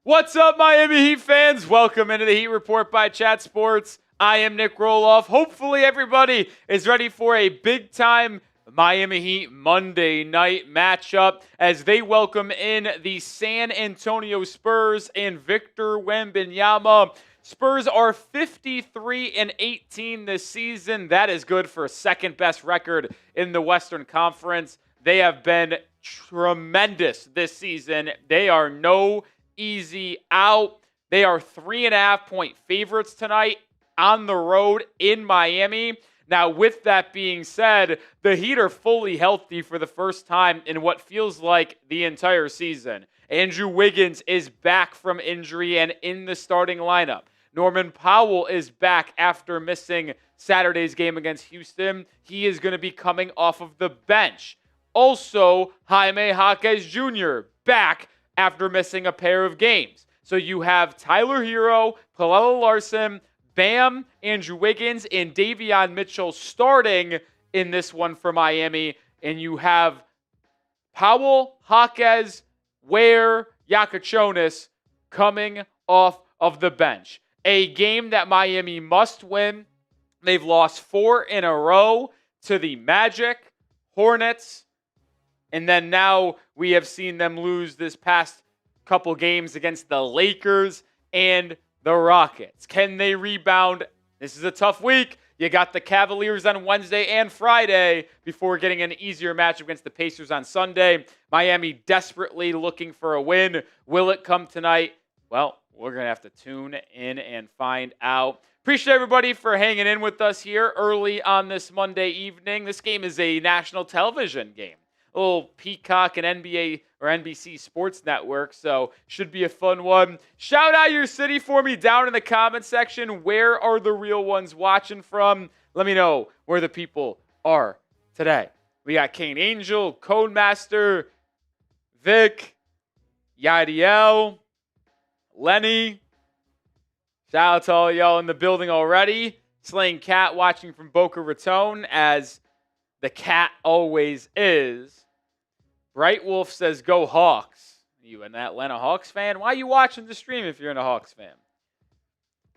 What's up, Miami Heat fans? Welcome into the Heat Report by Chat Sports. I am Nick Roloff. Hopefully everybody is ready for a big-time Miami Heat Monday night matchup as they welcome in the San Antonio Spurs and Victor Wembanyama. Spurs are 53-18 this season. That is good for a second-best record in the Western Conference. They have been tremendous this season. They are no easy out. They are 3.5-point favorites tonight on the road in Miami. Now, with that being said, the Heat are fully healthy for the first time in what feels like the entire season. Andrew Wiggins is back from injury and in the starting lineup. Norman Powell is back after missing Saturday's game against Houston. He is going to be coming off of the bench. Also, Jaime Jaquez Jr. back after missing a pair of games. So you have Tyler Herro, Pelle Larsson, Bam, Andrew Wiggins, and Davion Mitchell starting in this one for Miami. And you have Powell, Jaquez, Ware, Jakucionis coming off of the bench. A game that Miami must win. They've lost 4 in a row to the Magic, Hornets, and then now we have seen them lose this past couple games against the Lakers and the Rockets. Can they rebound? This is a tough week. You got the Cavaliers on Wednesday and Friday before getting an easier match against the Pacers on Sunday. Miami desperately looking for a win. Will it come tonight? Well, we're going to have to tune in and find out. Appreciate everybody for hanging in with us here early on this Monday evening. This game is a national television game. A little Peacock and NBA or NBC Sports Network, so should be a fun one. Shout out your city for me down in the comment section. Where are the real ones watching from? Let me know where the people are today. We got Kane Angel, Codemaster, Vic, Yadiel, Lenny. Shout out to all y'all in the building already. Slaying Cat watching from Boca Raton, as the cat always is. Bright Wolf says, go Hawks. You an Atlanta Hawks fan? Why are you watching the stream if you're a Hawks fan?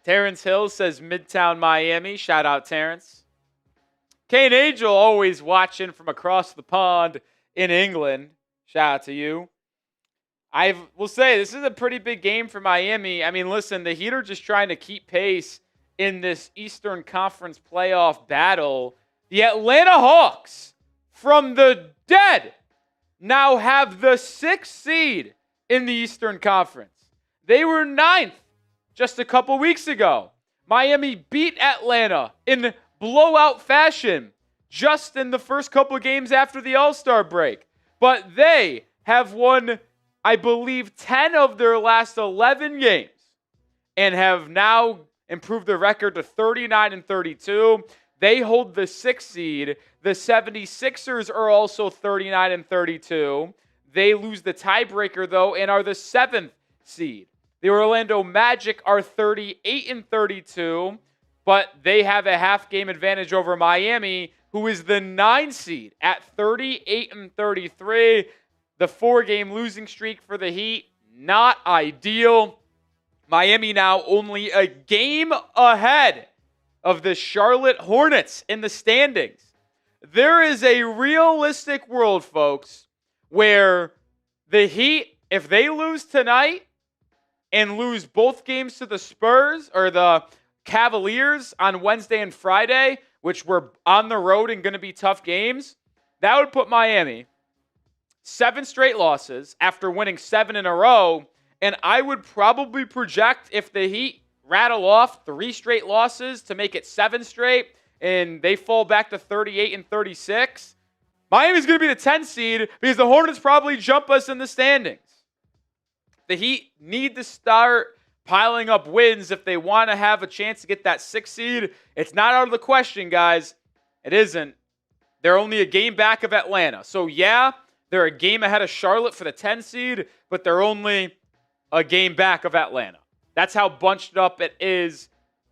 Terrence Hill says, Midtown Miami. Shout out, Terrence. Kane Angel always watching from across the pond in England. Shout out to you. I will say, this is a pretty big game for Miami. I mean, listen, the Heat are just trying to keep pace in this Eastern Conference playoff battle. The Atlanta Hawks, from the dead, now have the 6th seed in the Eastern Conference. They were 9th just a couple weeks ago. Miami beat Atlanta in blowout fashion just in the first couple of games after the All-Star break. But they have won, I believe, 10 of their last 11 games and have now improved their record to 39-32. They hold the 6th seed. The 76ers are also 39-32. They lose the tiebreaker, though, and are the 7th seed. The Orlando Magic are 38-32, but they have a half-game advantage over Miami, who is the 9th seed at 38-33. The 4-game losing streak for the Heat, not ideal. Miami now only a game ahead of the Charlotte Hornets in the standings. There is a realistic world, folks, where the Heat, if they lose tonight and lose both games to the Spurs or the Cavaliers on Wednesday and Friday, which were on the road and going to be tough games, that would put Miami 7 straight losses after winning 7 in a row. And I would probably project, if the Heat rattle off 3 straight losses to make it 7 straight, and they fall back to 38-36, Miami's going to be the 10th seed because the Hornets probably jump us in the standings. The Heat need to start piling up wins if they want to have a chance to get that 6th seed. It's not out of the question, guys. It isn't. They're only a game back of Atlanta. So, yeah, they're a game ahead of Charlotte for the 10th seed, but they're only a game back of Atlanta. That's how bunched up it is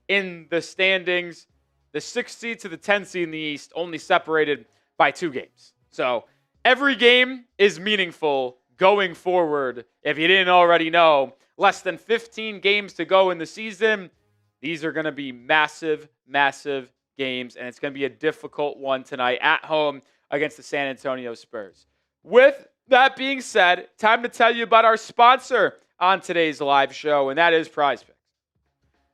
in the standings. The 6th seed to the 10th seed in the East, only separated by 2 games. So every game is meaningful going forward, if you didn't already know, less than 15 games to go in the season. These are going to be massive, massive games, and it's going to be a difficult one tonight at home against the San Antonio Spurs. With that being said, time to tell you about our sponsor on today's live show, and that is PrizePicks.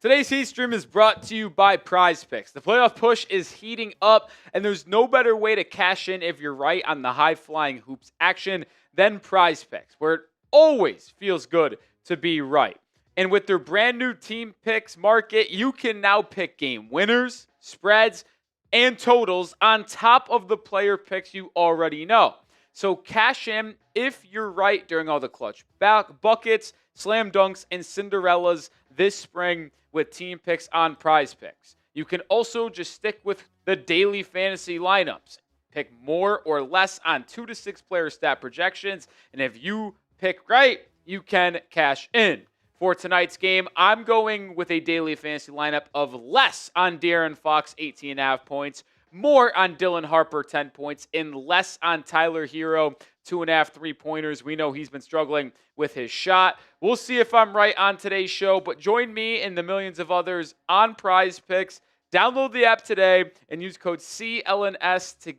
Today's Heat Stream is brought to you by PrizePicks. The playoff push is heating up, and there's no better way to cash in if you're right on the high-flying hoops action than PrizePicks, where it always feels good to be right. And with their brand new team picks market, you can now pick game winners, spreads, and totals on top of the player picks you already know. So cash in if you're right during all the clutch buckets, slam dunks, and Cinderellas this spring with team picks on PrizePicks. You can also just stick with the daily fantasy lineups. Pick more or less on 2 to 6 player stat projections. And if you pick right, you can cash in. For tonight's game, I'm going with a daily fantasy lineup of less on De'Aaron Fox, 18.5 points, more on Dylan Harper, 10 points, and less on Tyler Herro, 2.5 3-pointers. We know he's been struggling with his shot. We'll see if I'm right on today's show, but join me and the millions of others on PrizePicks. Download the app today and use code CLNS to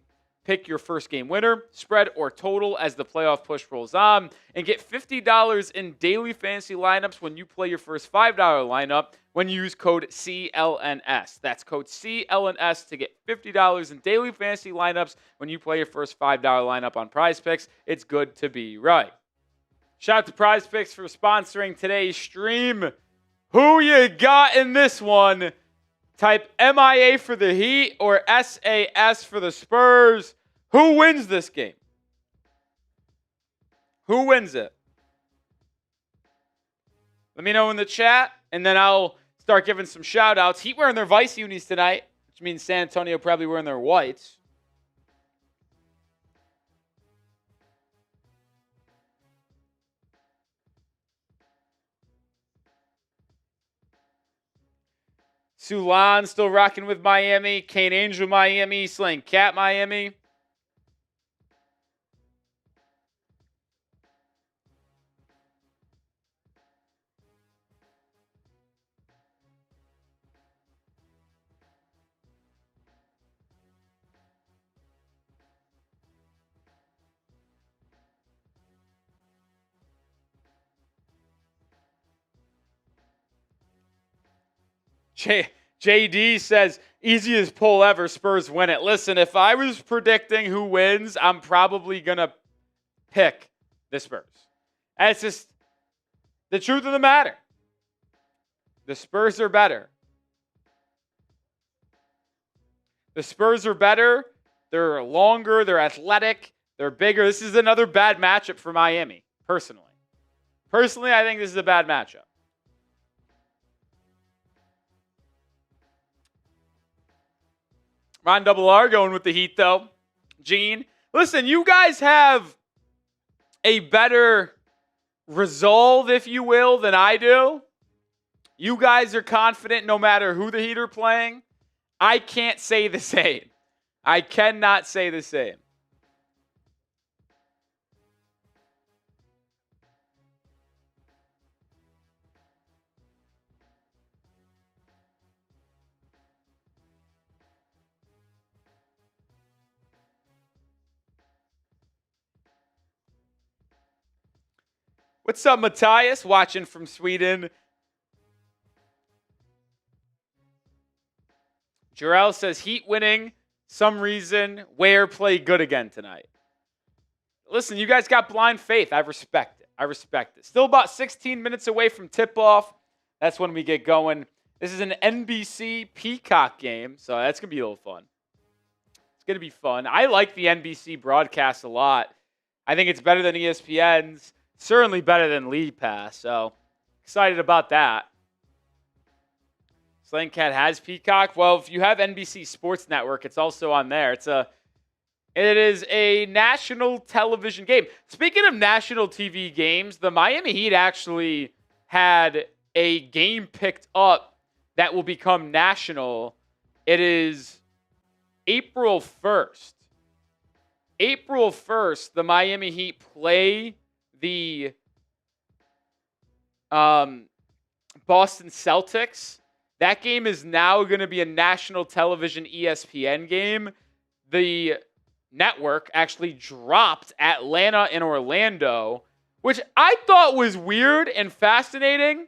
pick your first game winner, spread, or total as the playoff push rolls on, and get $50 in daily fantasy lineups when you play your first $5 lineup when you use code CLNS. That's code CLNS to get $50 in daily fantasy lineups when you play your first $5 lineup on PrizePicks. It's good to be right. Shout out to PrizePicks for sponsoring today's stream. Who you got in this one? Type MIA for the Heat or SAS for the Spurs. Who wins this game? Who wins it? Let me know in the chat, and then I'll start giving some shout-outs. Heat wearing their Vice unis tonight, which means San Antonio probably wearing their whites. Sulan still rocking with Miami. Kane Angel Miami. Slaying Cat Miami. JD says, easiest poll ever, Spurs win it. Listen, if I was predicting who wins, I'm probably going to pick the Spurs. And it's just the truth of the matter. The Spurs are better. The Spurs are better. They're longer. They're athletic. They're bigger. This is another bad matchup for Miami, personally. Personally, I think this is a bad matchup. Ron Double R going with the Heat, though. Gene, listen, you guys have a better resolve, if you will, than I do. You guys are confident no matter who the Heat are playing. I can't say the same. I cannot say the same. What's up, Matthias? Watching from Sweden. Jarrell says, Heat winning. Some reason. Ware played good again tonight. Listen, you guys got blind faith. I respect it. I respect it. Still about 16 minutes away from tip-off. That's when we get going. This is an NBC Peacock game, so that's going to be a little fun. It's going to be fun. I like the NBC broadcast a lot. I think it's better than ESPN's. Certainly better than League Pass, so excited about that. Slaying Cat has Peacock. Well, if you have NBC Sports Network, it's also on there. It is a national television game. Speaking of national TV games, the Miami Heat actually had a game picked up that will become national. It is April 1st. April 1st, the Miami Heat play the Boston Celtics. That game is now going to be a national television ESPN game. The network actually dropped Atlanta and Orlando, which I thought was weird and fascinating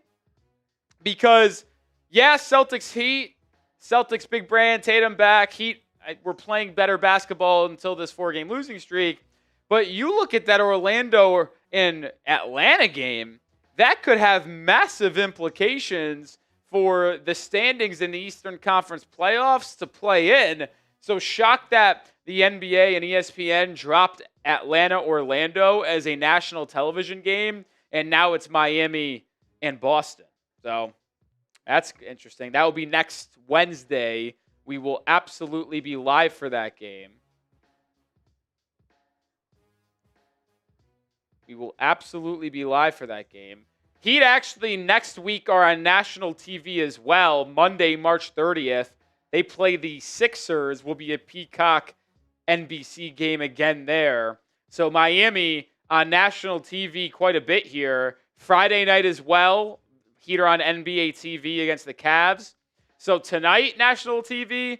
because, yeah, Celtics Heat, Celtics big brand, Tatum back, Heat were playing better basketball until this 4-game losing streak. But you look at that Orlando and Atlanta game, that could have massive implications for the standings in the Eastern Conference playoffs to play in. So shocked that the NBA and ESPN dropped Atlanta-Orlando as a national television game, and now it's Miami and Boston. So that's interesting. That will be next Wednesday. We will absolutely be live for that game. We will absolutely be live for that game. Heat actually next week are on national TV as well. Monday, March 30th. They play the Sixers. Will be a Peacock NBC game again there. So Miami on national TV quite a bit here. Friday night as well. Heat are on NBA TV against the Cavs. So tonight, national TV.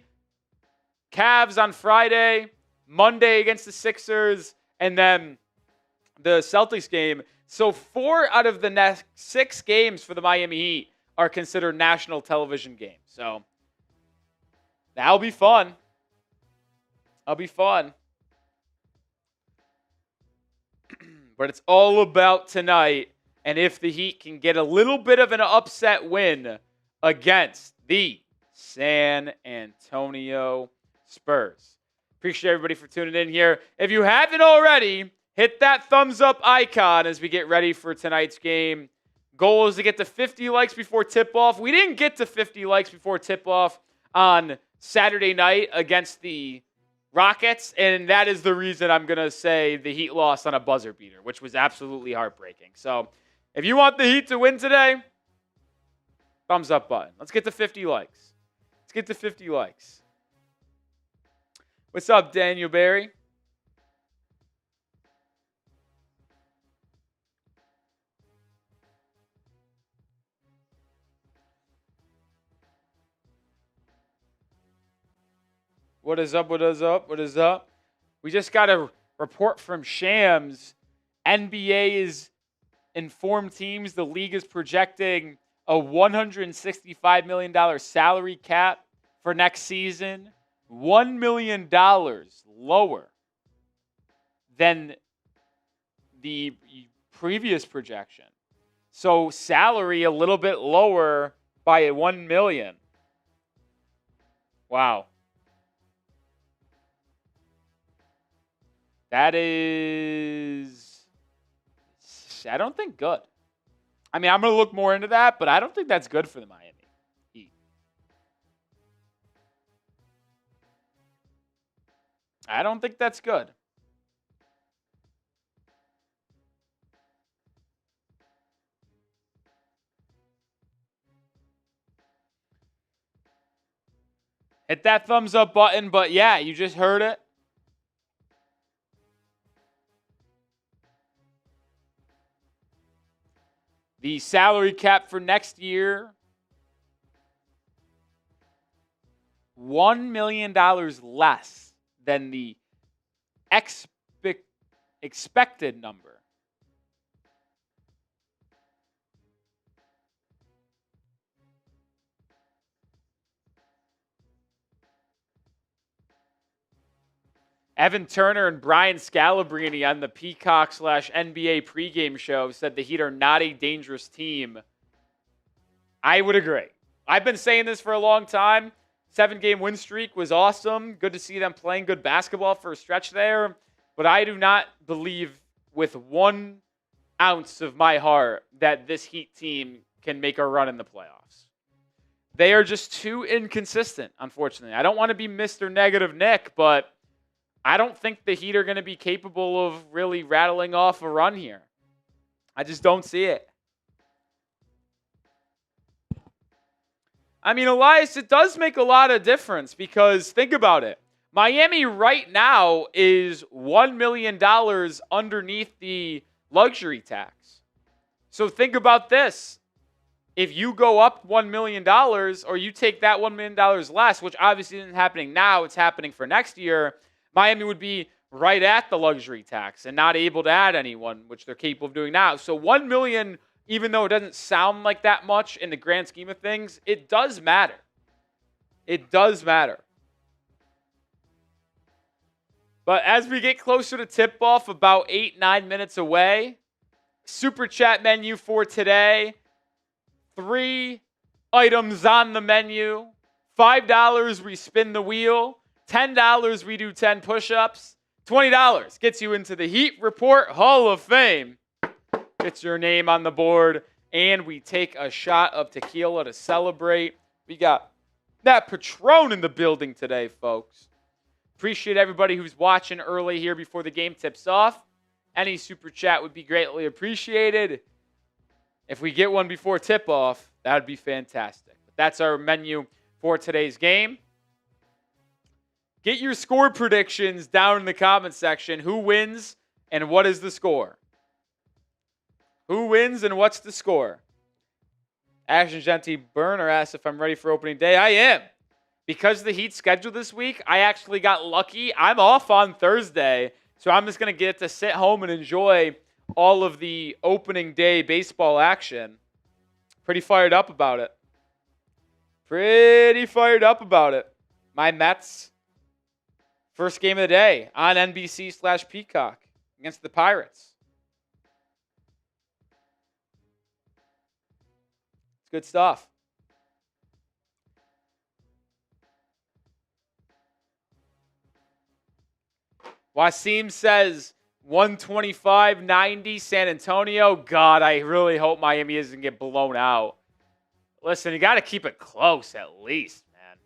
Cavs on Friday. Monday against the Sixers. And then the Celtics game. So 4 out of the next 6 games for the Miami Heat are considered national television games. So that'll be fun. That'll be fun. But it's all about tonight and if the Heat can get a little bit of an upset win against the San Antonio Spurs. Appreciate everybody for tuning in here. If you haven't already, hit that thumbs up icon as we get ready for tonight's game. Goal is to get to 50 likes before tip-off. We didn't get to 50 likes before tip-off on Saturday night against the Rockets, and that is the reason I'm going to say the Heat lost on a buzzer beater, which was absolutely heartbreaking. So if you want the Heat to win today, thumbs up button. Let's get to 50 likes. Let's get to 50 likes. What's up, Daniel Barry? What is up? What is up? What is up? We just got a report from Shams. NBA is informed teams the league is projecting a $165 million salary cap for next season, $1 million lower than the previous projection. So salary a little bit lower by $1 million. Wow. That is, I don't think good. I mean, I'm going to look more into that, but I don't think that's good for the Miami Heat. I don't think that's good. Hit that thumbs up button, but yeah, you just heard it. The salary cap for next year, $1 million less than the expected number. Evan Turner and Brian Scalabrine on the Peacock/NBA pregame show said the Heat are not a dangerous team. I would agree. I've been saying this for a long time. 7-game win streak was awesome. Good to see them playing good basketball for a stretch there. But I do not believe with 1 ounce of my heart that this Heat team can make a run in the playoffs. They are just too inconsistent, unfortunately. I don't want to be Mr. Negative Nick, but I don't think the Heat are going to be capable of really rattling off a run here. I just don't see it. I mean, Elias, it does make a lot of difference because think about it. Miami right now is $1 million underneath the luxury tax. So think about this. If you go up $1 million or you take that $1 million less, which obviously isn't happening now, it's happening for next year, Miami would be right at the luxury tax and not able to add anyone, which they're capable of doing now. So $1 million, even though it doesn't sound like that much in the grand scheme of things, it does matter. It does matter. But as we get closer to tip-off, about 8-9 minutes away, Super Chat menu for today. 3 items on the menu. $5, we spin the wheel. $10, we do 10 push-ups. $20 gets you into the Heat Report Hall of Fame. Gets your name on the board. And we take a shot of tequila to celebrate. We got that Patron in the building today, folks. Appreciate everybody who's watching early here before the game tips off. Any super chat would be greatly appreciated. If we get one before tip-off, that would be fantastic. But that's our menu for today's game. Get your score predictions down in the comment section. Who wins and what is the score? Who wins and what's the score? Action Genti Burner asks if I'm ready for opening day. I am. Because of the Heat schedule this week, I actually got lucky. I'm off on Thursday, so I'm just going to get to sit home and enjoy all of the opening day baseball action. Pretty fired up about it. My Mets, first game of the day on NBC/Peacock against the Pirates. It's good stuff. Wasim says 125-90 San Antonio. God, I really hope Miami doesn't get blown out. Listen, you got to keep it close at least, man.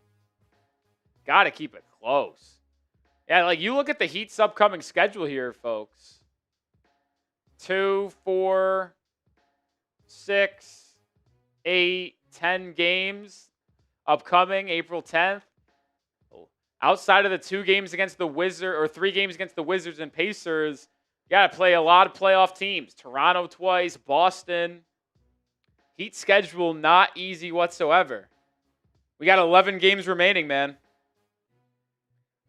Got to keep it close. Yeah, like you look at the Heat's upcoming schedule here, folks. 2, 4, 6, 8, 10 games upcoming April 10th. Outside of the 2 games against the Wizards, or 3 games against the Wizards and Pacers, you got to play a lot of playoff teams. Toronto twice, Boston. Heat schedule not easy whatsoever. We got 11 games remaining, man.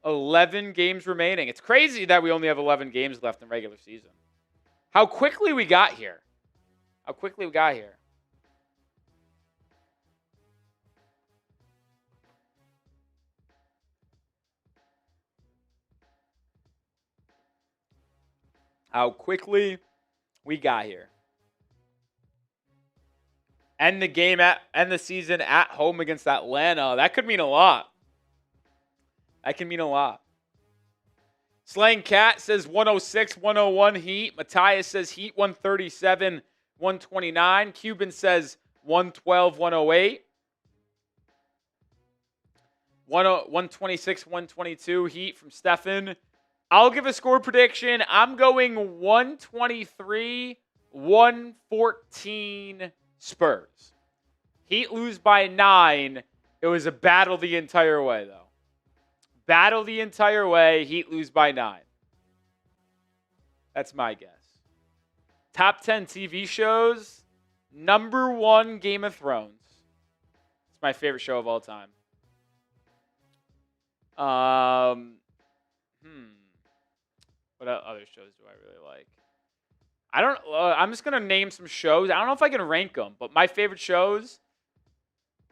11 games remaining. It's crazy that we only have 11 games left in regular season. How quickly we got here. End the season at home against Atlanta. That could mean a lot. Slang Cat says 106-101 Heat. Matthias says Heat 137-129. Cuban says 112-108. 126-122 Heat from Stefan. I'll give a score prediction. I'm going 123-114 Spurs. Heat lose by 9. It was a battle the entire way, though. Heat lose by 9. That's my guess. Top 10 TV shows. Number 1, Game of Thrones. It's my favorite show of all time. What other shows do I really like? I'm just going to name some shows. I don't know if I can rank them, but my favorite shows,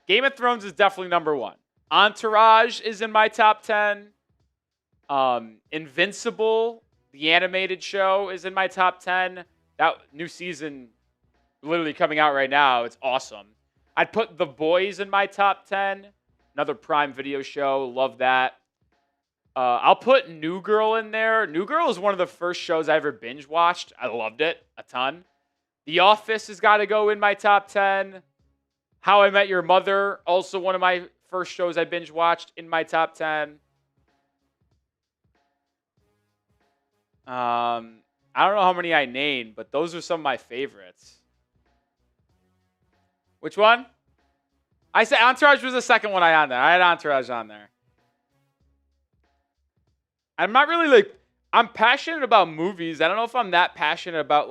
Game of Thrones is definitely number 1. Entourage is in my top 10. Invincible, the animated show, is in my top 10. That new season literally coming out right now. It's awesome. I'd put The Boys in my top 10. Another Prime Video show. Love that. I'll put New Girl in there. New Girl is one of the first shows I ever binge watched. I loved it a ton. The Office has got to go in my top 10. How I Met Your Mother, also one of my first shows I binge watched, in my top 10. I don't know how many I named, but those are some of my favorites. Which one? I said Entourage was the second one I had on there. I had Entourage on there. I'm not really I'm passionate about movies. I don't know if I'm that passionate about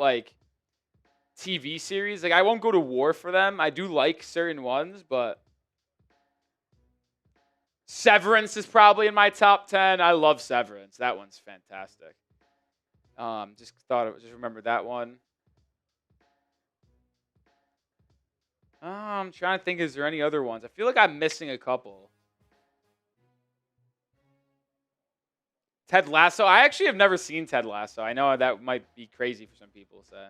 TV series. Like, I won't go to war for them. I do like certain ones, but Severance is probably in my top 10. I love Severance. That one's fantastic. Just remember that one. I'm trying to think, is there any other ones? I feel like I'm missing a couple. Ted Lasso. I actually have never seen Ted Lasso. I know that might be crazy for some people to say.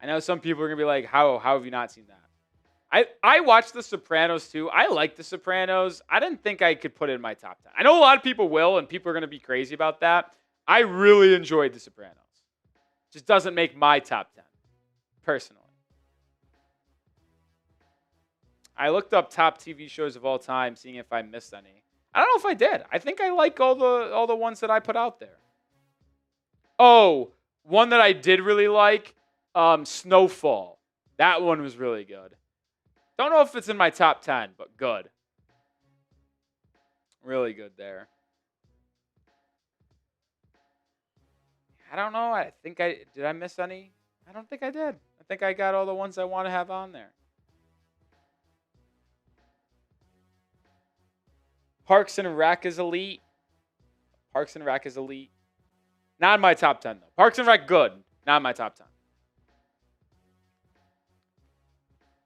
I know some people are going to be like, how have you not seen that? I watched The Sopranos too. I like The Sopranos. I didn't think I could put it in my top 10. I know a lot of people will, and people are going to be crazy about that. I really enjoyed The Sopranos. Just doesn't make my top 10, personally. I looked up top TV shows of all time, seeing if I missed any. I don't know if I did. I think I like all the ones that I put out there. Oh, one that I did really like, Snowfall. That one was really good. Don't know if it's in my top 10, but good. Really good there. I don't know. Did I miss any? I don't think I did. I think I got all the ones I want to have on there. Parks and Rec is elite. Parks and Rec is elite. Not in my top 10, though. Parks and Rec, good. Not in my top 10.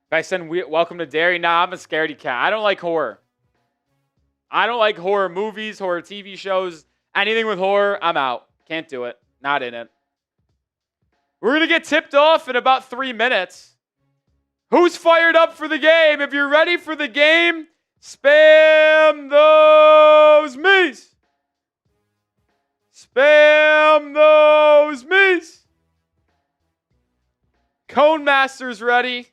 If I send Welcome to Derry, nah, I'm a scaredy cat. I don't like horror. I don't like horror movies, horror TV shows. Anything with horror, I'm out. Can't do it. Not in it. We're going to get tipped off in about 3 minutes. Who's fired up for the game? If you're ready for the game, spam those me's. Spam those me's. Cone Master's ready.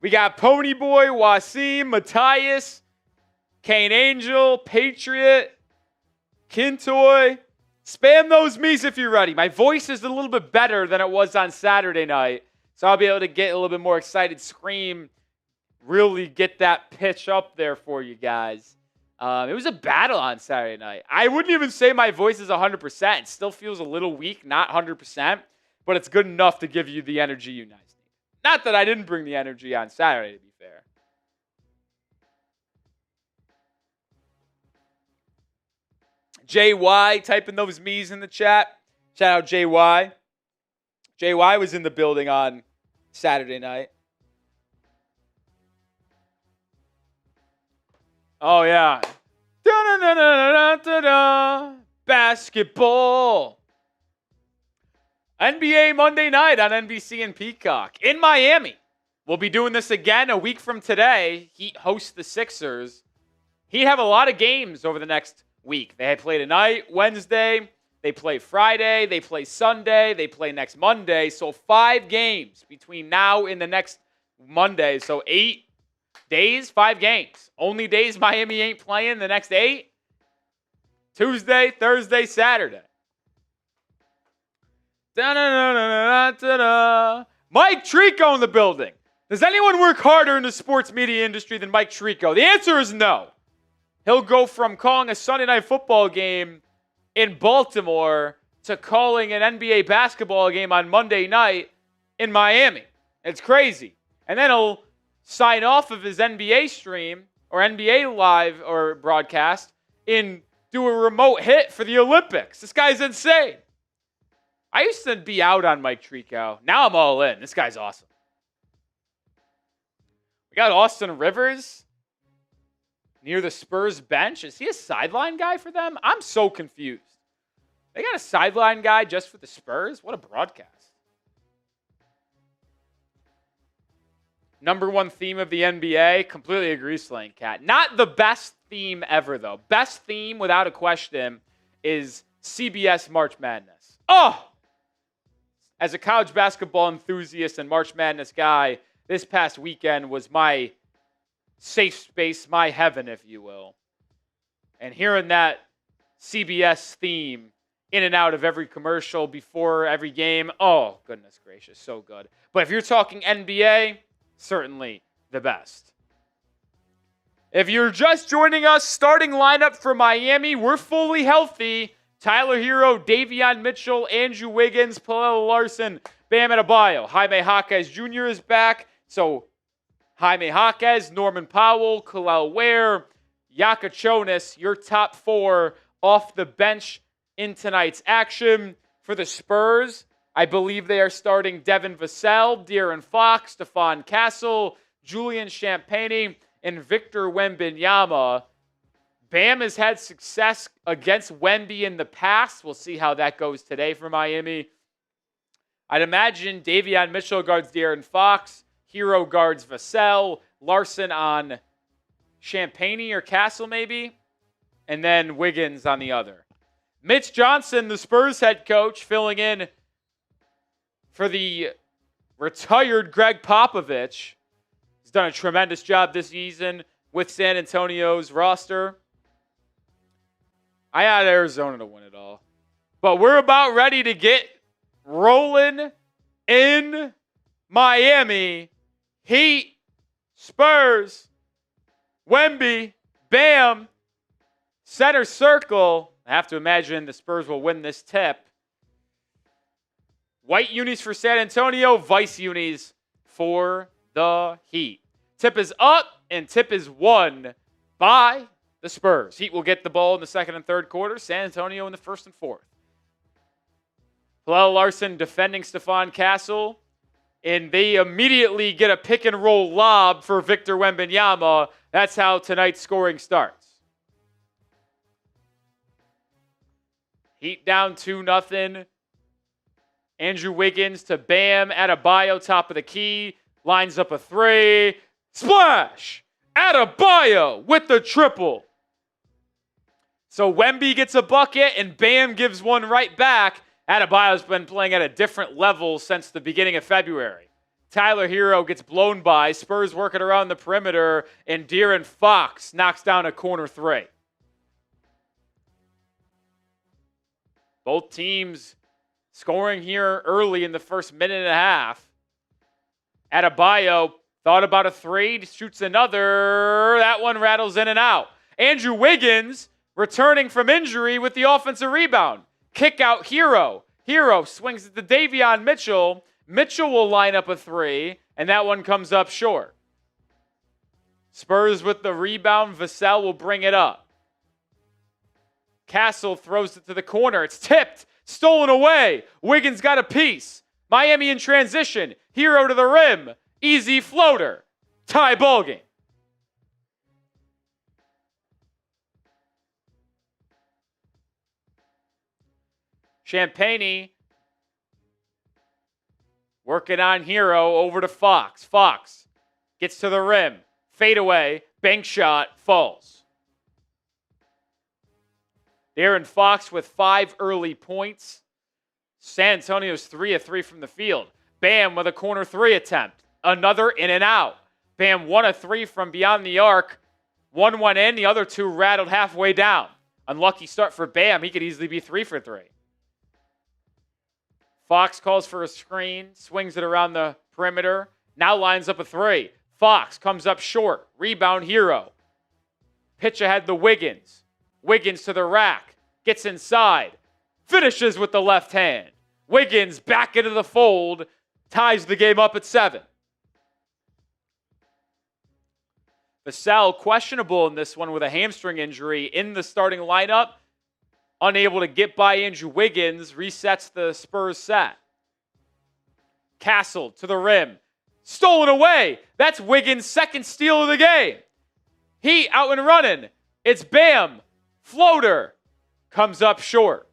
We got Ponyboy, Wasim, Matthias, Kane Angel, Patriot, Kintoy. Spam those me's if you're ready. My voice is a little bit better than it was on Saturday night, so I'll be able to get a little bit more excited, scream, really get that pitch up there for you guys. It was a battle on Saturday night. I wouldn't even say my voice is 100%. It still feels a little weak, not 100%, but it's good enough to give you the energy you need. Not that I didn't bring the energy on Saturday, to be fair. JY typing those me's in the chat. Shout out JY. JY was in the building on Saturday night. Oh, yeah. Da-da-da-da-da-da-da. Basketball. NBA Monday night on NBC and Peacock in Miami. We'll be doing this again a week from today. Heat hosts the Sixers. Heat have a lot of games over the next week. They play tonight, Wednesday. They play Friday. They play Sunday. They play next Monday. So 5 games between now and the next Monday. So 8 days, 5 games. Only days Miami ain't playing the next 8. Tuesday, Thursday, Saturday. Da-da-da-da-da-da-da. Mike Trico in the building. Does anyone work harder in the sports media industry than Mike Trico? The answer is no. He'll go from calling a Sunday night football game in Baltimore to calling an NBA basketball game on Monday night in Miami. It's crazy. And then he'll sign off of his NBA stream or NBA live or broadcast and do a remote hit for the Olympics. This guy's insane. I used to be out on Mike Trico. Now I'm all in. This guy's awesome. We got Austin Rivers near the Spurs bench. Is he a sideline guy for them? I'm so confused. They got a sideline guy just for the Spurs? What a broadcast. Number one theme of the NBA. Completely agree, Slaying Cat. Not the best theme ever, though. Best theme, without a question, is CBS March Madness. Oh! As a college basketball enthusiast and March Madness guy, this past weekend was my safe space, my heaven, if you will. And hearing that CBS theme in and out of every commercial before every game, oh, goodness gracious, so good. But if you're talking NBA, certainly the best. If you're just joining us, starting lineup for Miami, we're fully healthy. Tyler Herro, Davion Mitchell, Andrew Wiggins, Pelle Larsson, Bam Adebayo. Jaime Jaquez Jr. is back. So Jaime Jaquez, Norman Powell, Kel'el Ware, Jakucionis, your top four off the bench in tonight's action. For the Spurs, I believe they are starting Devin Vassell, De'Aaron Fox, Stephon Castle, Julian Champagnie, and Victor Wembanyama. Bam has had success against Wemby in the past. We'll see how that goes today for Miami. I'd imagine Davion Mitchell guards De'Aaron Fox, Herro guards Vassell, Larsson on Champagnie or Castle maybe, and then Wiggins on the other. Mitch Johnson, the Spurs head coach, filling in for the retired Greg Popovich. He's done a tremendous job this season with San Antonio's roster. I had Arizona to win it all. But we're about ready to get rolling in Miami. Heat, Spurs, Wemby, Bam, center circle. I have to imagine the Spurs will win this tip. White unis for San Antonio, vice unis for the Heat. Tip is up, and tip is won by the Spurs. Heat will get the ball in the second and third quarter. San Antonio in the first and fourth. Pelle Larsson defending Stephon Castle. And they immediately get a pick and roll lob for Victor Wembanyama. That's how tonight's scoring starts. Heat down 2-0. Andrew Wiggins to Bam Adebayo, top of the key. Lines up a three. Splash! Adebayo with the triple. So Wemby gets a bucket and Bam gives one right back. Adebayo's been playing at a different level since the beginning of February. Tyler Herro gets blown by. Spurs working around the perimeter, and De'Aaron Fox knocks down a corner three. Both teams scoring here early in the first minute and a half. Adebayo thought about a three, shoots another. That one rattles in and out. Andrew Wiggins returning from injury with the offensive rebound. Kick out Herro. Herro swings it to Davion Mitchell. Mitchell will line up a three, and that one comes up short. Spurs with the rebound. Vassell will bring it up. Castle throws it to the corner. It's tipped. Stolen away. Wiggins got a piece. Miami in transition. Herro to the rim. Easy floater. Tie ball game. Champagnie working on Herro over to Fox. Fox gets to the rim. Fade away. Bank shot. Falls. De'Aaron Fox with 5 early points. San Antonio's 3 of 3 from the field. Bam with a corner 3 attempt. Another in and out. Bam 1 of 3 from beyond the arc. One went in. The other 2 rattled halfway down. Unlucky start for Bam. He could easily be 3 for 3. Fox calls for a screen, swings it around the perimeter, now lines up a 3. Fox comes up short, rebound Herro. Pitch ahead to Wiggins. Wiggins to the rack, gets inside, finishes with the left hand. Wiggins back into the fold, ties the game up at 7. Vassell questionable in this one with a hamstring injury in the starting lineup. Unable to get by Andrew Wiggins, resets the Spurs set. Castle to the rim. Stolen away. That's Wiggins' second steal of the game. Heat out and running. It's Bam. Floater. Comes up short.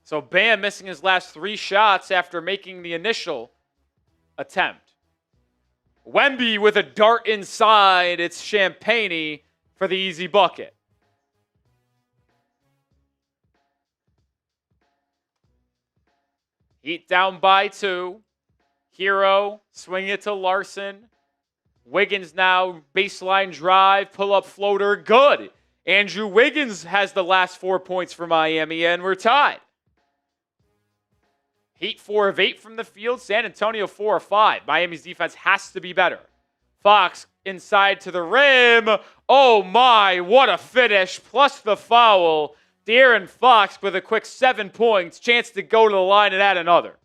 So Bam missing his last 3 shots after making the initial attempt. Wemby with a dart inside. It's Champagnie for the easy bucket. Heat down by 2. Herro swing it to Larsson. Wiggins now, baseline drive, pull-up floater, good. Andrew Wiggins has the last 4 points for Miami, and we're tied. Heat 4 of 8 from the field. San Antonio 4 of 5. Miami's defense has to be better. Fox inside to the rim. Oh my, what a finish. Plus the foul. De'Aaron Fox with a quick 7 points. Chance to go to the line and add another.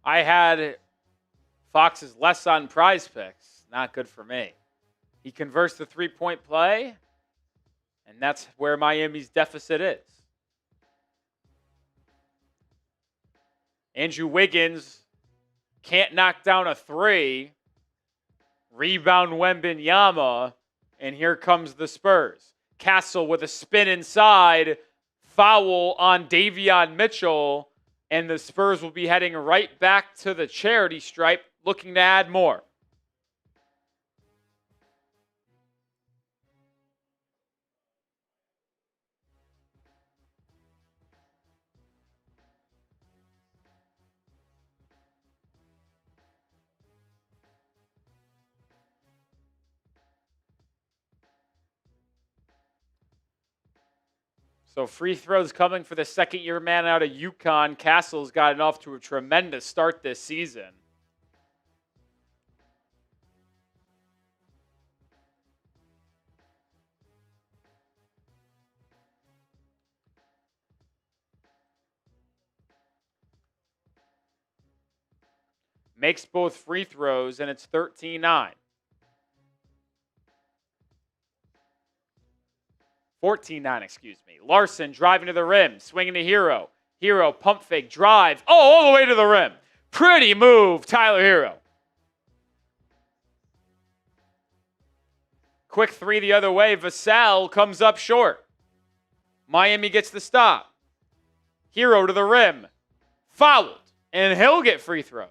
I had Fox's less on PrizePicks. Not good for me. He converts the three-point play, and that's where Miami's deficit is. Andrew Wiggins can't knock down a three. Rebound Wembanyama, and here comes the Spurs. Castle with a spin inside. Foul on Davion Mitchell. And the Spurs will be heading right back to the charity stripe, looking to add more. So free throws coming for the second-year man out of UConn. Castle's gotten off to a tremendous start this season. Makes both free throws, and it's 13-9. 14-9, excuse me. Larsson driving to the rim, swinging to Herro. Herro, pump fake, drive. Oh, all the way to the rim. Pretty move, Tyler Herro. Quick three the other way. Vassell comes up short. Miami gets the stop. Herro to the rim. Fouled. And he'll get free throws.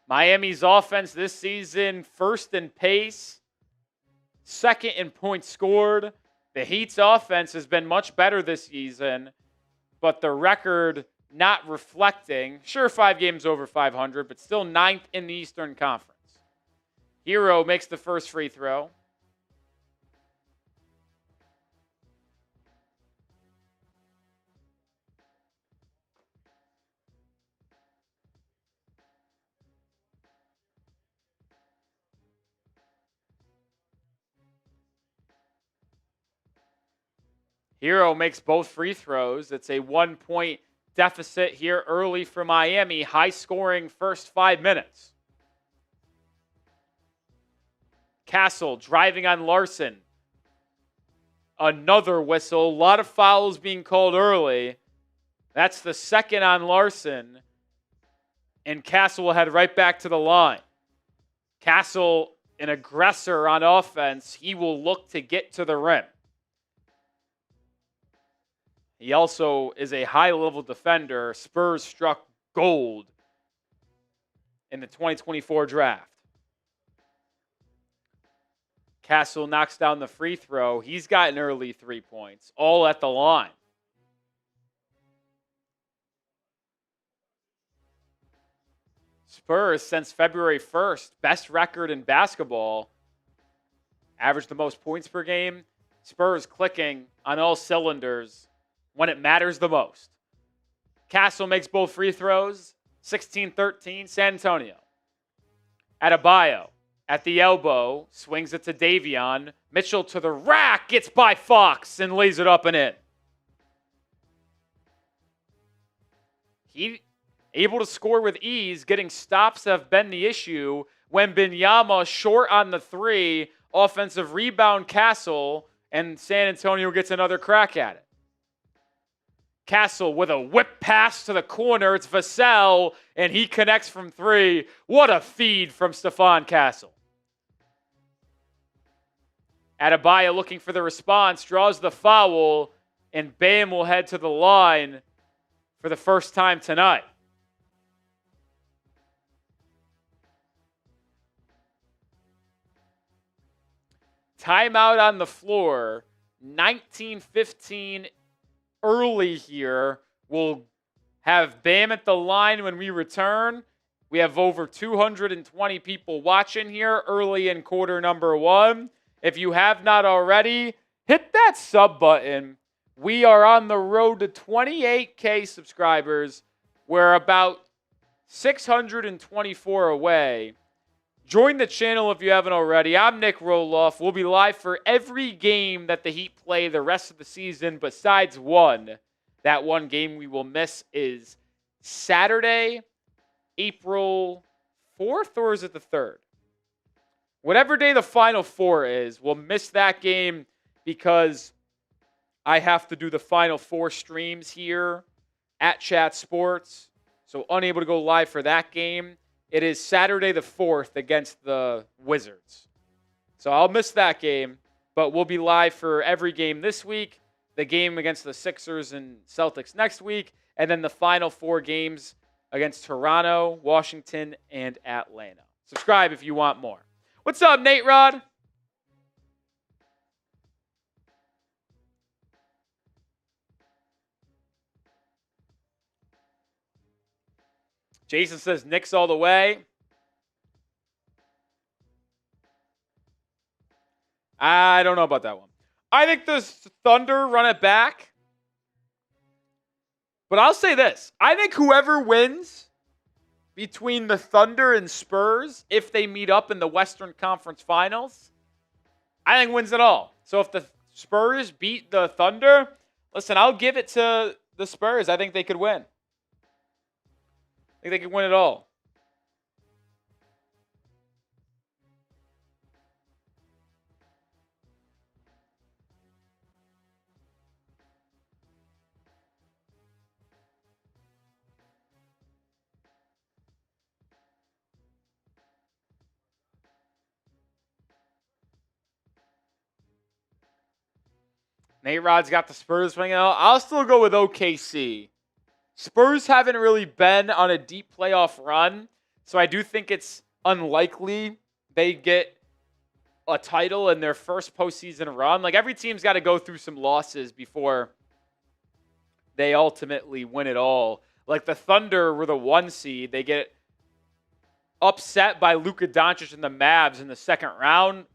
Miami's offense this season, first in pace, second in points scored. The Heat's offense has been much better this season, but the record not reflecting. Sure, 5 games over 500, but still 9th in the Eastern Conference. Herro makes the first free throw. Herro makes both free throws. It's a 1-point deficit here early for Miami. High scoring first 5 minutes. Castle driving on Larsson. Another whistle. A lot of fouls being called early. That's the second on Larsson. And Castle will head right back to the line. Castle, an aggressor on offense. He will look to get to the rim. He also is a high-level defender. Spurs struck gold in the 2024 draft. Castle knocks down the free throw. He's got an early 3 points, all at the line. Spurs, since February 1st, best record in basketball. Averaged the most points per game. Spurs clicking on all cylinders when it matters the most. Castle makes both free throws. 16-13, San Antonio. Adebayo at the elbow, swings it to Davion. Mitchell to the rack, gets by Fox and lays it up and in. He able to score with ease. Getting stops have been the issue. Wembanyama short on the three. Offensive rebound, Castle, and San Antonio gets another crack at it. Castle with a whip pass to the corner. It's Vassell, and he connects from three. What a feed from Stephon Castle. Adebayo looking for the response, draws the foul, and Bam will head to the line for the first time tonight. Timeout on the floor. 19-15 early here. We'll have Bam at the line when we return. We have over 220 people watching here early in quarter number 1. If you have not already, hit that sub button. We are on the road to 28K subscribers. We're about 624 away. Join the channel if you haven't already. I'm Nick Roloff. We'll be live for every game that the Heat play the rest of the season besides one. That one game we will miss is Saturday, April 4th, or is it the 3rd? Whatever day the Final Four is, we'll miss that game because I have to do the Final Four streams here at Chat Sports. So unable to go live for that game. It is Saturday the 4th against the Wizards. So I'll miss that game, but we'll be live for every game this week, the game against the Sixers and Celtics next week, and then the final 4 games against Toronto, Washington, and Atlanta. Subscribe if you want more. What's up, Nate Rod? Jason says Knicks all the way. I don't know about that one. I think the Thunder run it back. But I'll say this. I think whoever wins between the Thunder and Spurs, if they meet up in the Western Conference Finals, I think wins it all. So if the Spurs beat the Thunder, listen, I'll give it to the Spurs. I think they could win. I think they could win it all. Nate Rod's got the Spurs swinging out. I'll still go with OKC. Spurs haven't really been on a deep playoff run, so I do think it's unlikely they get a title in their first postseason run. Like, every team's got to go through some losses before they ultimately win it all. Like, the Thunder were the 1 seed. They get upset by Luka Doncic and the Mavs in the second round.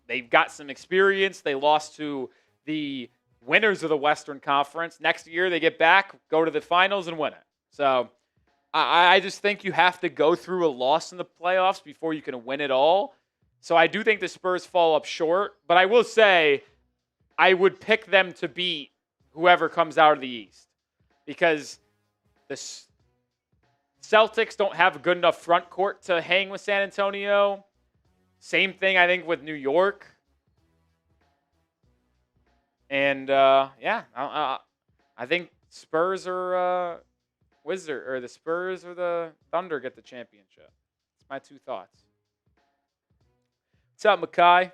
They've got some experience. They lost to the winners of the Western Conference. Next year, they get back, go to the finals, and win it. So I just think you have to go through a loss in the playoffs before you can win it all. So I do think the Spurs fall up short. But I will say I would pick them to beat whoever comes out of the East. Because the Celtics don't have a good enough front court to hang with San Antonio. Same thing, I think, with New York. And, I think Spurs or the Spurs or the Thunder get the championship. That's my 2 thoughts. What's up, Makai?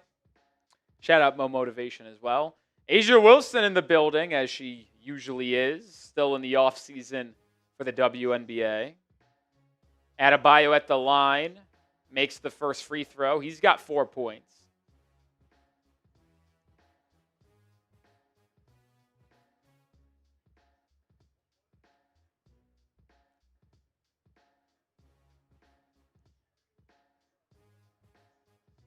Shout out Mo Motivation as well. Asia Wilson in the building, as she usually is, still in the offseason for the WNBA. Adebayo at the line, makes the first free throw. He's got 4 points.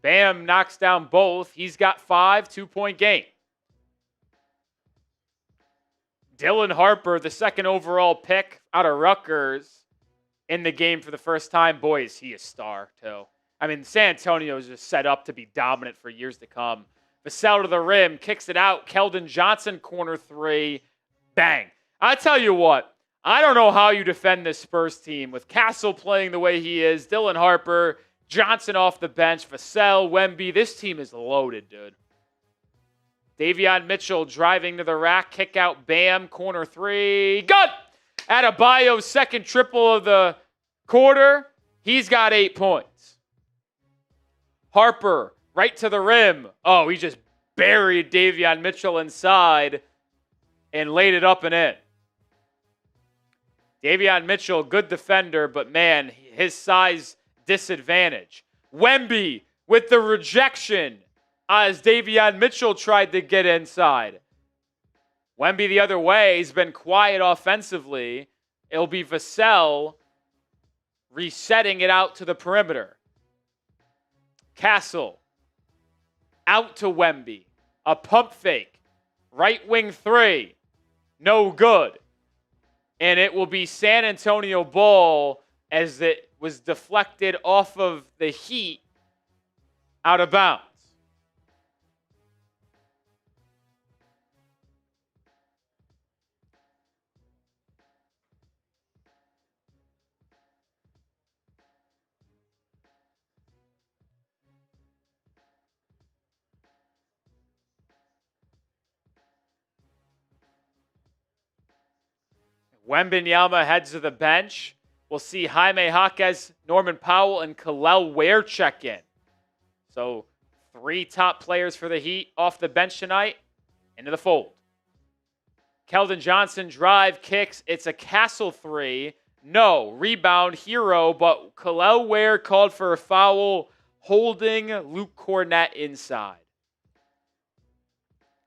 Bam knocks down both. He's got 5, 2-point game. Dylan Harper, the second overall pick out of Rutgers, in the game for the first time. Boy, is he a star, too. I mean, San Antonio is just set up to be dominant for years to come. Vassell to the rim, kicks it out. Keldon Johnson, corner 3. Bang. I tell you what, I don't know how you defend this Spurs team with Castle playing the way he is, Dylan Harper, Johnson off the bench, Vassell, Wemby. This team is loaded, dude. Davion Mitchell driving to the rack, kick out, Bam, corner 3. Good! Adebayo's second triple of the quarter. He's got 8 points. Harper, right to the rim. Oh, he just buried Davion Mitchell inside and laid it up and in. Davion Mitchell, good defender, but man, his size disadvantage. Wemby with the rejection as Davion Mitchell tried to get inside. Wemby the other way. He's been quiet offensively. It'll be Vassell resetting it out to the perimeter. Castle out to Wemby. A pump fake. Right wing three. No good. And it will be San Antonio ball as it was deflected off of the Heat out of bounds. Wembanyama heads to the bench. We'll see Jaime Jaquez, Norman Powell, and Kel'el Ware check in. So 3 top players for the Heat off the bench tonight into the fold. Keshad Johnson drive kicks. It's a Castle 3. No. Rebound, Herro, but Kel'el Ware called for a foul holding Luke Cornett inside.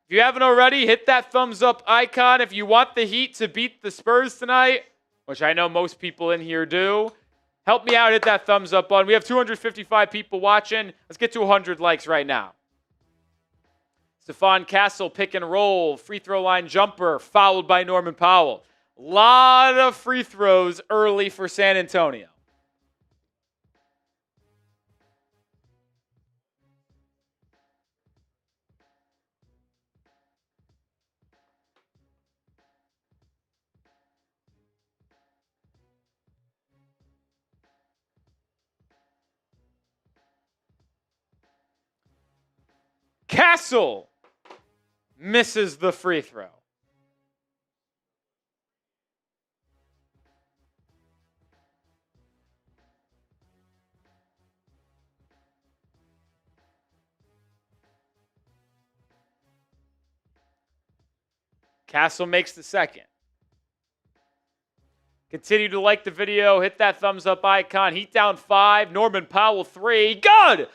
If you haven't already, hit that thumbs up icon if you want the Heat to beat the Spurs tonight, which I know most people in here do. Help me out, hit that thumbs up button. We have 255 people watching. Let's get to 100 likes right now. Stephon Castle, pick and roll, free throw line jumper, fouled by Norman Powell. Lot of free throws early for San Antonio. Castle misses the free throw. Castle makes the second. Continue to like the video. Hit that thumbs up icon. Heat down 5. Norman Powell 3. Good!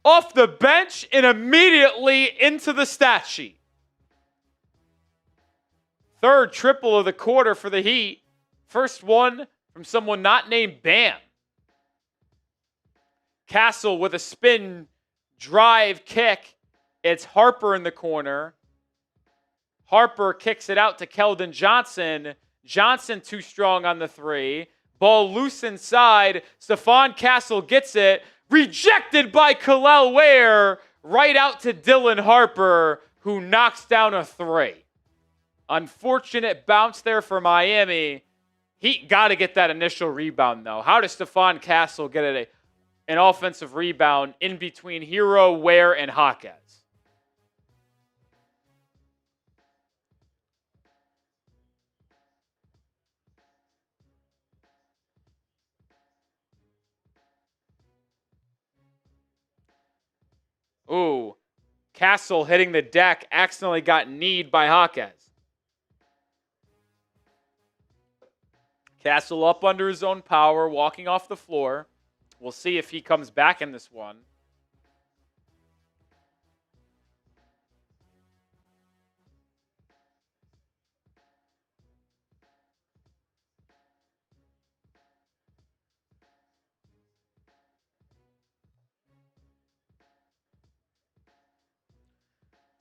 Off the bench and immediately into the stat sheet. Third triple of the quarter for the Heat. First one from someone not named Bam. Castle with a spin drive kick. It's Harper in the corner. Harper kicks it out to Keldon Johnson. Johnson too strong on the 3. Ball loose inside. Stephon Castle gets it. Rejected by Kel'el Ware. Right out to Dylan Harper, who knocks down a 3. Unfortunate bounce there for Miami. He got to get that initial rebound, though. How does Stephon Castle get an offensive rebound in between Herro, Ware, and Jaquez? Ooh, Castle hitting the deck, accidentally got kneed by Jaquez. Castle up under his own power, walking off the floor. We'll see if he comes back in this one.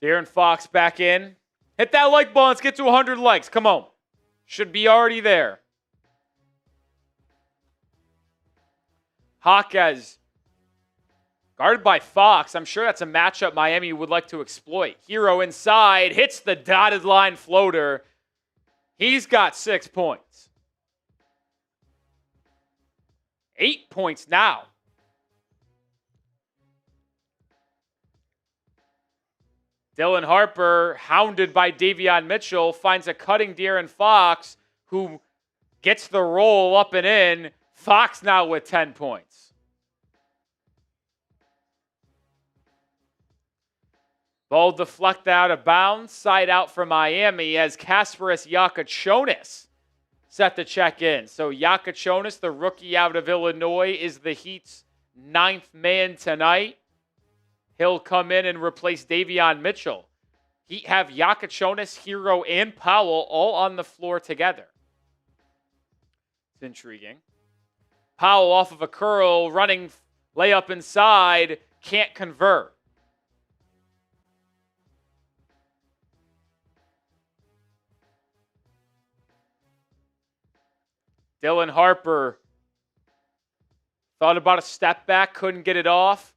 De'Aaron Fox back in. Hit that like button. Let's get to 100 likes. Come on. Should be already there. Jaquez guarded by Fox. I'm sure that's a matchup Miami would like to exploit. Herro inside. Hits the dotted line floater. He's got 6 points. 8 points now. Dylan Harper, hounded by Davion Mitchell, finds a cutting De'Aaron Fox, who gets the roll up and in. Fox now with 10 points. Ball deflected out of bounds. Side out for Miami as Kasparas Jakucionis set to check in. So Jakucionis, the rookie out of Illinois, is the Heat's 9th man tonight. He'll come in and replace Davion Mitchell. Heat have Jakucionis, Herro, and Powell all on the floor together. It's intriguing. Powell off of a curl, running layup inside, can't convert. Dylan Harper thought about a step back, couldn't get it off.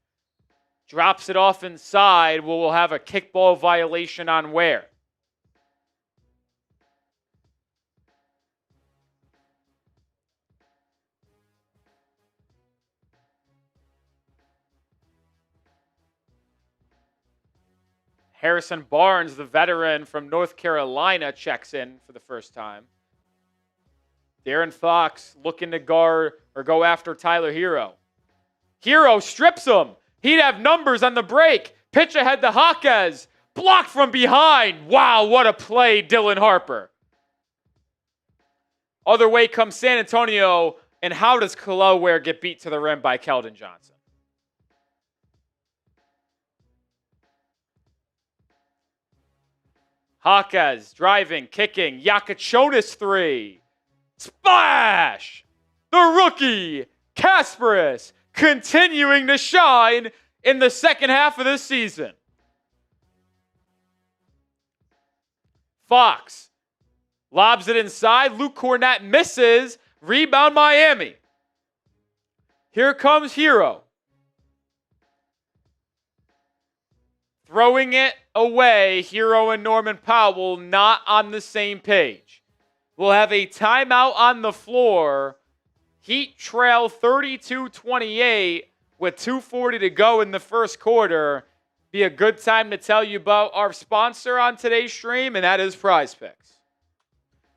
Drops it off inside. We'll have a kickball violation on Ware. Harrison Barnes, the veteran from North Carolina, checks in for the first time. De'Aaron Fox looking to guard or go after Tyler Herro. Herro strips him. He'd have numbers on the break. Pitch ahead to Jaquez. Blocked from behind. Wow, what a play, Dylan Harper. Other way comes San Antonio. And how does Kel'el Ware get beat to the rim by Keshad Johnson? Jaquez driving, kicking. Jakucionis 3. Splash! The rookie, Kasparas, continuing to shine in the second half of this season. Fox lobs it inside. Luke Cornett misses. Rebound Miami. Here comes Herro. Throwing it away. Herro and Norman Powell not on the same page. We'll have a timeout on the floor. Heat trail 32-28 with 2:40 to go in the first quarter. Be a good time to tell you about our sponsor on today's stream, and that is PrizePicks.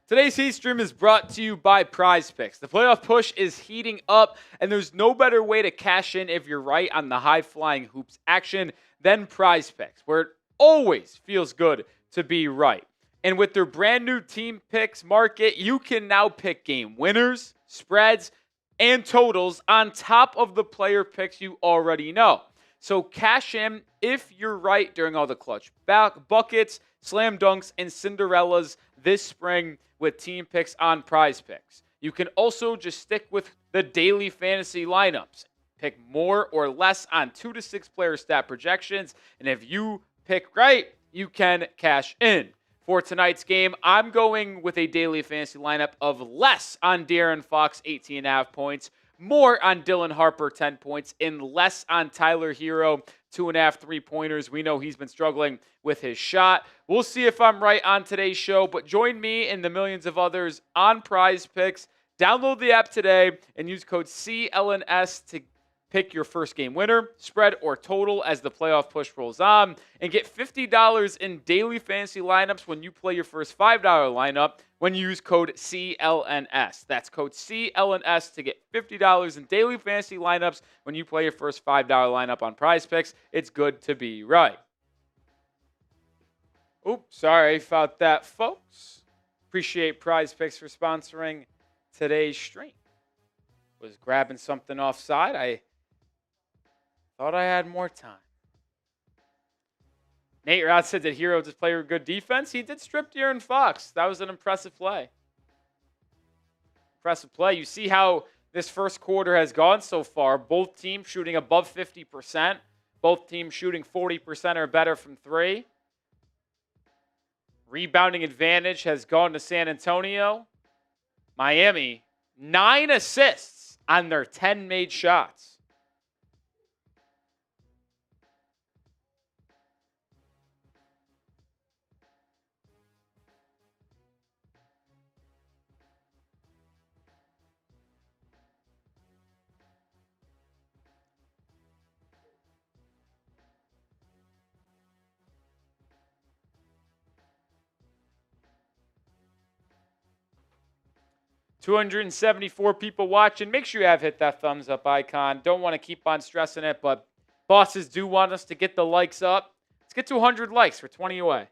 Today's Heat stream is brought to you by PrizePicks. The playoff push is heating up, and there's no better way to cash in if you're right on the high-flying hoops action than PrizePicks, where it always feels good to be right. And with their brand new team picks market, you can now pick game winners, spreads, and totals on top of the player picks you already know. So cash in if you're right during all the clutch buckets, slam dunks, and Cinderellas this spring with team picks on PrizePicks. You can also just stick with the daily fantasy lineups. Pick more or less on 2 to 6 player stat projections. And if you pick right, you can cash in. For tonight's game, I'm going with a daily fantasy lineup of less on De'Aaron Fox, 18.5 points, more on Dylan Harper, 10 points, and less on Tyler Herro, 2.5 3-pointers. We know he's been struggling with his shot. We'll see if I'm right on today's show, but join me and the millions of others on PrizePicks. Download the app today and use code CLNS to pick your first game winner, spread, or total as the playoff push rolls on. And get $50 in daily fantasy lineups when you play your first $5 lineup when you use code CLNS. That's code CLNS to get $50 in daily fantasy lineups when you play your first $5 lineup on PrizePicks. It's good to be right. Oops, sorry about that, folks. Appreciate PrizePicks for sponsoring today's stream. Was grabbing something offside. I thought I had more time. Nate Rod said that Herro just played good defense. He did strip De'Aaron Fox. That was an impressive play. Impressive play. You see how this first quarter has gone so far. Both teams shooting above 50%. Both teams shooting 40% or better from three. Rebounding advantage has gone to San Antonio. Miami, 9 assists on their 10 made shots. $274 people watching. Make sure you have hit that thumbs up icon. Don't want to keep on stressing it, but bosses do want us to get the likes up. Let's Let's get to 100 likes for 20 away.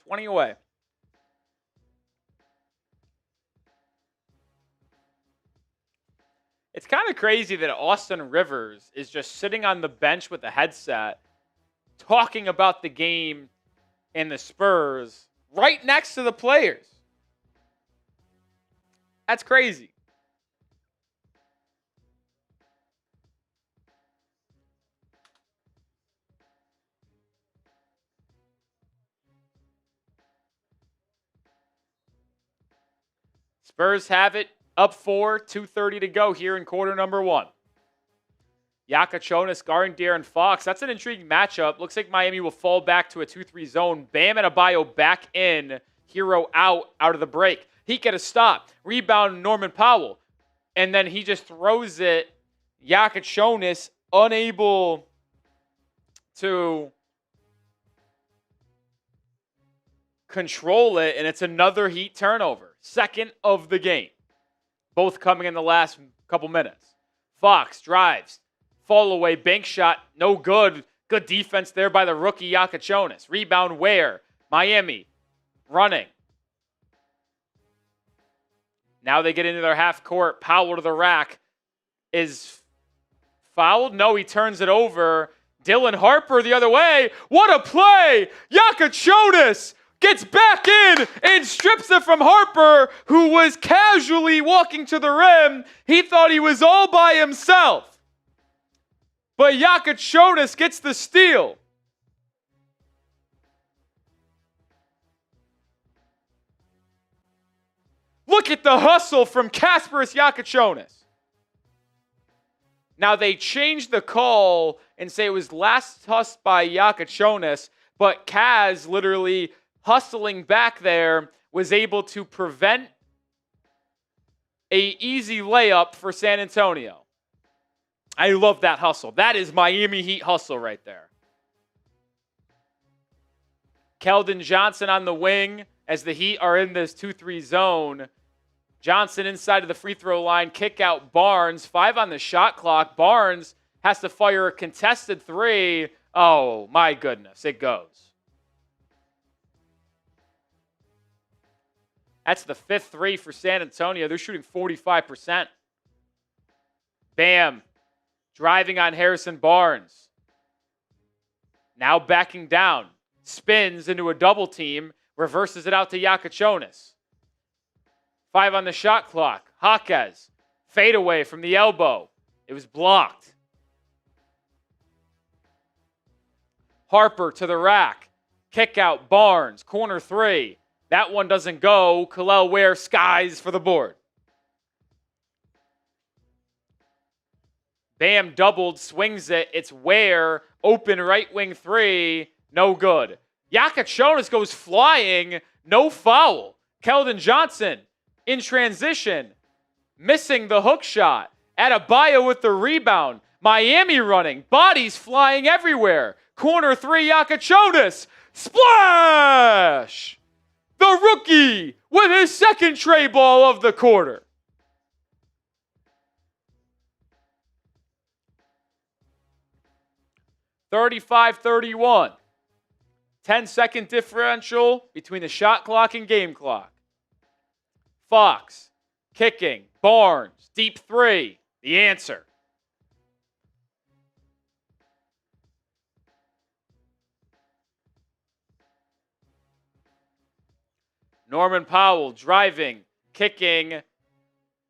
20 away. It's kind of crazy that Austin Rivers is just sitting on the bench with a headset talking about the game and the Spurs right next to the players. That's crazy. Spurs have it up 4, 2:30 to go here in quarter number 1. Jakucionis guarding De'Aaron Fox. That's an intriguing matchup. Looks like Miami will fall back to a 2-3 zone. Bam and Adebayo back in. Herro out of the break. He get a stop. Rebound Norman Powell. And then he just throws it. Jakucionis unable to control it. And it's another Heat turnover. Second of the game. Both coming in the last couple minutes. Fox drives. Fall away. Bank shot. No good. Good defense there by the rookie Jakucionis. Rebound Ware. Miami running. Now they get into their half court. Powell to the rack. Is fouled? No, he turns it over. Dylan Harper the other way. What a play! Jakucionis gets back in and strips it from Harper, who was casually walking to the rim. He thought he was all by himself. But Jakucionis gets the steal. Look at the hustle from Kasparas Jakucionis. Now they changed the call and say it was last tossed by Jakucionis, but Kaz literally hustling back there was able to prevent an easy layup for San Antonio. I love that hustle. That is Miami Heat hustle right there. Keldon Johnson on the wing as the Heat are in this 2-3 zone. Johnson inside of the free throw line. Kick out Barnes. 5 on the shot clock. Barnes has to fire a contested 3. Oh, my goodness. It goes. That's the 5th 3 for San Antonio. They're shooting 45%. Bam. Driving on Harrison Barnes. Now backing down. Spins into a double team. Reverses it out to Jakucionis. 5 on the shot clock. Jaquez. Fade away from the elbow. It was blocked. Harper to the rack. Kick out Barnes. Corner 3. That one doesn't go. Kel'el Ware skies for the board. Bam doubled, swings it. It's Ware, open right wing 3, no good. Jakucionis goes flying, no foul. Keldon Johnson in transition, missing the hook shot. Adebayo with the rebound. Miami running, bodies flying everywhere. Corner 3, Jakucionis, splash! The rookie with his second tray ball of the quarter. (35-31). 10-second differential between the shot clock and game clock. Fox kicking. Barnes, deep 3. The answer. Norman Powell driving, kicking.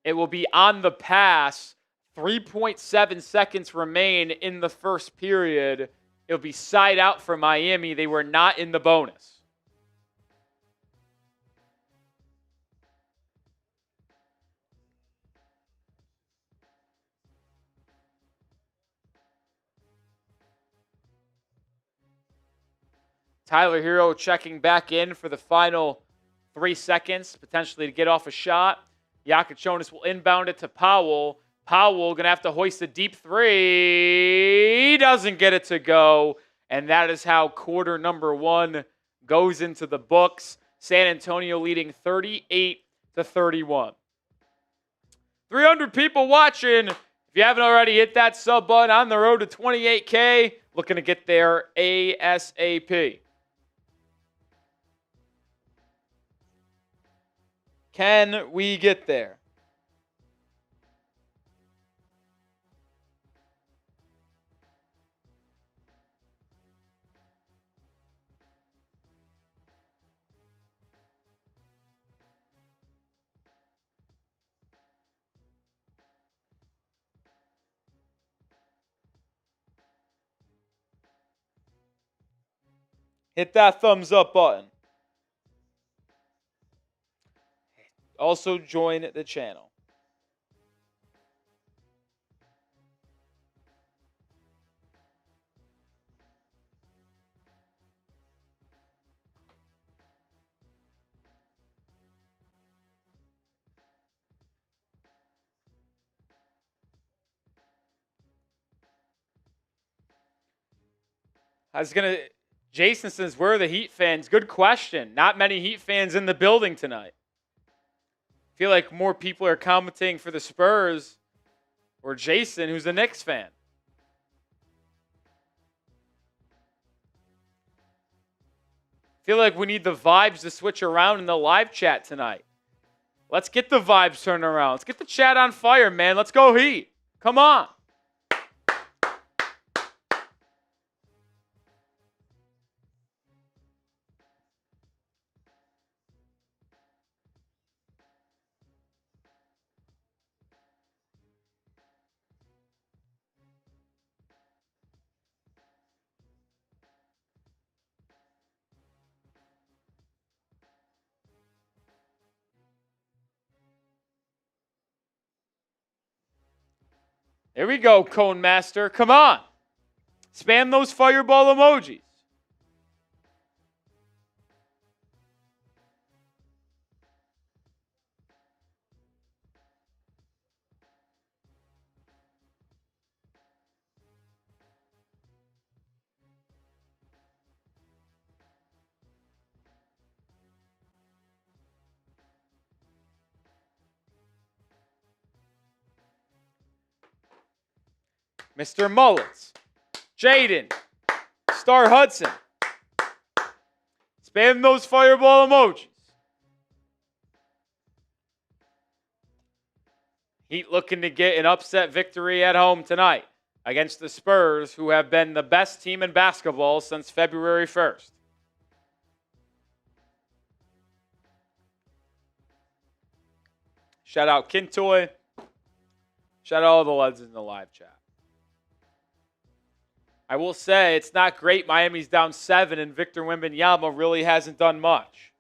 It will be on the pass. 3.7 seconds remain in the first period. It'll be side out for Miami. They were not in the bonus. Tyler Herro checking back in for the final 3 seconds, potentially to get off a shot. Jakucionis will inbound it to Powell. Powell going to have to hoist a deep 3. He doesn't get it to go. And that is how quarter number 1 goes into the books. San Antonio leading 38-31. 300 people watching. If you haven't already hit that sub button, on the road to 28K, looking to get there ASAP. Can we get there? Hit that thumbs up button. Also join the channel. Jason says, where are the Heat fans? Good question. Not many Heat fans in the building tonight. I feel like more people are commenting for the Spurs or Jason, who's a Knicks fan. I feel like we need the vibes to switch around in the live chat tonight. Let's get the vibes turned around. Let's get the chat on fire, man. Let's go Heat. Come on. Here we go, Cone Master. Come on. Spam those fireball emojis. Mr. Mullins, Jaden, Star Hudson. Spam those fireball emojis. Heat looking to get an upset victory at home tonight against the Spurs, who have been the best team in basketball since February 1st. Shout out Kintoy. Shout out all the lads in the live chat. I will say it's not great. Miami's down 7, and Victor Wembanyama really hasn't done much.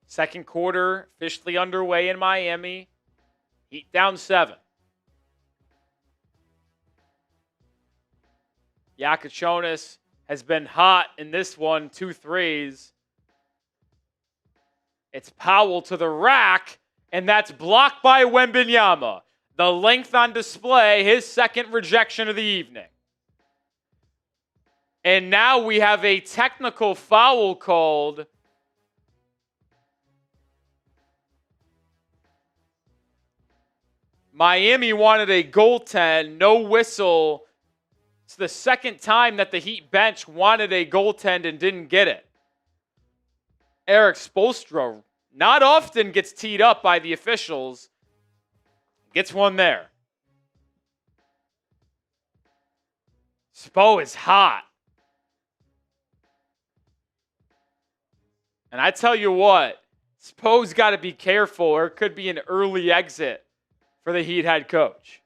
Second quarter officially underway in Miami. Heat down 7. Jakucionis has been hot in this one, 2 threes. It's Powell to the rack, and that's blocked by Wembanyama. The length on display, his second rejection of the evening. And now we have a technical foul called. Miami wanted a goaltend, no whistle. It's the second time that the Heat bench wanted a goaltend and didn't get it. Eric Spoelstra not often gets teed up by the officials. Gets one there. Spo is hot. And I tell you what, Spo's got to be careful, or it could be an early exit for the Heat head coach.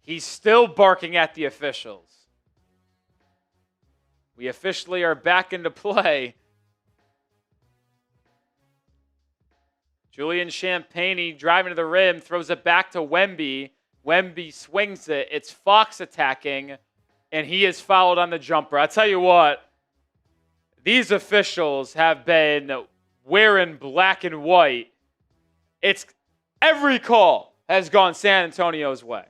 He's still barking at the officials. We officially are back into play. Julian Champagnie driving to the rim, throws it back to Wemby. Wemby swings it. It's Fox attacking, and he is fouled on the jumper. I tell you what, these officials have been wearing black and white. It's every call has gone San Antonio's way.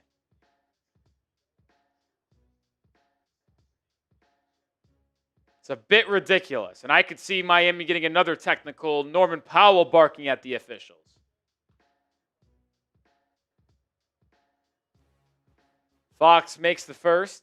It's a bit ridiculous. And I could see Miami getting another technical. Norman Powell barking at the officials. Fox makes the first.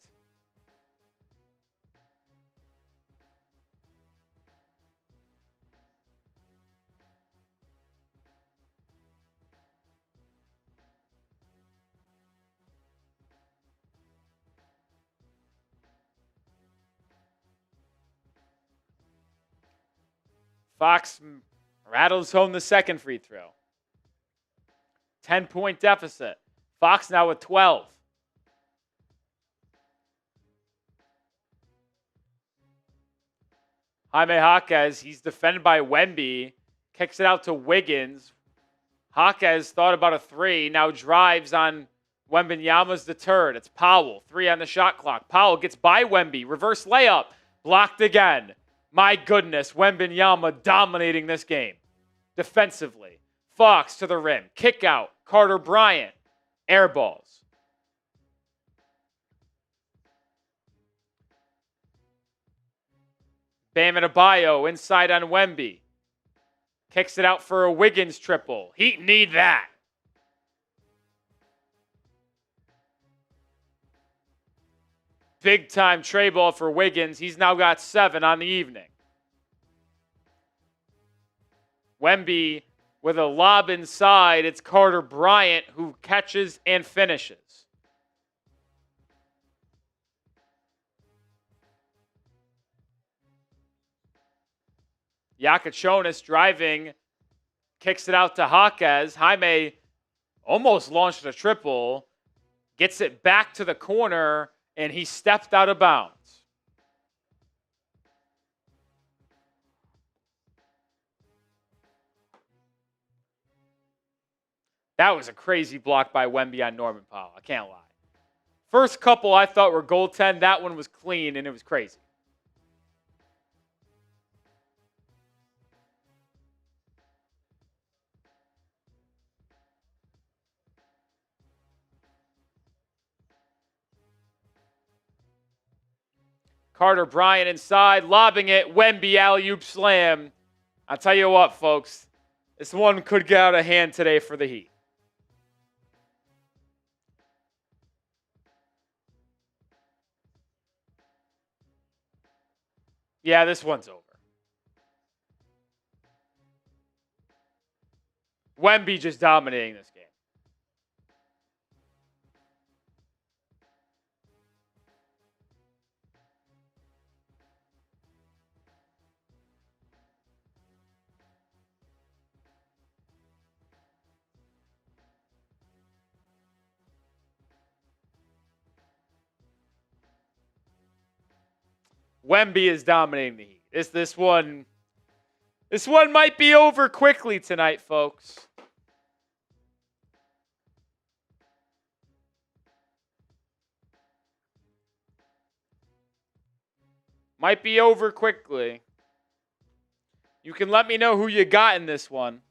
Fox rattles home the second free throw. 10-point deficit. Fox now with 12. Jaime Jaquez, he's defended by Wemby. Kicks it out to Wiggins. Jaquez thought about a three. Now drives on Wembanyama's deterred. It's Powell. 3 on the shot clock. Powell gets by Wemby. Reverse layup. Blocked again. My goodness, Wembanyama dominating this game. Defensively. Fox to the rim. Kick out. Carter Bryant. Air balls. Bam Adebayo inside on Wemby. Kicks it out for a Wiggins triple. Heat need that. Big time tray ball for Wiggins. He's now got 7 on the evening. Wemby with a lob inside. It's Carter Bryant who catches and finishes. Jakucionis driving. Kicks it out to Jaquez. Jaime almost launched a triple. Gets it back to the corner. And he stepped out of bounds. That was a crazy block by Wemby on Norman Powell. I can't lie. First couple I thought were goaltend. That one was clean, and it was crazy. Carter Bryant inside, lobbing it. Wemby alley-oop slam. I'll tell you what, folks. This one could get out of hand today for the Heat. Yeah, this one's over. Wemby just dominating this game. Wemby is dominating the Heat. This one might be over quickly tonight, folks. Might be over quickly. You can let me know who you got in this one.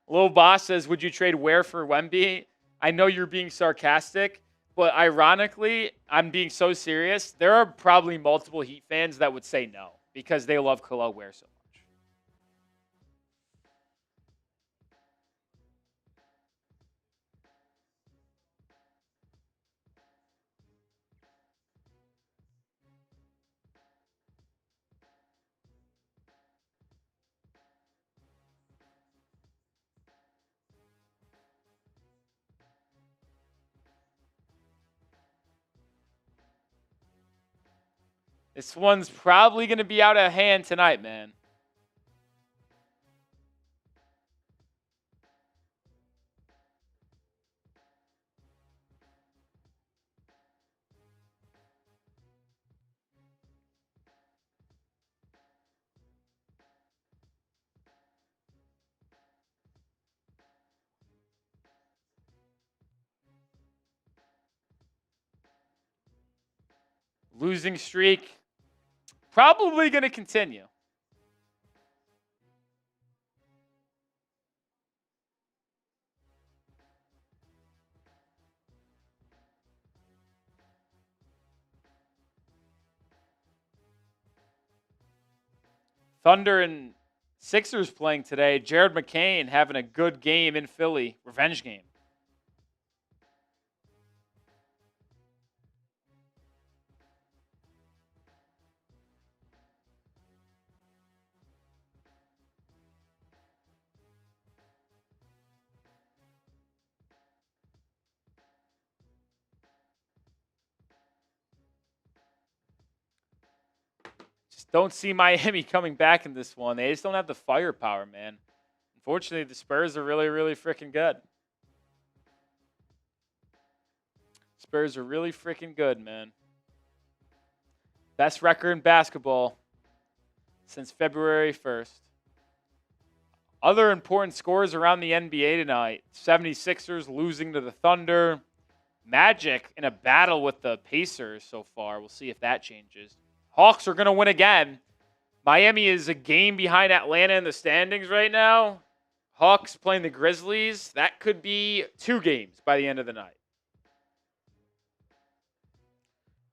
Lil Boss says, would you trade Ware for Wemby? I know you're being sarcastic, but ironically, I'm being so serious. There are probably multiple Heat fans that would say no because they love Kel'el Ware so much. This one's probably going to be out of hand tonight, man. Losing streak probably going to continue. Thunder and Sixers playing today. Jared McCain having a good game in Philly. Revenge game. Just don't see Miami coming back in this one. They just don't have the firepower, man. Unfortunately, the Spurs are really, really freaking good. Spurs are really freaking good, man. Best record in basketball since February 1st. Other important scores around the NBA tonight. 76ers losing to the Thunder. Magic in a battle with the Pacers so far. We'll see if that changes. Hawks are going to win again. Miami is a game behind Atlanta in the standings right now. Hawks playing the Grizzlies. That could be 2 games by the end of the night.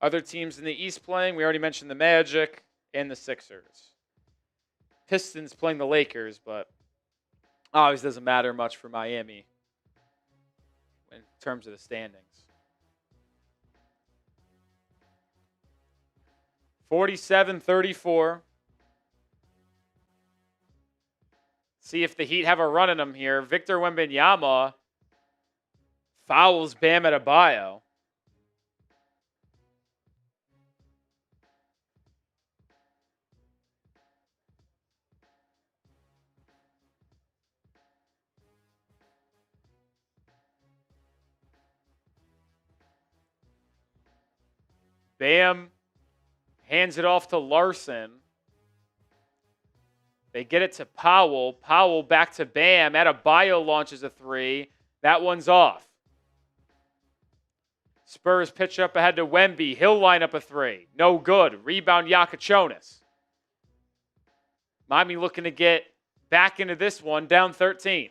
Other teams in the East playing, we already mentioned the Magic and the Sixers. Pistons playing the Lakers, but always doesn't matter much for Miami in terms of the standings. 47-34. See if the Heat have a run in them here. Victor Wembanyama fouls Bam Adebayo. Bam hands it off to Larsson. They get it to Powell. Powell back to Bam. Adebayo launches a 3. That one's off. Spurs pitch up ahead to Wemby. He'll line up a 3. No good. Rebound Jakucionis. Miami looking to get back into this one, down 13.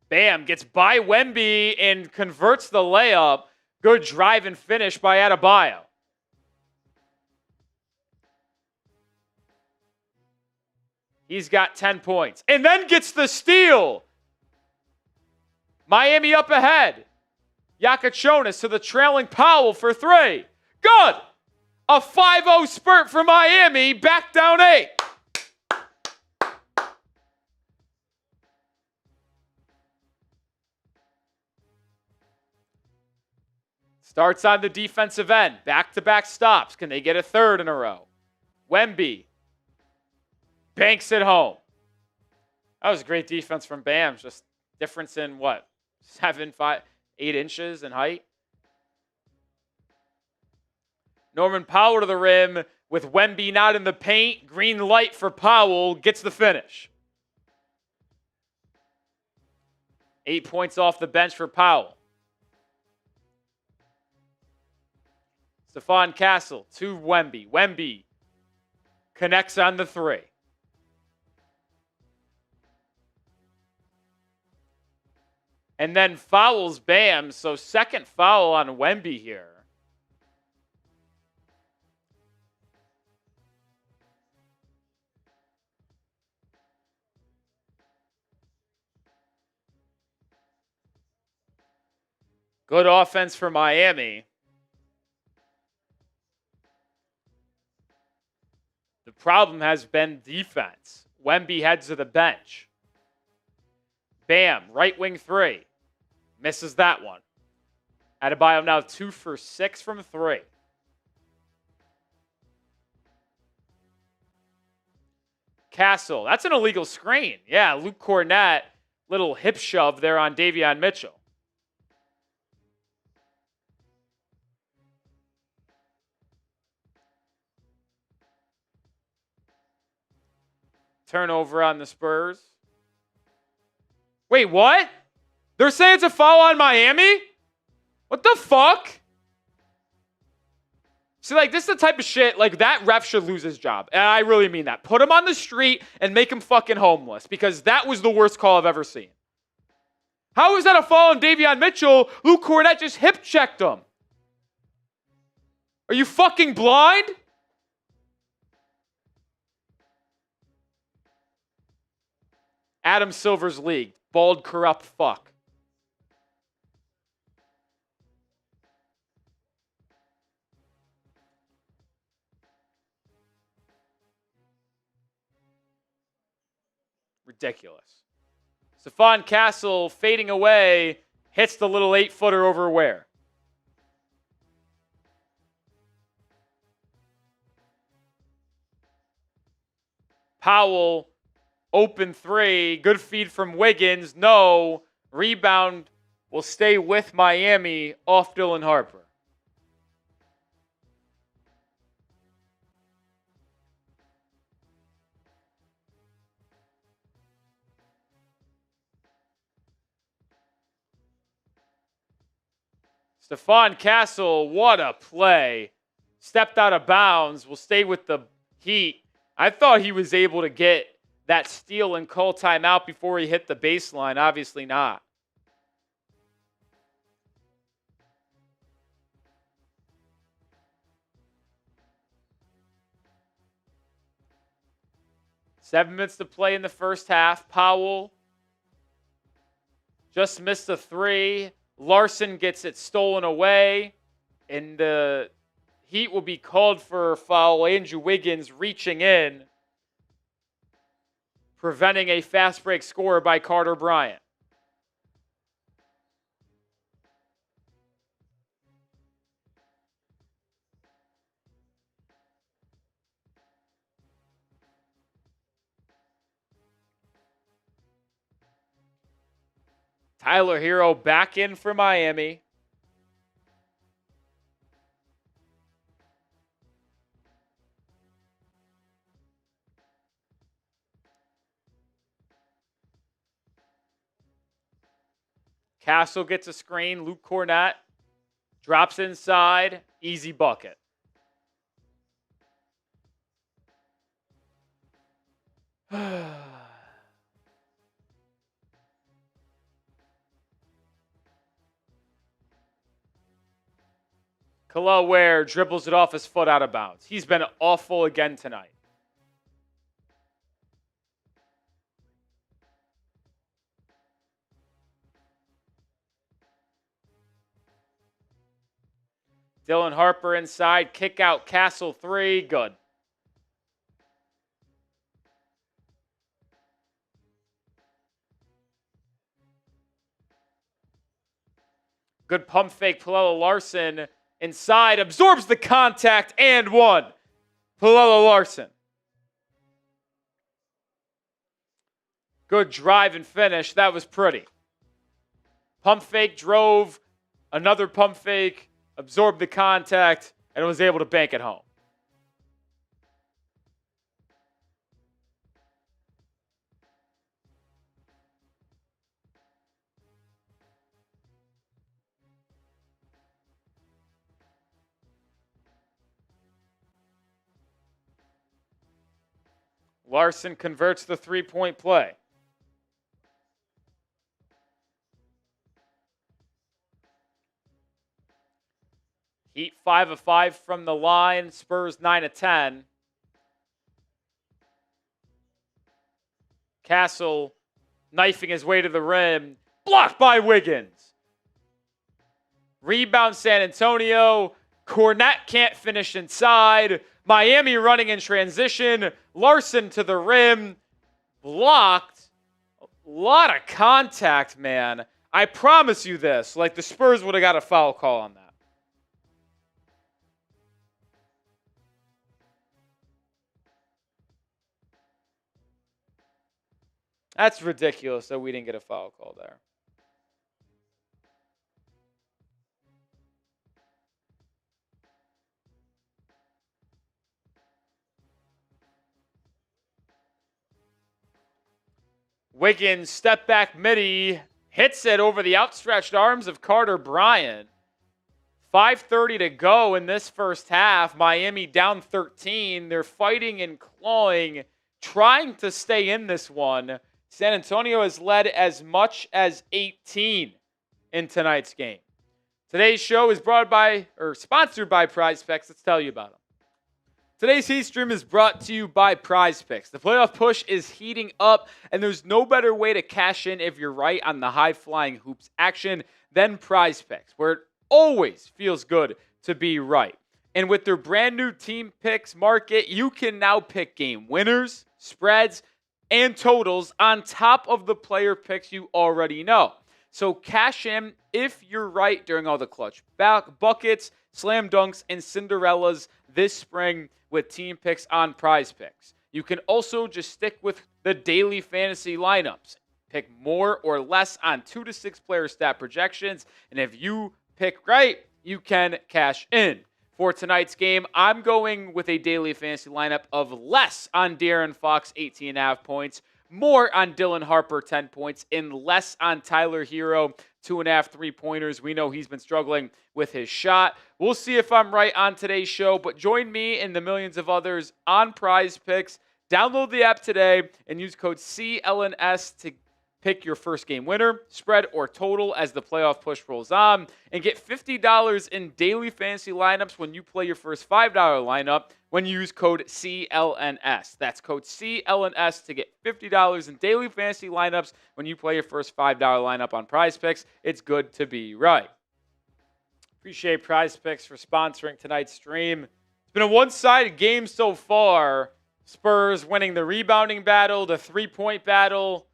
Bam gets by Wemby and converts the layup. Good drive and finish by Adebayo. He's got 10 points. And then gets the steal. Miami up ahead. Jakucionis to the trailing Powell for 3. Good. A 5-0 spurt for Miami. Back down 8. Starts on the defensive end. Back-to-back stops. Can they get a third in a row? Wemby banks it home. That was a great defense from Bam. Just difference in what? 7, 5, 8 inches in height. Norman Powell to the rim with Wemby not in the paint. Green light for Powell. Gets the finish. 8 points off the bench for Powell. Stephon Castle to Wemby. Wemby connects on the 3. And then fouls Bam. So second foul on Wemby here. Good offense for Miami. The problem has been defense. Wemby heads to the bench. Bam, right wing 3. Misses that one. Adebayo now 2 for 6 from 3. Castle, that's an illegal screen. Yeah, Luke Cornett, little hip shove there on Davion Mitchell. Turnover on the Spurs. Wait, what? They're saying it's a foul on Miami? What the fuck? See, like, this is the type of shit, like, that ref should lose his job. And I really mean that. Put him on the street and make him fucking homeless, because that was the worst call I've ever seen. How is that a foul on Davion Mitchell? Luke Cornett just hip-checked him. Are you fucking blind? Adam Silver's league. Bald, corrupt fuck. Ridiculous. Stephon Castle fading away, hits the little 8-footer over Ware. Powell, open three, good feed from Wiggins, no. Rebound will stay with Miami, off Dylan Harper. Stephon Castle, what a play. Stepped out of bounds, will stay with the Heat. I thought he was able to get that steal and call timeout before he hit the baseline. Obviously not. Seven minutes to play in the first half. Powell just missed a three. Larsson gets it stolen away, and the Heat will be called for a foul. Andrew Wiggins reaching in, preventing a fast break score by Carter Bryant. Tyler Herro back in for Miami. Castle gets a screen. Luke Cornett drops inside. Easy bucket. Kel'el Ware dribbles it off his foot out of bounds. He's been awful again tonight. Dylan Harper inside, kick out Castle three, good. Good pump fake, Pelle Larsson inside, absorbs the contact and one. Pelle Larsson. Good drive and finish, that was pretty. Pump fake, drove, another pump fake, absorbed the contact, and was able to bank it home. Larsson converts the three-point play. Heat 5 of 5 from the line. Spurs 9 of 10. Castle knifing his way to the rim. Blocked by Wiggins. Rebound San Antonio. Cornett can't finish inside. Miami running in transition. Larsson to the rim. Blocked. A lot of contact, man. I promise you this. Like, the Spurs would have got a foul call on that. That's ridiculous that we didn't get a foul call there. Wiggins, step back midi, hits it over the outstretched arms of Carter Bryant. 5:30 to go in this first half. Miami down 13. They're fighting and clawing, trying to stay in this one. San Antonio has led as much as 18 in tonight's game. Today's show is sponsored by PrizePicks. Let's tell you about them. Today's Heat Stream is brought to you by PrizePicks. The playoff push is heating up, and there's no better way to cash in if you're right on the high-flying hoops action than PrizePicks, where it always feels good to be right. And with their brand new team picks market, you can now pick game winners, spreads, and totals on top of the player picks you already know. So cash in if you're right during all the clutch buckets, slam dunks, and Cinderellas this spring with team picks on PrizePicks. You can also just stick with the daily fantasy lineups. Pick more or less on 2 to 6 player stat projections. And if you pick right, you can cash in. For tonight's game, I'm going with a daily fantasy lineup of less on De'Aaron Fox, 18.5 points, more on Dylan Harper, 10 points, and less on Tyler Herro, 2.5 3-pointers. We know he's been struggling with his shot. We'll see if I'm right on today's show, but join me and the millions of others on PrizePicks. Download the app today and use code CLNS to pick your first game winner, spread, or total as the playoff push rolls on, and get $50 in daily fantasy lineups when you play your first $5 lineup when you use code CLNS. That's code CLNS to get $50 in daily fantasy lineups when you play your first $5 lineup on PrizePicks. It's good to be right. Appreciate PrizePicks for sponsoring tonight's stream. It's been a one-sided game so far. Spurs winning the rebounding battle, the three-point battle,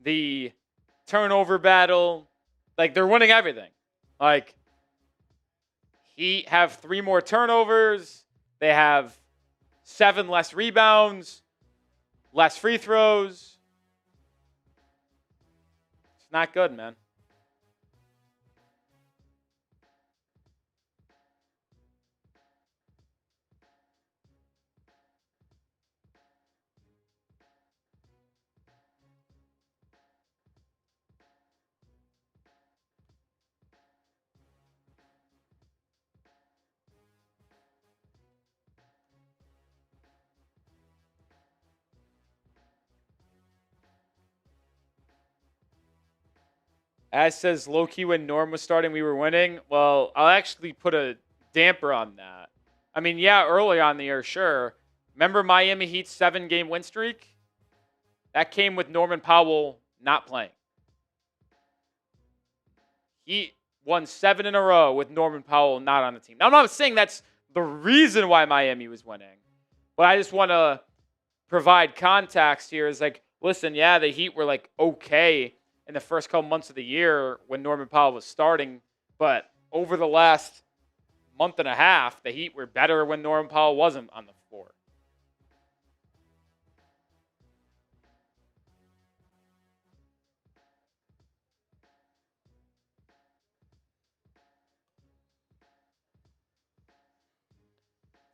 the turnover battle. Like, they're winning everything. Like, Heat have 3 more turnovers. They have 7 less rebounds, less free throws. It's not good, man. As says low-key when Norm was starting, we were winning. Well, I'll actually put a damper on that. I mean, yeah, early on the year, sure. Remember Miami Heat's 7-game win streak? That came with Norman Powell not playing. He won 7 in a row with Norman Powell not on the team. Now, I'm not saying that's the reason why Miami was winning, but I just want to provide context here. Is like, listen, yeah, the Heat were like okay in the first couple months of the year when Norman Powell was starting, but over the last month and a half, the Heat were better when Norman Powell wasn't on the floor.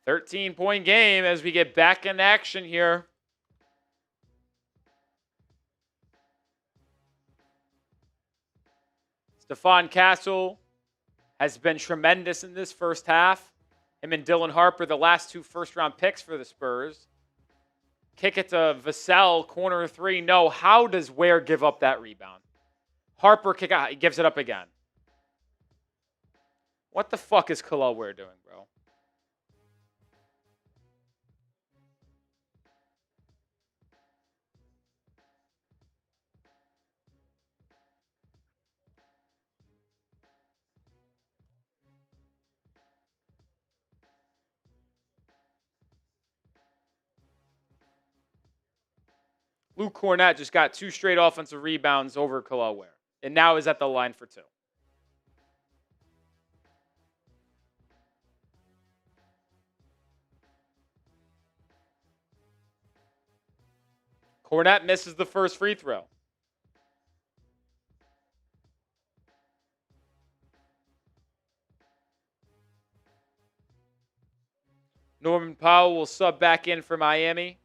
$13-point game as we get back in action here. Stephon Castle has been tremendous in this first half. Him and Dylan Harper, the last 2 first-round picks for the Spurs. Kick it to Vassell, corner 3. No, how does Ware give up that rebound? Harper kick out, he gives it up again. What the fuck is Kel'el Ware doing, bro? Luke Cornett just got 2 straight offensive rebounds over Kel'el Ware, and now is at the line for 2. Cornett misses the first free throw. Norman Powell will sub back in for Miami.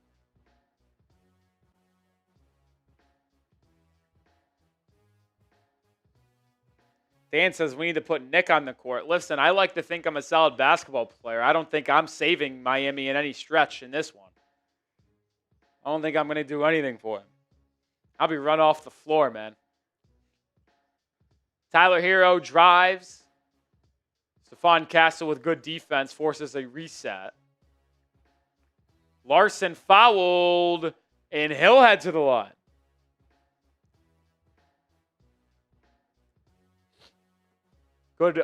Dan says we need to put Nick on the court. Listen, I like to think I'm a solid basketball player. I don't think I'm saving Miami in any stretch in this one. I don't think I'm going to do anything for him. I'll be run off the floor, man. Tyler Herro drives. Stephon Castle with good defense forces a reset. Larsson fouled, and he'll head to the line. Good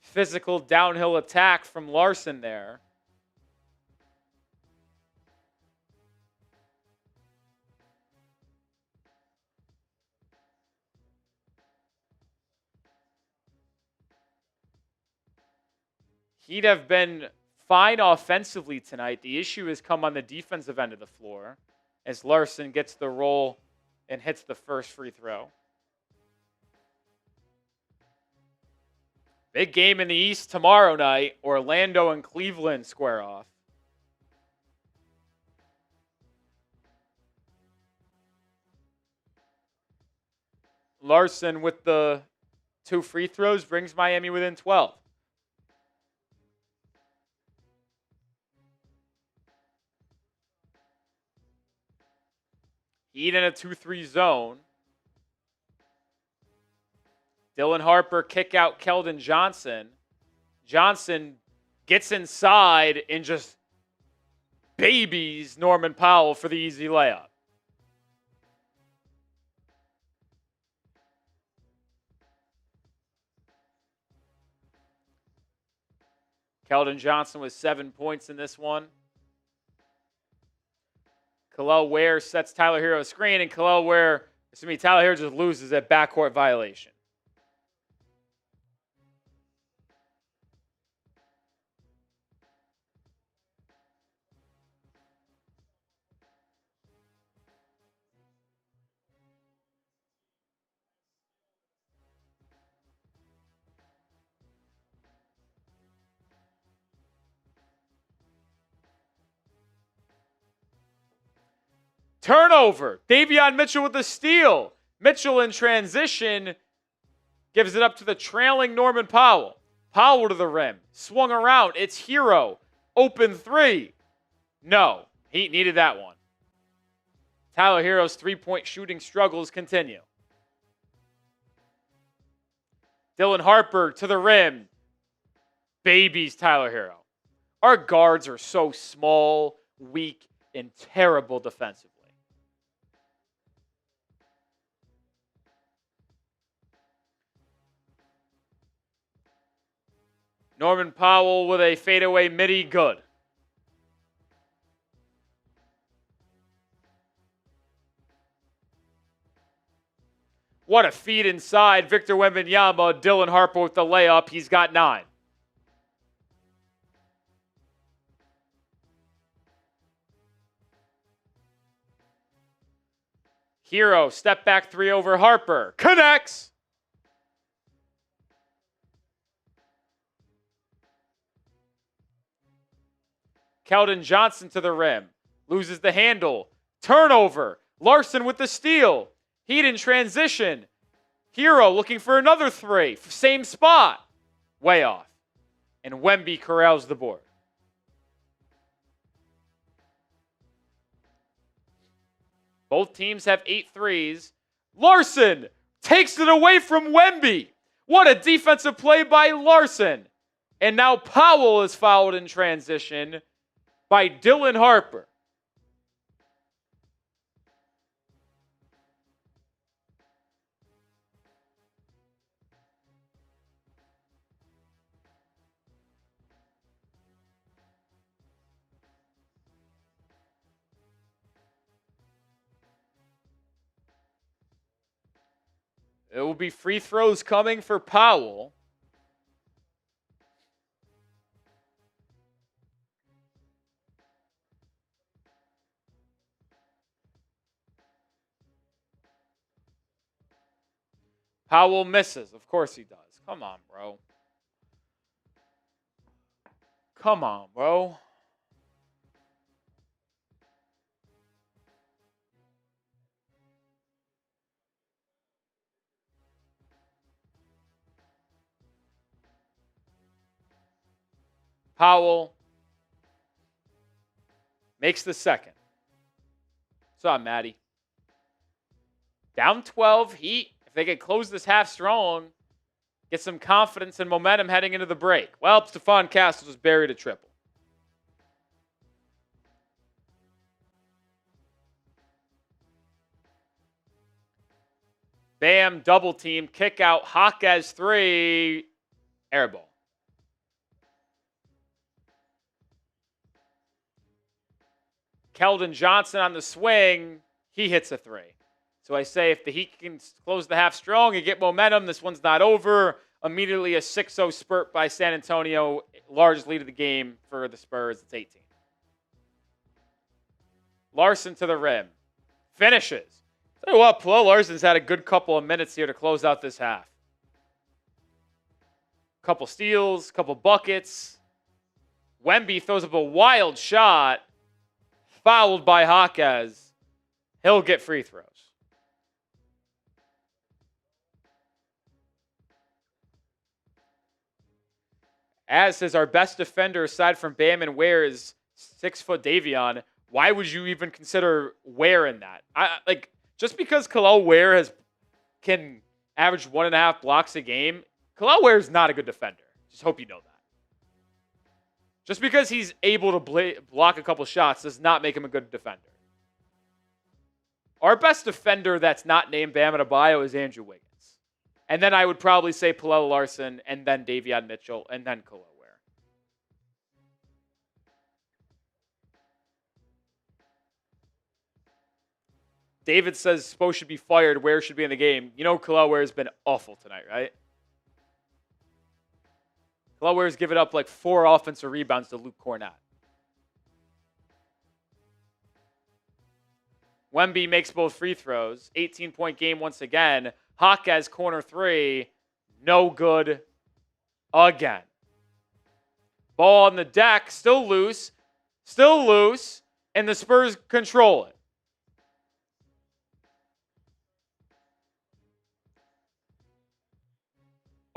physical downhill attack from Larsson there. He'd have been fine offensively tonight. The issue has come on the defensive end of the floor as Larsson gets the roll and hits the first free throw. Big game in the East tomorrow night. Orlando and Cleveland square off. Larsson with the 2 free throws brings Miami within 12. Heat in a 2-3 zone. Dylan Harper kick out Keldon Johnson. Johnson gets inside and just babies Norman Powell for the easy layup. Keldon Johnson with 7 points in this one. Kel'el Ware sets Tyler Herro a screen, and Tyler Herro just loses a backcourt violation. Turnover. Davion Mitchell with the steal. Mitchell in transition gives it up to the trailing Norman Powell. Powell to the rim. Swung around. It's Herro. Open 3. No. Heat needed that one. Tyler Herro's 3-point shooting struggles continue. Dylan Harper to the rim. Babies Tyler Herro. Our guards are so small, weak, and terrible defensively. Norman Powell with a fadeaway midi, good. What a feed inside. Victor Wembanyama, Dylan Harper with the layup. He's got 9. Herro, step back 3 over Harper. Connects. Keldon Johnson to the rim. Loses the handle. Turnover. Larsson with the steal. Heat in transition. Herro looking for another 3. Same spot. Way off. And Wemby corrals the board. Both teams have 8 threes. Larsson takes it away from Wemby. What a defensive play by Larsson. And now Powell is fouled in transition by Dylan Harper. It will be free throws coming for Powell. Powell misses. Of course he does. Come on, bro. Come on, bro. Powell makes the second. What's up, Maddie? Down 12, Heat. If they can close this half strong, get some confidence and momentum heading into the break. Well, Stephon Castle just buried a triple. Bam, double team, kick out, Jaquez 3, air ball. Keldon Johnson on the swing, he hits a 3. So I say if the Heat can close the half strong and get momentum, this one's not over. Immediately a 6-0 spurt by San Antonio, largest lead of the game for the Spurs. It's 18. Larsson to the rim, finishes. Tell you what, Pelle Larsson's had a good couple of minutes here to close out this half. Couple steals, couple buckets. Wemby throws up a wild shot, fouled by Jaquez. He'll get free throws. As says our best defender aside from Bam and Ware is 6-foot Davion. Why would you even consider Ware in that? Just because Kel'el Ware can average 1.5 blocks a game, Kel'el Ware is not a good defender. Just hope you know that. Just because he's able to block a couple shots does not make him a good defender. Our best defender that's not named Bam Adebayo is Andrew Wiggins. And then I would probably say Pelle Larsson, and then Davion Mitchell, and then Kel'el Ware. David says Spo should be fired. Ware should be in the game. You know Kel'el Ware has been awful tonight, right? Kel'el Ware's given up like 4 offensive rebounds to Luke Cornett. Wemby makes both free throws. 18-point game once again. Jaquez corner 3. No good again. Ball on the deck. Still loose. Still loose. And the Spurs control it.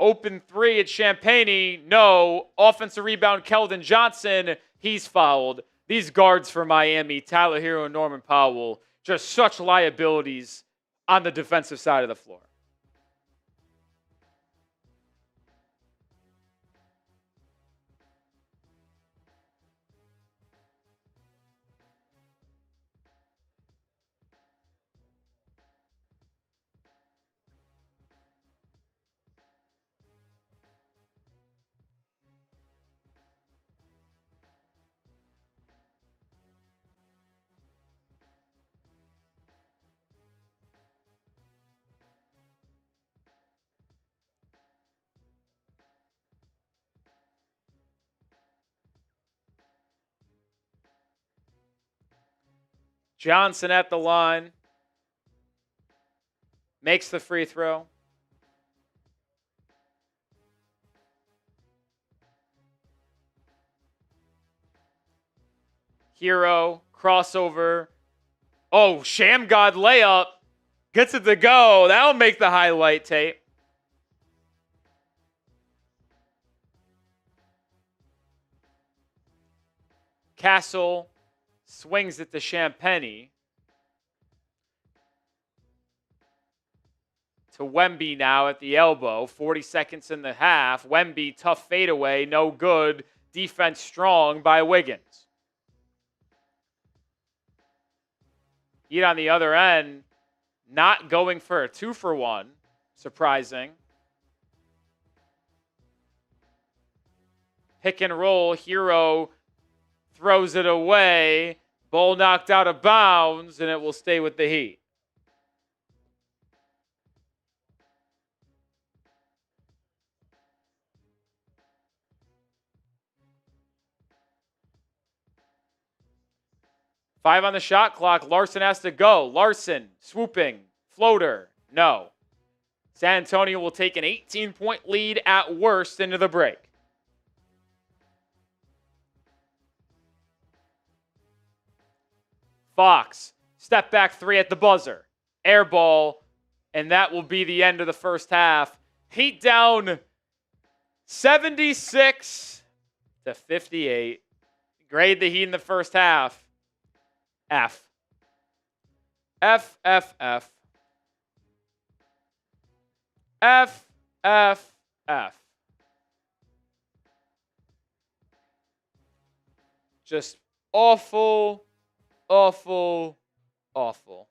Open 3 at Champagne. No. Offensive rebound, Keldon Johnson. He's fouled. These guards for Miami, Tyler Herro and Norman Powell, just such liabilities on the defensive side of the floor. Johnson at the line. Makes the free throw. Herro, crossover. Oh, Sham God layup. Gets it to go. That'll make the highlight tape. Castle swings it to Champagne. To Wemby now at the elbow. 40 seconds in the half. Wemby, tough fadeaway. No good. Defense strong by Wiggins. Heat on the other end. Not going for a 2-for-1. Surprising. Pick and roll. Herro throws it away. Ball knocked out of bounds, and it will stay with the Heat. Five on the shot clock. Larsson has to go. Larsson, swooping, floater. No. San Antonio will take an 18-point lead at worst into the break. Fox, step back 3 at the buzzer. Air ball, and that will be the end of the first half. Heat down 76-59. to 58. Grade the Heat in the first half. F. F, F, F. F, F, F. Just awful, awful, awful.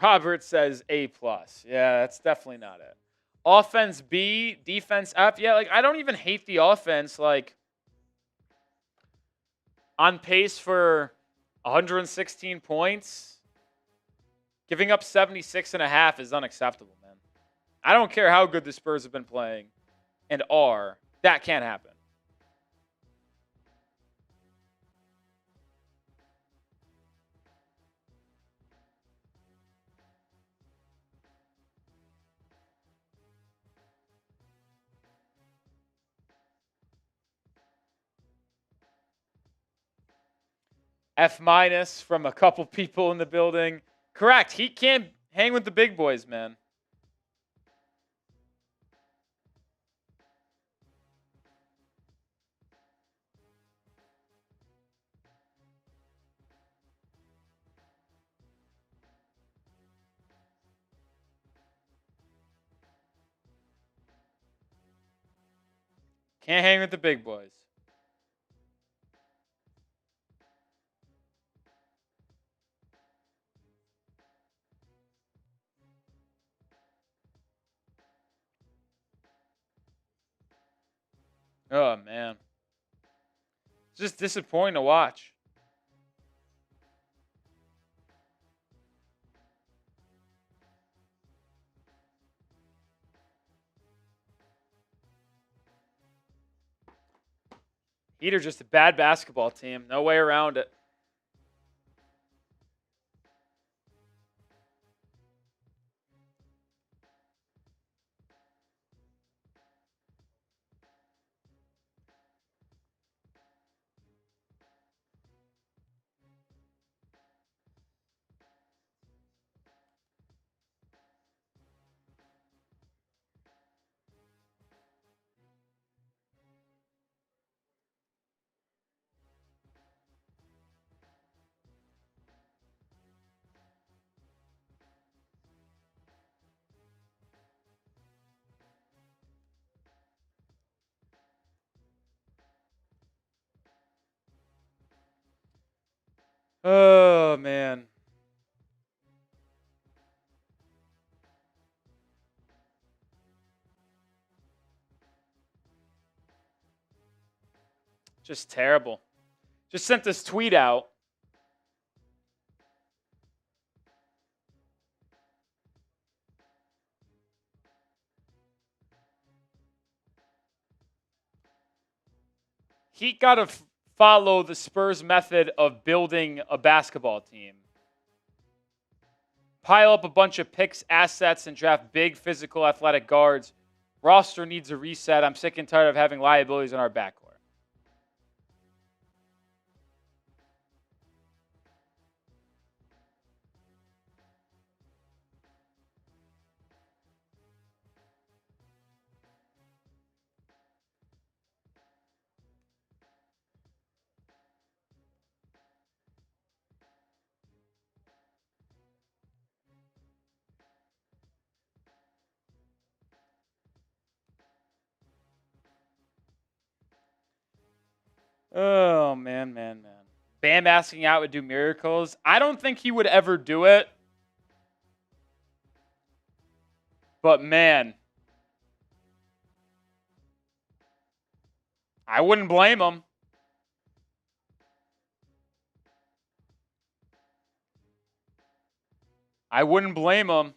Robert says A+. Yeah, that's definitely not it. Offense B, defense F. Yeah, like I don't even hate the offense. Like on pace for 116 points. Giving up 76.5 is unacceptable, man. I don't care how good the Spurs have been playing and are. That can't happen. F- from a couple people in the building. Correct. He can't hang with the big boys, man. Can't hang with the big boys. Oh, man. It's just disappointing to watch. Heat are just a bad basketball team. No way around it. Oh, man. Just terrible. Just sent this tweet out. Heat got to follow the Spurs method of building a basketball team. Pile up a bunch of picks, assets, and draft big, physical, athletic guards. Roster needs a reset. I'm sick and tired of having liabilities in our backcourt. Oh, man. Bam asking out would do miracles. I don't think he would ever do it. But, man, I wouldn't blame him. I wouldn't blame him.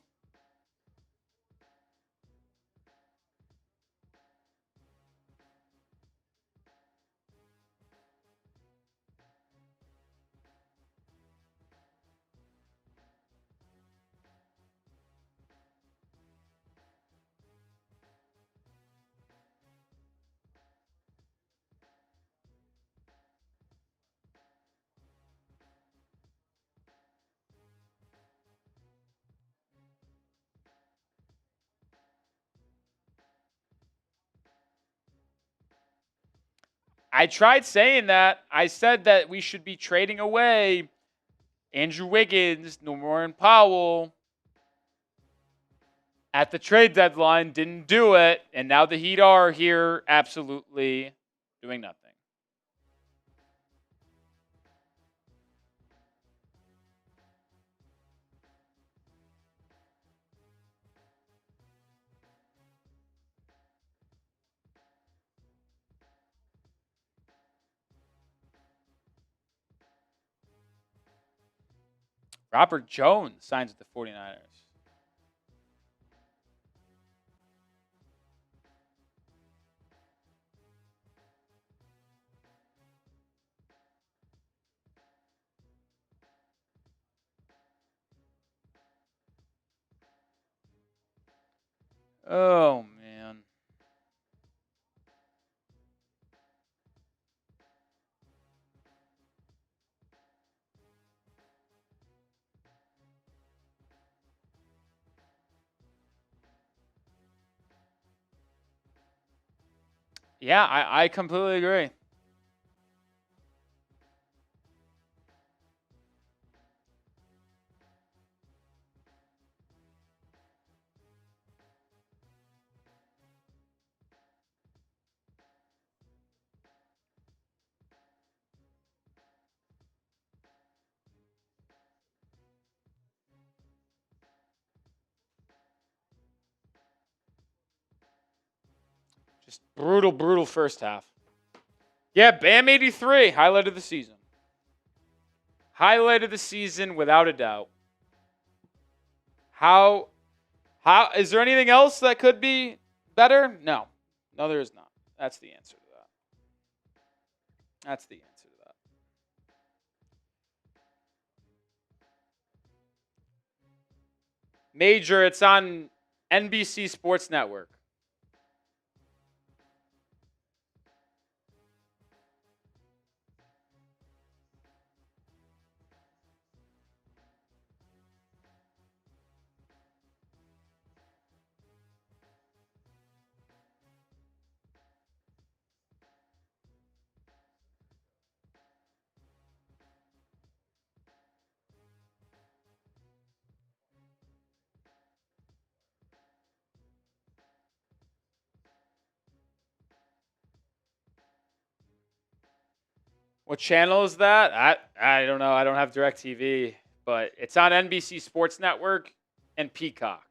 I tried saying that. I said that we should be trading away Andrew Wiggins, Norman Powell at the trade deadline. Didn't do it. And now the Heat are here absolutely doing nothing. Robert Jones signs with the 49ers. Oh, man. Yeah, I completely agree. Just brutal first half. Yeah, Bam 83, highlight of the season. Highlight of the season without a doubt. How is there anything else that could be better? No. No, there is not. That's the answer to that. That's the answer to that. Major, it's on NBC Sports Network. What channel is that? I don't know. I don't have DirecTV, but it's on NBC Sports Network and Peacock.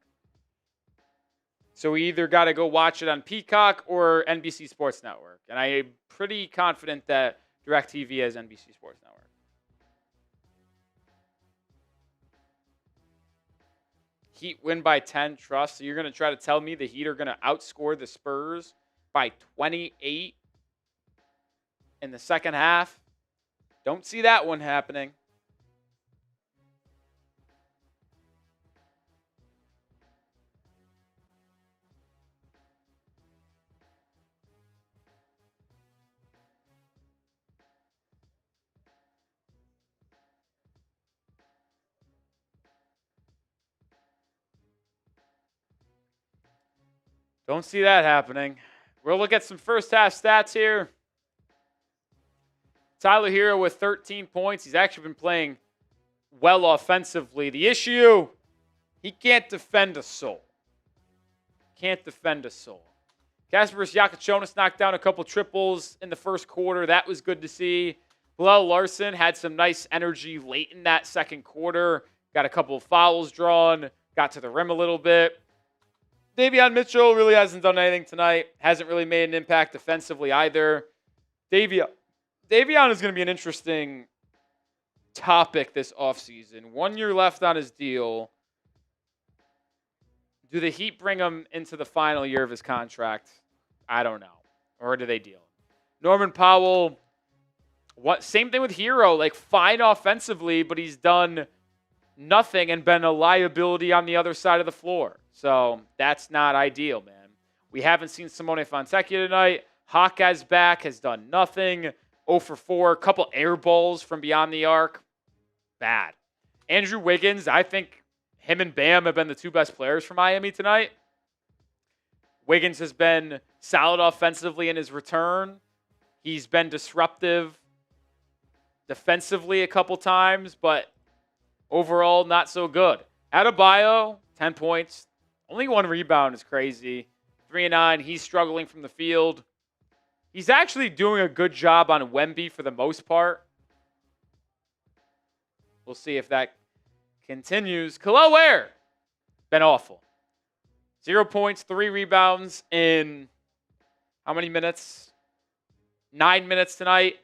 So we either got to go watch it on Peacock or NBC Sports Network. And I'm pretty confident that DirecTV has NBC Sports Network. Heat win by 10, trust. So you're going to try to tell me the Heat are going to outscore the Spurs by 28 in the second half? Don't see that one happening. Don't see that happening. We'll look at some first half stats here. Tyler Herro with 13 points. He's actually been playing well offensively. The issue, he can't defend a soul. Can't defend a soul. Kasparas Jakucionis knocked down a couple triples in the first quarter. That was good to see. Pelle Larsson had some nice energy late in that second quarter. Got a couple of fouls drawn. Got to the rim a little bit. Davion Mitchell really hasn't done anything tonight. Hasn't really made an impact defensively either. Davion is going to be an interesting topic this offseason. 1 year left on his deal. Do the Heat bring him into the final year of his contract? I don't know. Or do they deal him? Norman Powell, same thing with Herro. Like, fine offensively, but he's done nothing and been a liability on the other side of the floor. So that's not ideal, man. We haven't seen Simone Fontecchio tonight. Jaquez back, has done nothing. 0 for 4, couple air balls from beyond the arc. Bad. Andrew Wiggins, I think him and Bam have been the two best players for Miami tonight. Wiggins has been solid offensively in his return. He's been disruptive defensively a couple times, but overall not so good. Adebayo, 10 points. Only 1 rebound is crazy. 3 and 9. He's struggling from the field. He's actually doing a good job on Wemby for the most part. We'll see if that continues. Kel'el Ware, been awful. 0 points, 3 rebounds in how many minutes? 9 minutes tonight.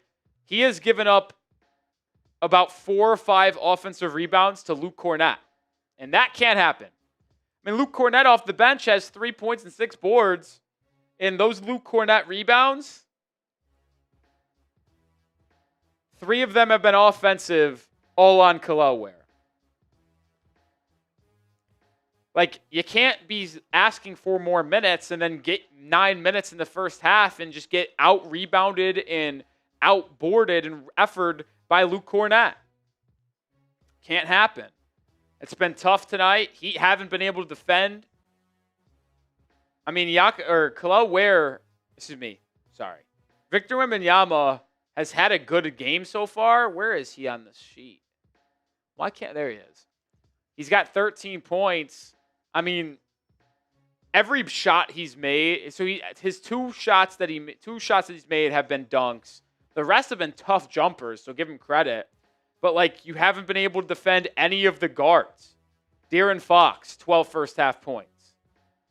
He has given up about 4 or 5 offensive rebounds to Luke Kornet. And that can't happen. I mean, Luke Kornet off the bench has 3 points and 6 boards. And those Luke Kornet rebounds, 3 of them have been offensive, all on Kel'el Ware. Like, you can't be asking for more minutes and then get 9 minutes in the first half and just get out-rebounded and out-boarded and efforted by Luke Kornet. Can't happen. It's been tough tonight. He haven't been able to defend. I mean, Kel'el Ware, Victor Wembanyama has had a good game so far. Where is he on the sheet? There he is. He's got 13 points. I mean, every shot he's made, so his two shots that he's made have been dunks. The rest have been tough jumpers, so give him credit. But, like, you haven't been able to defend any of the guards. De'Aaron Fox, 12 first-half points.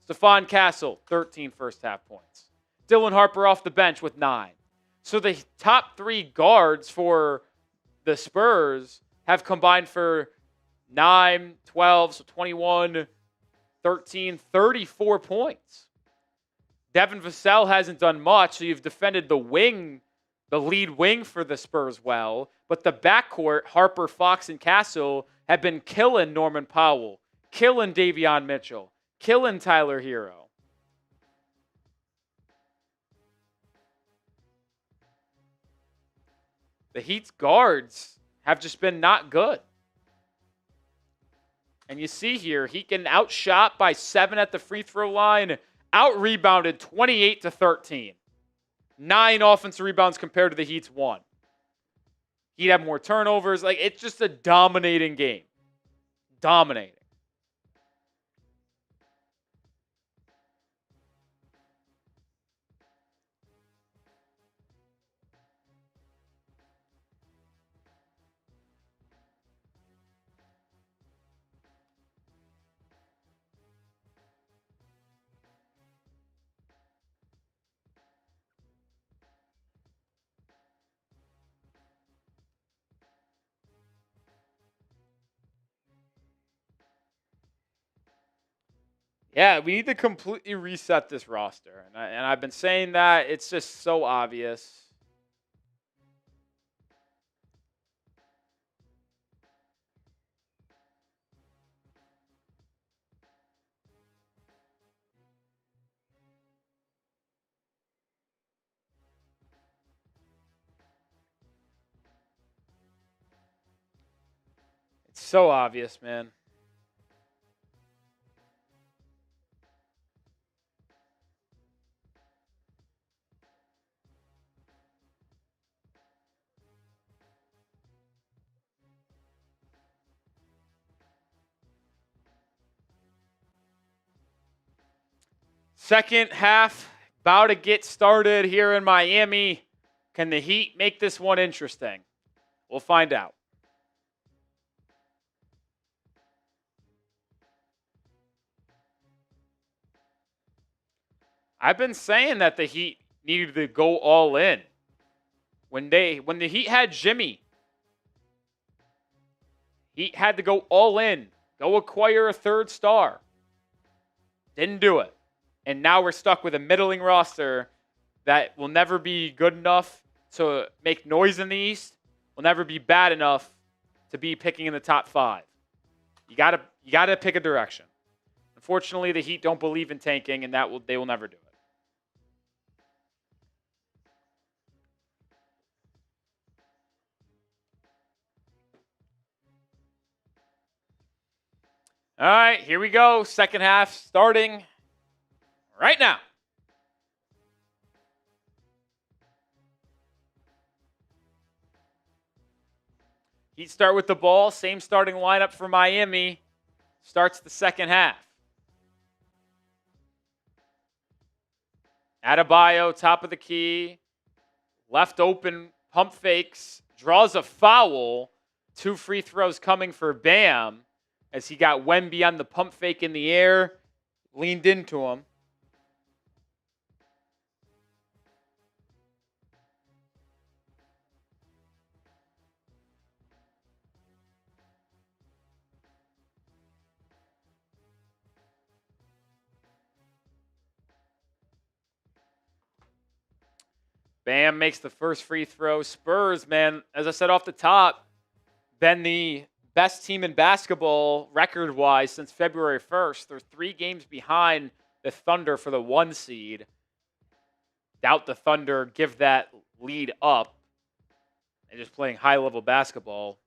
Stephon Castle, 13 first-half points. Dylan Harper off the bench with 9. So the top 3 guards for the Spurs have combined for 9, 12, so 21, 13, 34 points. Devin Vassell hasn't done much, so you've defended the lead wing for the Spurs well, but the backcourt, Harper, Fox, and Castle, have been killing Norman Powell, killing Davion Mitchell, killing Tyler Herro. The Heat's guards have just been not good. And you see here, he can outshot by 7 at the free throw line, out-rebounded 28-13. 9 offensive rebounds compared to the Heat's 1. He'd have more turnovers. Like, it's just a dominating game. Dominating. Yeah, we need to completely reset this roster. And I've been saying that. It's just so obvious. It's so obvious, man. Second half about to get started here in Miami. Can the Heat make this one interesting? We'll find out. I've been saying that the Heat needed to go all in. When the Heat had Jimmy, Heat had to go all in. Go acquire a third star. Didn't do it. And now we're stuck with a middling roster that will never be good enough to make noise in the East, will never be bad enough to be picking in the top 5. You gotta pick a direction. Unfortunately, the Heat don't believe in tanking, and they will never do it. All right, here we go. Second half starting right now. Heat start with the ball. Same starting lineup for Miami. Starts the second half. Adebayo, top of the key. Left open, pump fakes. Draws a foul. 2 free throws coming for Bam as he got Wemby on the pump fake in the air. Leaned into him. Bam makes the first free throw. Spurs, man, as I said off the top, been the best team in basketball record-wise since February 1st. They're 3 games behind the Thunder for the 1 seed. Doubt the Thunder give that lead up. They're just playing high-level basketball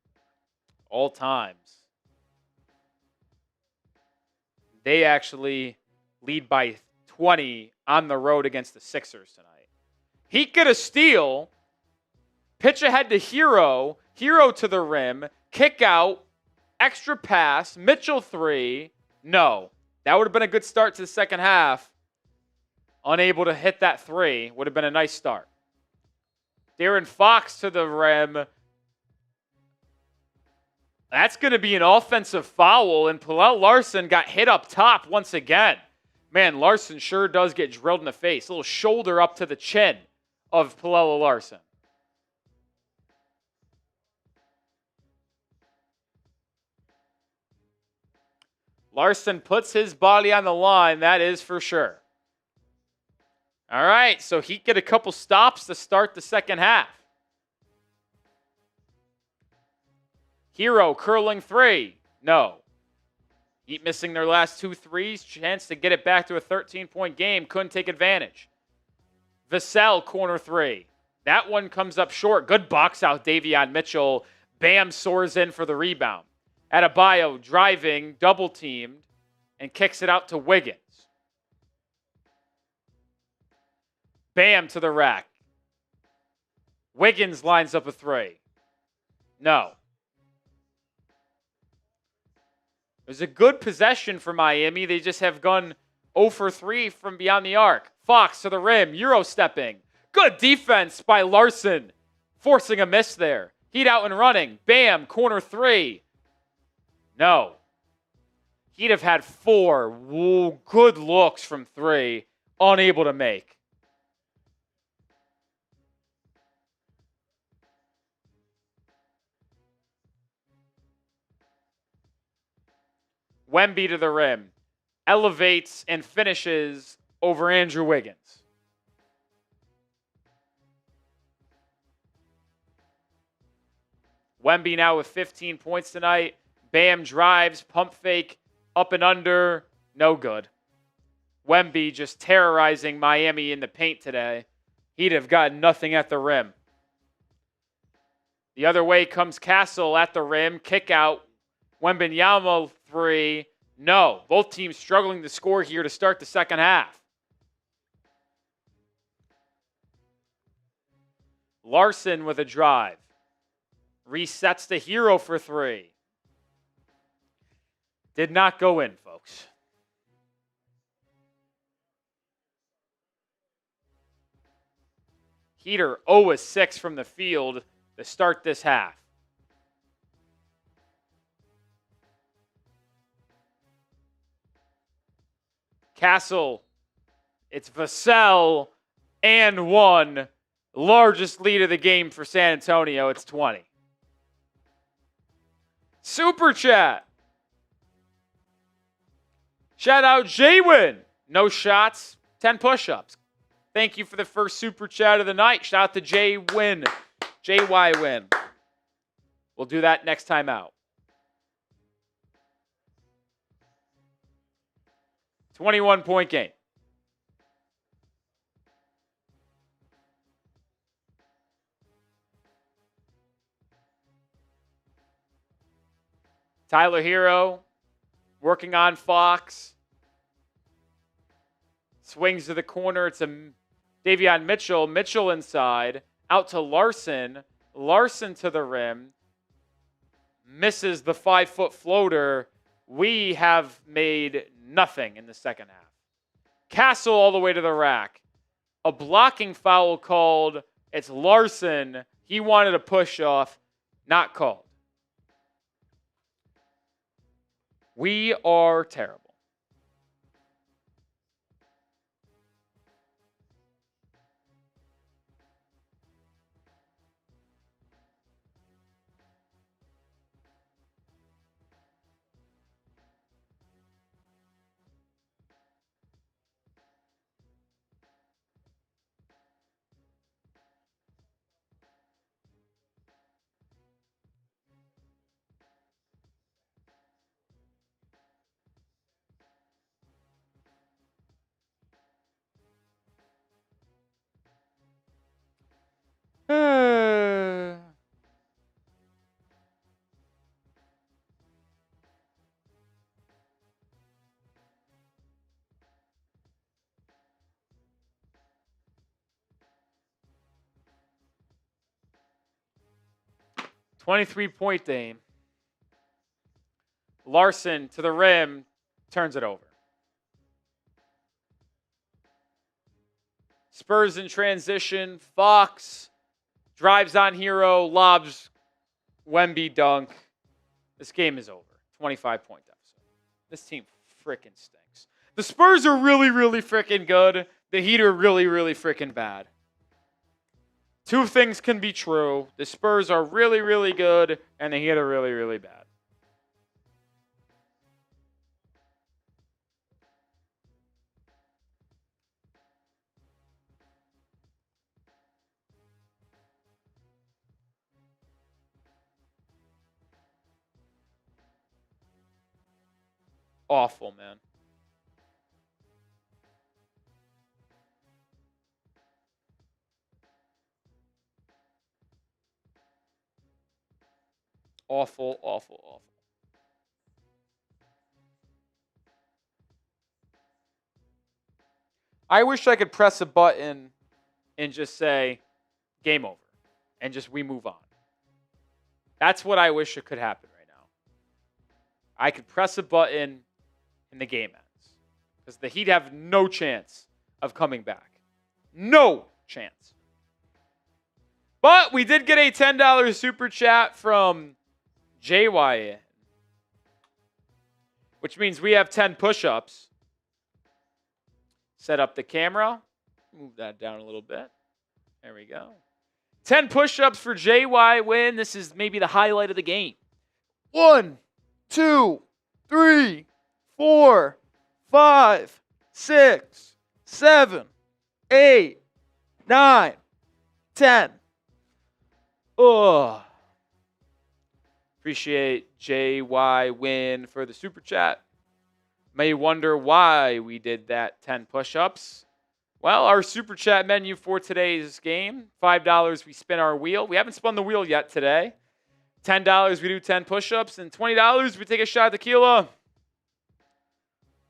all times. They actually lead by 20 on the road against the Sixers tonight. Heat get a steal, pitch ahead to Herro, Herro to the rim, kick out, extra pass, Mitchell 3. No, that would have been a good start to the second half. Unable to hit that 3 would have been a nice start. De'Aaron Fox to the rim. That's going to be an offensive foul, and Pelle Larsson got hit up top once again. Man, Larsson sure does get drilled in the face. A little shoulder up to the chin of Pelle Larsson. Larsson puts his body on the line, that is for sure. All right, so Heat get a couple stops to start the second half. Herro curling 3. No. Heat missing their last 2 threes. Chance to get it back to a 13-point game. Couldn't take advantage. Vassell, corner 3. That one comes up short. Good box out, Davion Mitchell. Bam soars in for the rebound. Adebayo driving, double-teamed, and kicks it out to Wiggins. Bam to the rack. Wiggins lines up a 3. No. It was a good possession for Miami. They just have gone 0 for 3 from beyond the arc. Fox to the rim, Euro stepping. Good defense by Larsson, forcing a miss there. Heat out and running. Bam, corner 3. No. He'd have had 4 good looks from 3, unable to make. Wemby to the rim. Elevates and finishes over Andrew Wiggins. Wemby now with 15 points tonight. Bam drives, pump fake, up and under. No good. Wemby just terrorizing Miami in the paint today. He'd have gotten nothing at the rim. The other way comes Castle at the rim. Kick out. Wembanyama 3. No. Both teams struggling to score here to start the second half. Larsson with a drive. Resets to Herro for 3. Did not go in, folks. Heater 0-6 from the field to start this half. Castle, it's Vassell and 1. Largest lead of the game for San Antonio. It's 20. Super Chat. Shout out J-Win. No shots, 10 push-ups. Thank you for the first Super Chat of the night. Shout out to J-Win. J-Y-Win. We'll do that next time out. 21-point game. Tyler Herro working on Fox. Swings to the corner. It's a Davion Mitchell. Mitchell inside. Out to Larsson. Larsson to the rim. misses the 5-foot floater. We have made nothing in the second half. Castle all the way to the rack. A blocking foul called. It's Larsson. He wanted a push off. Not called. We are terrible. Uh, 23-point game. Larsson to the rim, turns it over. Spurs in transition. Fox drives on Herro, lobs Wemby dunk. This game is over. 25-point deficit. This team freaking stinks. The Spurs are really, really freaking good. The Heat are really, really freaking bad. Two things can be true. The Spurs are really, really good, and the Heat are really, really bad. Awful, man. Awful, awful, awful. I wish I could press a button and just say, game over. And just we move on. That's what I wish it could happen right now. I could press a button and the game ends. Because the Heat have no chance of coming back. No chance. But we did get a $10 super chat from JY, which means we have 10 push-ups. Set up the camera. Move that down a little bit. There we go. 10 push-ups for JY win. This is maybe the highlight of the game. 1, 2, 3, 4, 5, 6, 7, 8, 9, 10. Oh. Appreciate JY win for the super chat. May wonder why we did that 10 push-ups. Well, our super chat menu for today's game, $5 we spin our wheel. We haven't spun the wheel yet today. $10 we do 10 push-ups, and $20 we take a shot of tequila.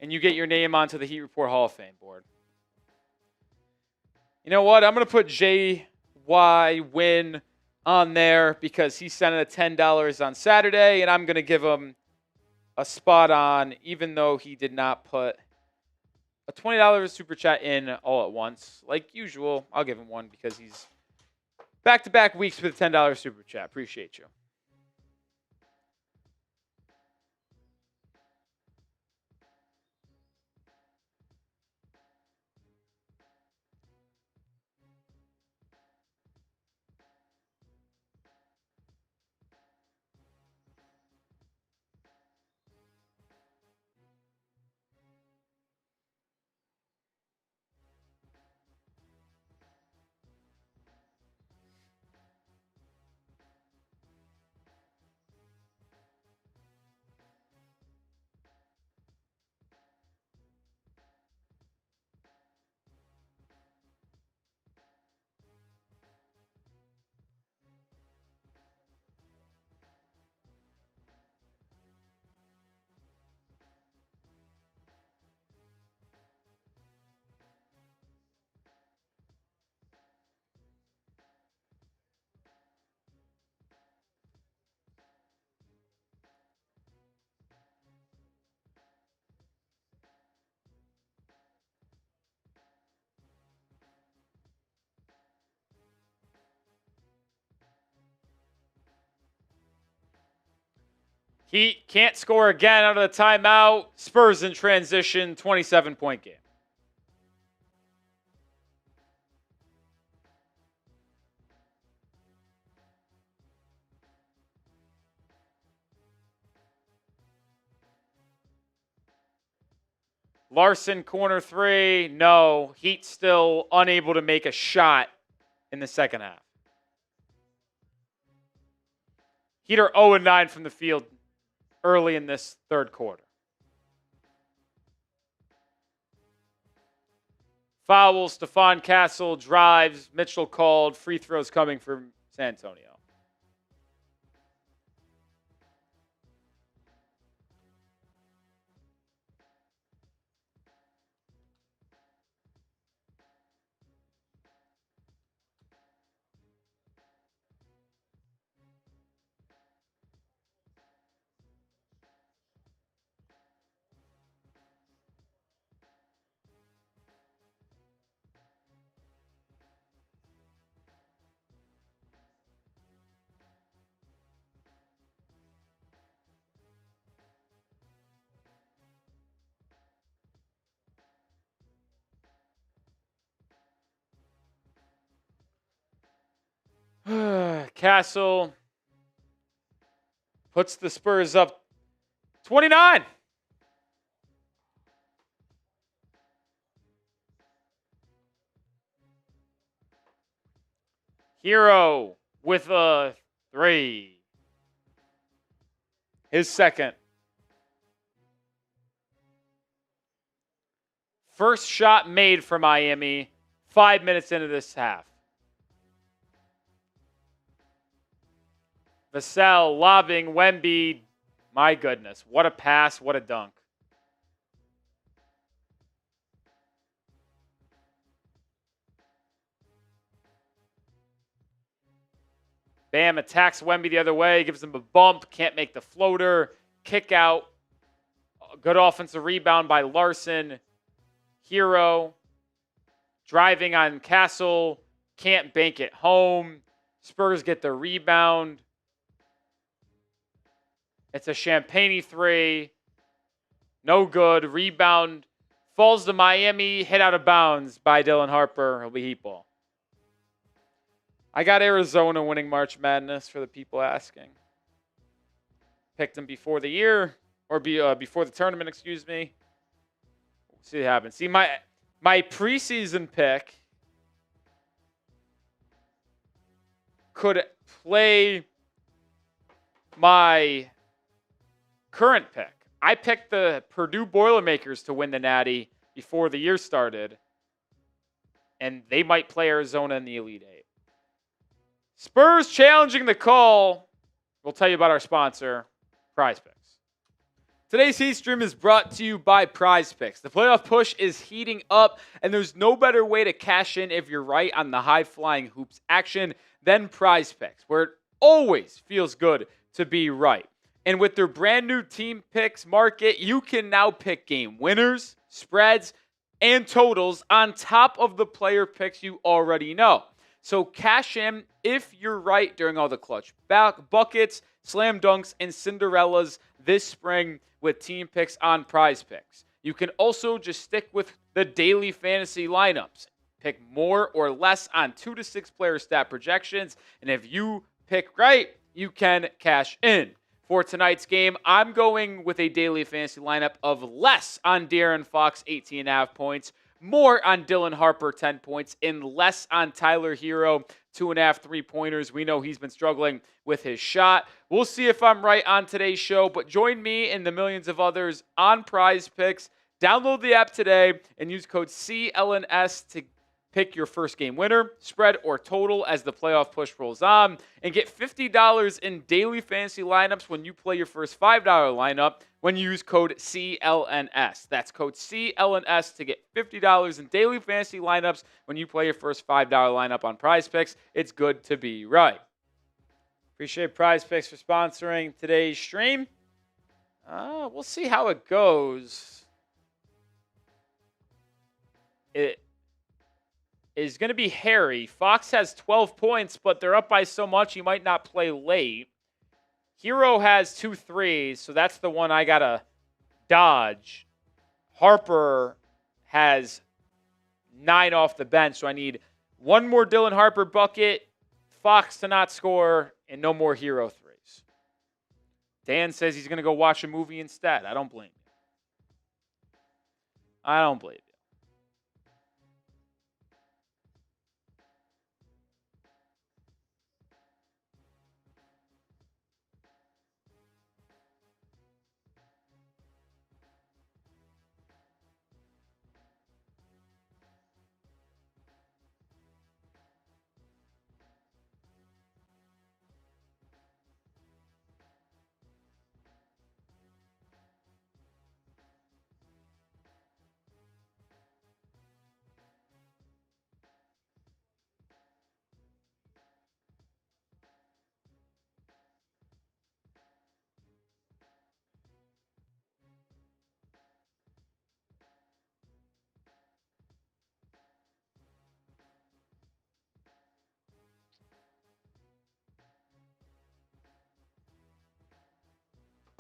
And you get your name onto the Heat Report Hall of Fame board. You know what? I'm going to put JY win on there because he sent in a $10 on Saturday, and I'm going to give him a spot on, even though he did not put a $20 super chat in all at once. Like usual, I'll give him one because he's back-to-back weeks with a $10 super chat. Appreciate you. Heat can't score again out of the timeout. Spurs in transition, 27-point game. Larsson, corner three. No. Heat still unable to make a shot in the second half. Heat are 0-9 from the field early in this third quarter. Foul, Stephon Castle drives. Mitchell called. Free throws coming from San Antonio. Castle puts the Spurs up 29. Herro with a three. His second. First shot made for Miami 5 minutes into this half. Vassell lobbing Wemby. My goodness. What a pass. What a dunk. Bam attacks Wemby the other way. Gives him a bump. Can't make the floater. Kick out. Good offensive rebound by Larsson. Herro driving on Castle. Can't bank it home. Spurs get the rebound. It's a Champagne three. No good. Rebound falls to Miami. Hit out of bounds by Dylan Harper. It'll be Heat ball. I got Arizona winning March Madness for the people asking. Picked them before the year. Or before the tournament, excuse me. We'll see what happens. See, my preseason pick could play my current pick. I picked the Purdue Boilermakers to win the Natty before the year started, and they might play Arizona in the Elite Eight. Spurs challenging the call. We'll tell you about our sponsor, PrizePicks. Today's Heat Stream is brought to you by PrizePicks. The playoff push is heating up, and there's no better way to cash in if you're right on the high-flying hoops action than PrizePicks, where it always feels good to be right. And with their brand new team picks market, you can now pick game winners, spreads, and totals on top of the player picks you already know. So cash in if you're right during all the clutch buckets, slam dunks, and Cinderellas this spring with team picks on PrizePicks. You can also just stick with the daily fantasy lineups. Pick more or less on 2 to 6 player stat projections. And if you pick right, you can cash in. For tonight's game, I'm going with a daily fantasy lineup of less on De'Aaron Fox, 18.5 points, more on Dylan Harper, 10 points, and less on Tyler Herro, 2.5 3-pointers. We know he's been struggling with his shot. We'll see if I'm right on today's show, but join me and the millions of others on PrizePicks. Download the app today and use code CLNS to pick your first game winner, spread, or total as the playoff push rolls on. And get $50 in daily fantasy lineups when you play your first $5 lineup when you use code CLNS. That's code CLNS to get $50 in daily fantasy lineups when you play your first $5 lineup on PrizePicks. It's good to be right. Appreciate PrizePicks for sponsoring today's stream. We'll see how it goes. It is going to be hairy. Fox has 12 points, but they're up by so much he might not play late. Herro has 2 threes, so that's the one I got to dodge. Harper has 9 off the bench, so I need one more Dylan Harper bucket, Fox to not score, and no more Herro threes. Dan says he's going to go watch a movie instead. I don't blame you. I don't blame you.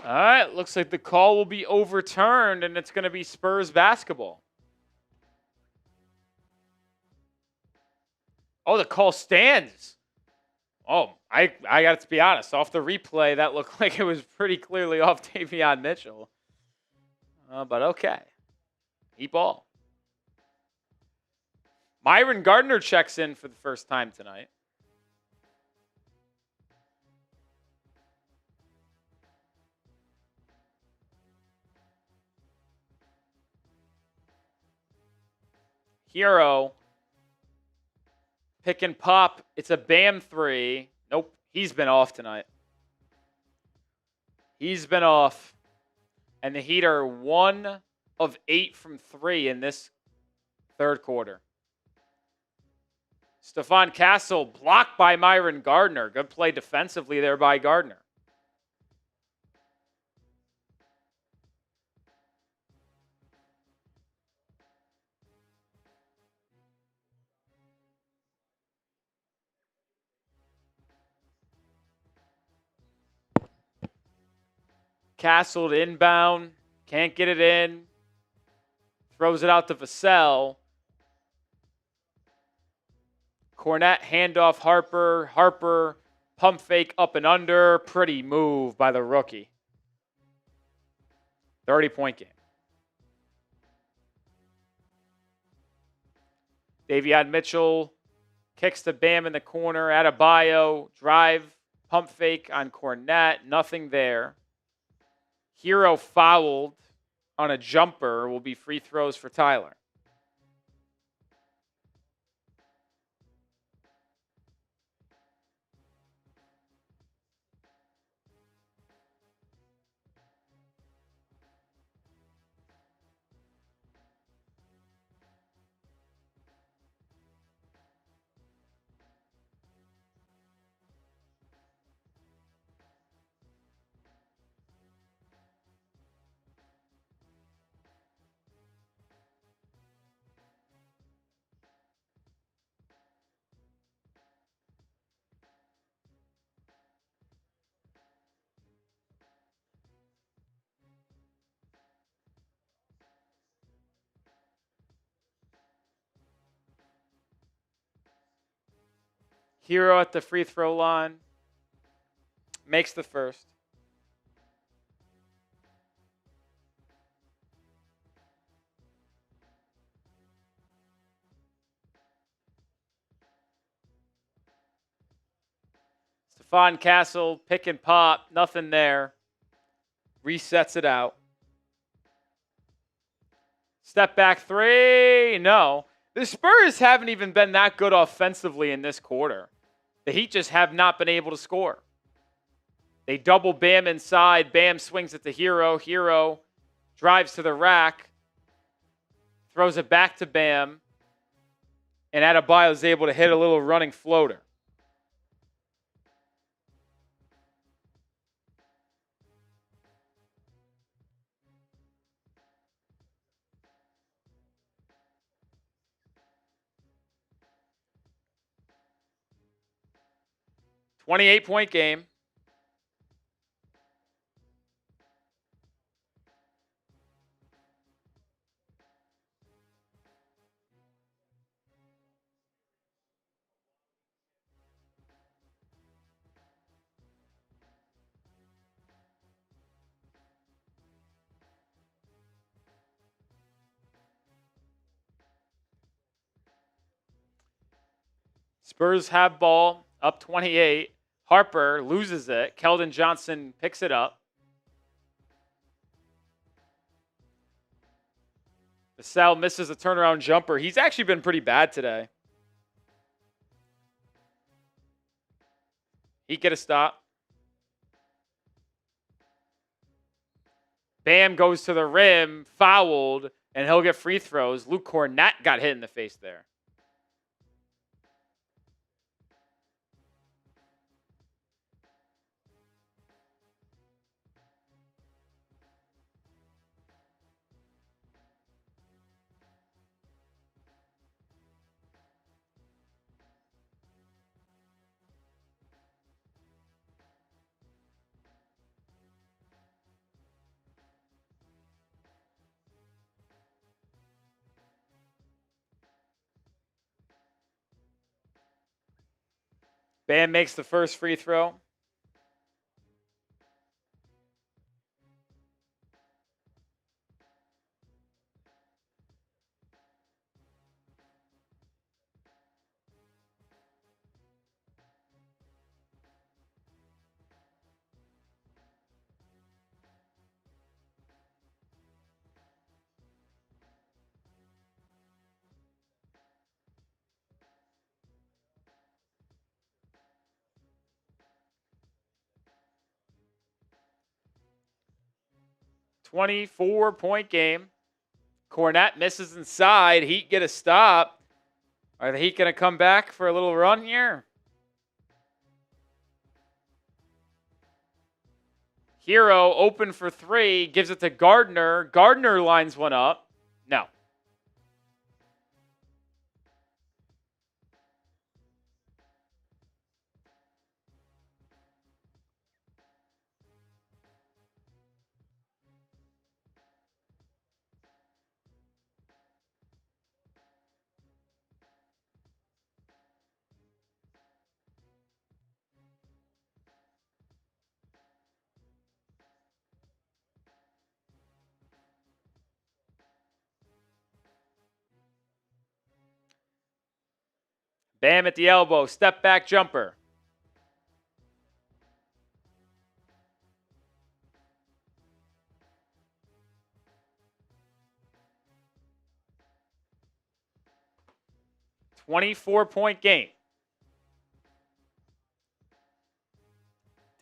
All right, looks like the call will be overturned, and it's going to be Spurs basketball. Oh, the call stands. Oh, I got to be honest. Off the replay, that looked like it was pretty clearly off Davion Mitchell. But okay. Heat ball. Myron Gardner checks in for the first time tonight. Herro. Pick and pop. It's a Bam 3. Nope. He's been off tonight. He's been off. And the Heat are 1 of 8 from 3 in this third quarter. Stephon Castle blocked by Myron Gardner. Good play defensively there by Gardner. Castle to inbound. Can't get it in. Throws it out to Vassell. Cornette handoff Harper. Harper pump fake up and under. Pretty move by the rookie. 30-point game. Davion Mitchell kicks to Bam in the corner. Adebayo drive pump fake on Cornette. Nothing there. Herro fouled on a jumper. Will be free throws for Tyler. Herro at the free throw line. Makes the first. Stephon Castle, pick and pop. Nothing there. Resets it out. Step back 3. No. The Spurs haven't even been that good offensively in this quarter. The Heat just have not been able to score. They double Bam inside. Bam swings it to Herro. Herro drives to the rack. Throws it back to Bam. And Adebayo is able to hit a little running floater. .28 game. Spurs have ball, up 28. Harper loses it. Keshad Johnson picks it up. Vassell misses a turnaround jumper. He's actually been pretty bad today. He get a stop. Bam goes to the rim, fouled, and he'll get free throws. Luke Kornet got hit in the face there. Bam makes the first free throw. .4 game. Kornet misses inside. Heat get a stop. Are the Heat going to come back for a little run here? Herro open for three. Gives it to Gardner. Gardner lines one up. No. Bam at the elbow. Step back jumper. .4 game.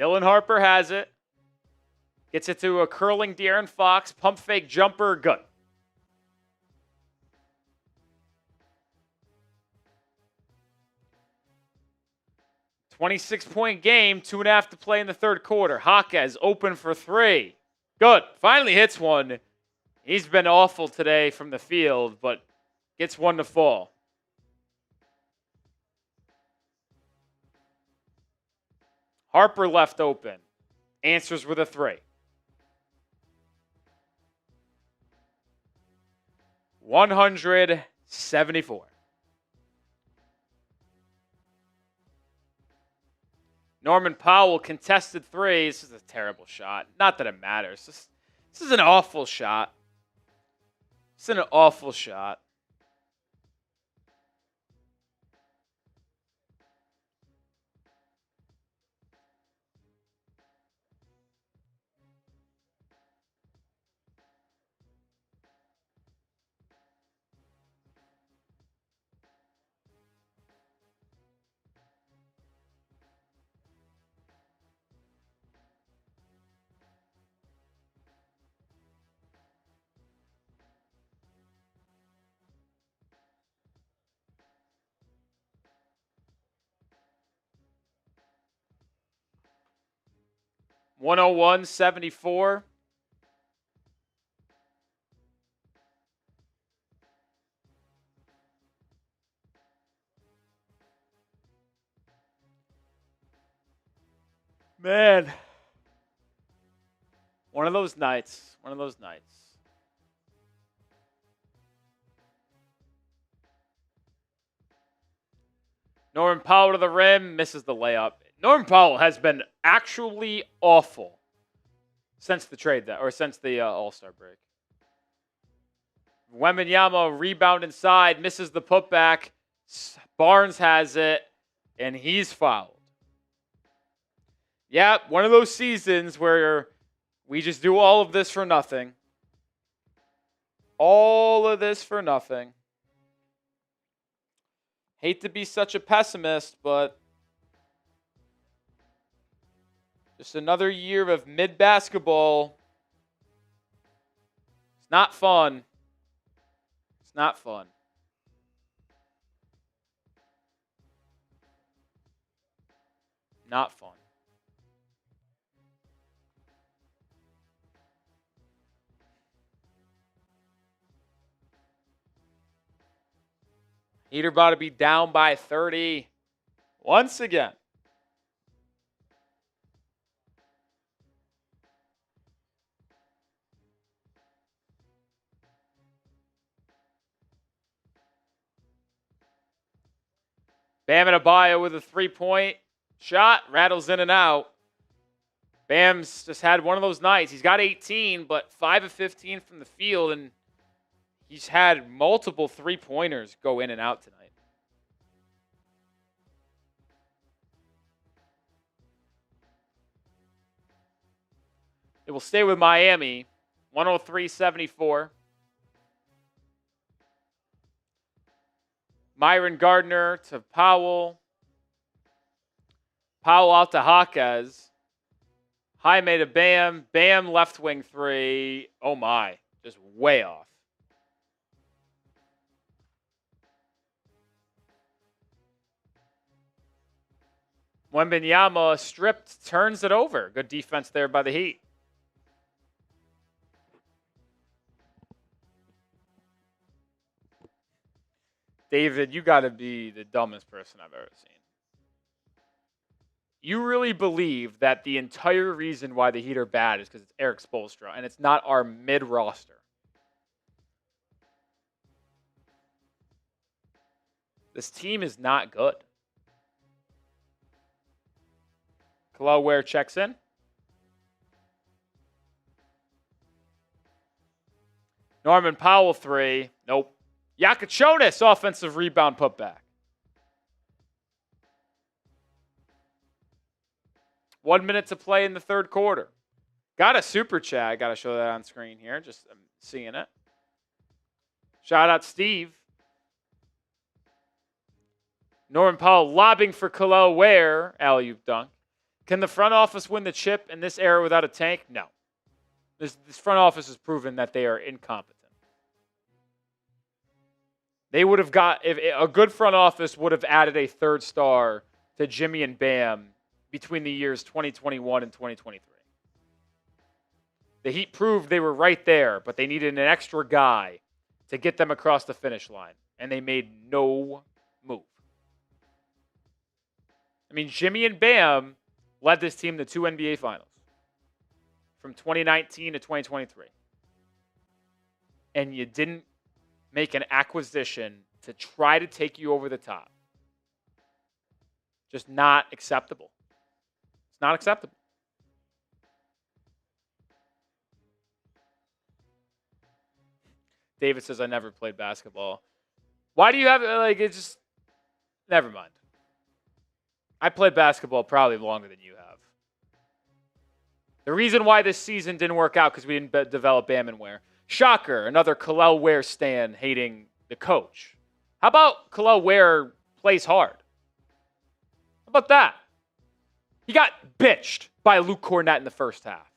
Dylan Harper has it. Gets it to a curling De'Aaron Fox. Pump fake jumper. Good. .26 game. 2.5 to play in the third quarter. Jaquez open for three. Good. Finally hits one. He's been awful today from the field, but gets one to fall. Harper left open. Answers with a three. 174. Norman Powell contested three. This is a terrible shot. Not that it matters. This is an awful shot. It's an awful shot. .101.74. Man. One of those nights. One of those nights. Norman Powell to the rim. Misses the layup. Norman Powell has been actually awful since the trade or since the All-Star break. Wembanyama rebound inside, misses the putback. Barnes has it. and he's fouled. Yeah, one of those seasons where we just do all of this for nothing. All of this for nothing. Hate to be such a pessimist, but just another year of mid-basketball. It's not fun. It's not fun. Not fun. Heat are about to be down by 30 once again. Bam Adebayo with a three-point shot. Rattles in and out. Bam's just had one of those nights. He's got 18, but 5 of 15 from the field, and he's had multiple three-pointers go in and out tonight. It will stay with Miami, 103-74. Myron Gardner to Powell. Powell out to Jaquez. Jaime to Bam. Bam left wing three. Oh my, just way off. Wembanyama stripped, turns it over. Good defense there by the Heat. David, you got to be the dumbest person I've ever seen. You really believe that the entire reason why the Heat are bad is because it's Eric Spoelstra, and it's not our mid-roster. This team is not good. Kel'el Ware checks in. Norman Powell three. Nope. Jakucionis offensive rebound putback. 1 minute to play in the third quarter. Got a super chat. I got to show that on screen here. Just I'm seeing it. Shout out Steve. Norman Powell lobbing for Kel'el Ware. Alley-oop dunk. Can the front office win the chip in this era without a tank? No. This front office has proven that they are incompetent. They would have got, if a good front office would have added a third star to Jimmy and Bam between the years 2021 and 2023. The Heat proved they were right there, but they needed an extra guy to get them across the finish line, and they made no move. I mean, Jimmy and Bam led this team to 2 NBA Finals from 2019 to 2023. And you didn't make an acquisition to try to take you over the top. Just not acceptable. It's not acceptable. David says, I never played basketball. Why do you have, like, it's just, never mind. I played basketball probably longer than you have. The reason why this season didn't work out because we didn't develop Bam and Ware. Shocker, another Kel'el Ware stan hating the coach. How about Kel'el Ware plays hard? How about that? He got bitched by Luke Cornett in the first half.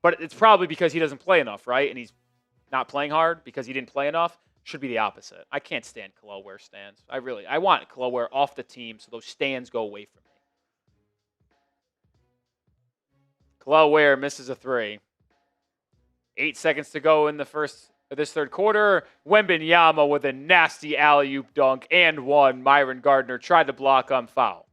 But it's probably because he doesn't play enough, right? And he's not playing hard because he didn't play enough. Should be the opposite. I can't stand Kel'el Ware stans. I want Kel'el Ware off the team so those stans go away from me. Kel'el Ware misses a three. 8 seconds to go in this third quarter. Wembanyama with a nasty alley-oop dunk and one. Myron Gardner tried to block on foul.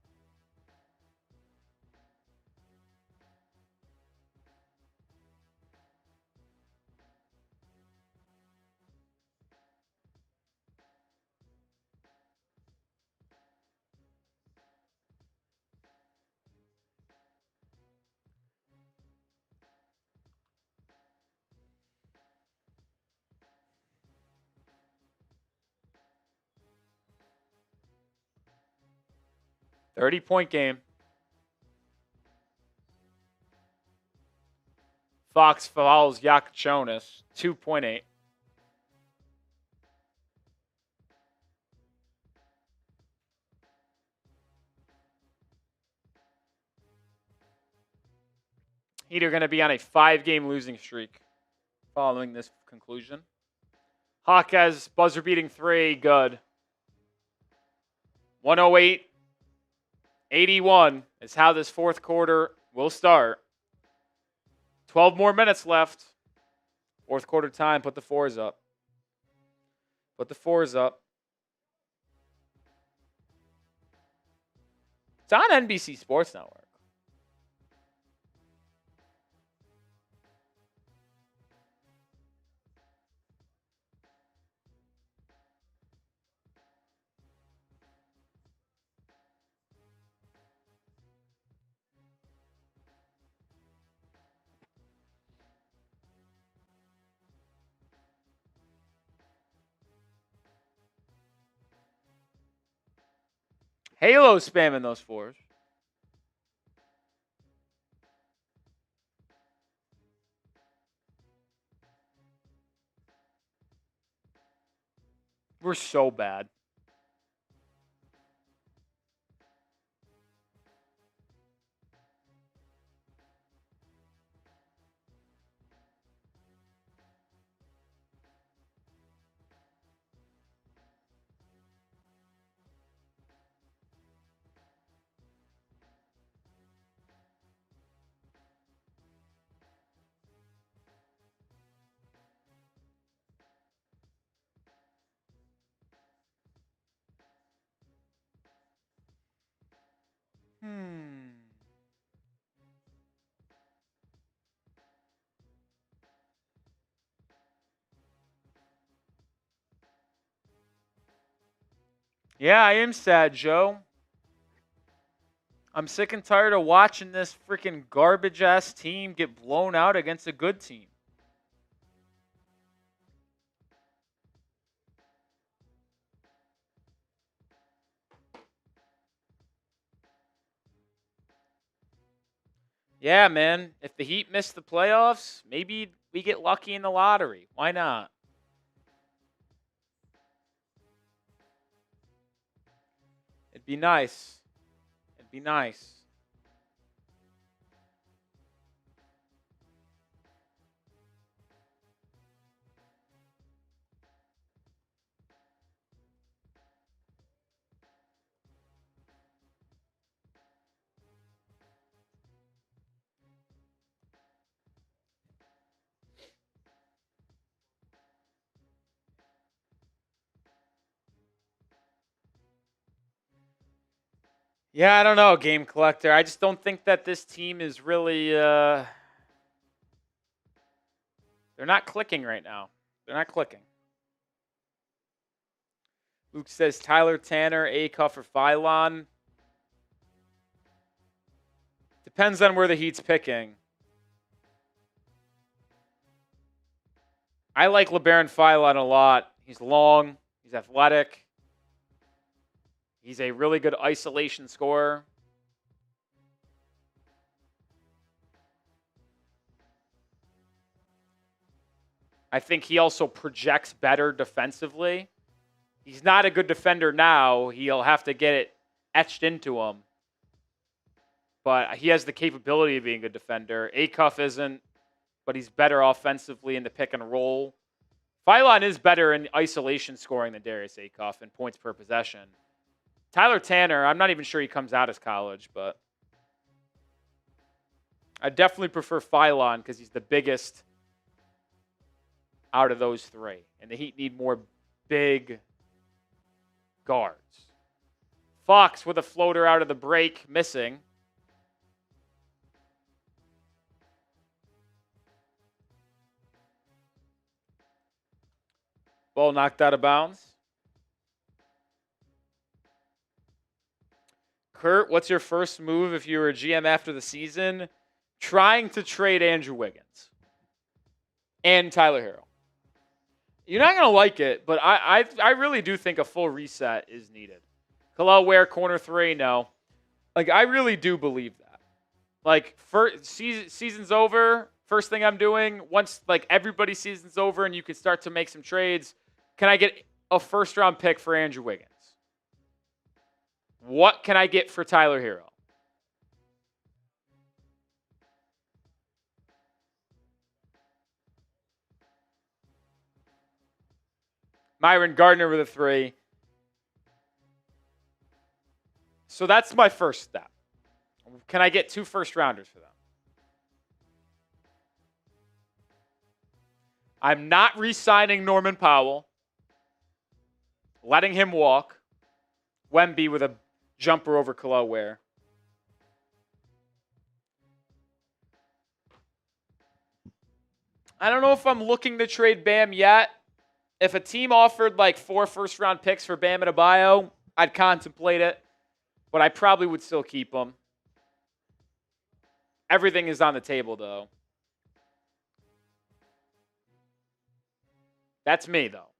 30-point game. Fox fouls Jakucionis. 2.8. Heat are going to be on a 5-game losing streak following this conclusion. Jaquez, buzzer-beating 3, good. 108-81 is how this fourth quarter will start. 12 more minutes left. Fourth quarter time, put the 4s up. Put the 4s up. It's on NBC Sports Network. Halo spamming those 4s. We're so bad. Yeah, I am sad, Joe. I'm sick and tired of watching this freaking garbage-ass team get blown out against a good team. Yeah, man. If the Heat miss the playoffs, maybe we get lucky in the lottery. Why not? It'd be nice. It'd be nice. Yeah, I don't know, Game Collector. I just don't think that this team is really... they're not clicking right now. They're not clicking. Luke says Tyler Tanner, Acuff, or Phylon. Depends on where the Heat's picking. I like LeBaron Phylon a lot. He's long. He's athletic. He's a really good isolation scorer. I think he also projects better defensively. He's not a good defender now. He'll have to get it etched into him. But he has the capability of being a good defender. Acuff isn't, but he's better offensively in the pick and roll. Phylon is better in isolation scoring than Darius Acuff in points per possession. Tyler Tanner, I'm not even sure he comes out as college, but I definitely prefer Phylon because he's the biggest out of those three. And the Heat need more big guards. Fox with a floater out of the break, missing. Ball knocked out of bounds. Kurt, what's your first move if you were a GM after the season? Trying to trade Andrew Wiggins and Tyler Herro. You're not going to like it, but I really do think a full reset is needed. Kel'el Ware, corner 3, no. Like, I really do believe that. Like, season's over. First thing I'm doing, once, like, everybody's season's over and you can start to make some trades, can I get a first-round pick for Andrew Wiggins? What can I get for Tyler Herro? Myron Gardner with a 3. So that's my first step. Can I get 2 first-rounders for them? I'm not re-signing Norman Powell. Letting him walk. Wemby with a jumper over Kel'el Ware. I don't know if I'm looking to trade Bam yet. If a team offered like 4 first-round picks for Bam and Adebayo, I'd contemplate it. But I probably would still keep them. Everything is on the table, though. That's me, though.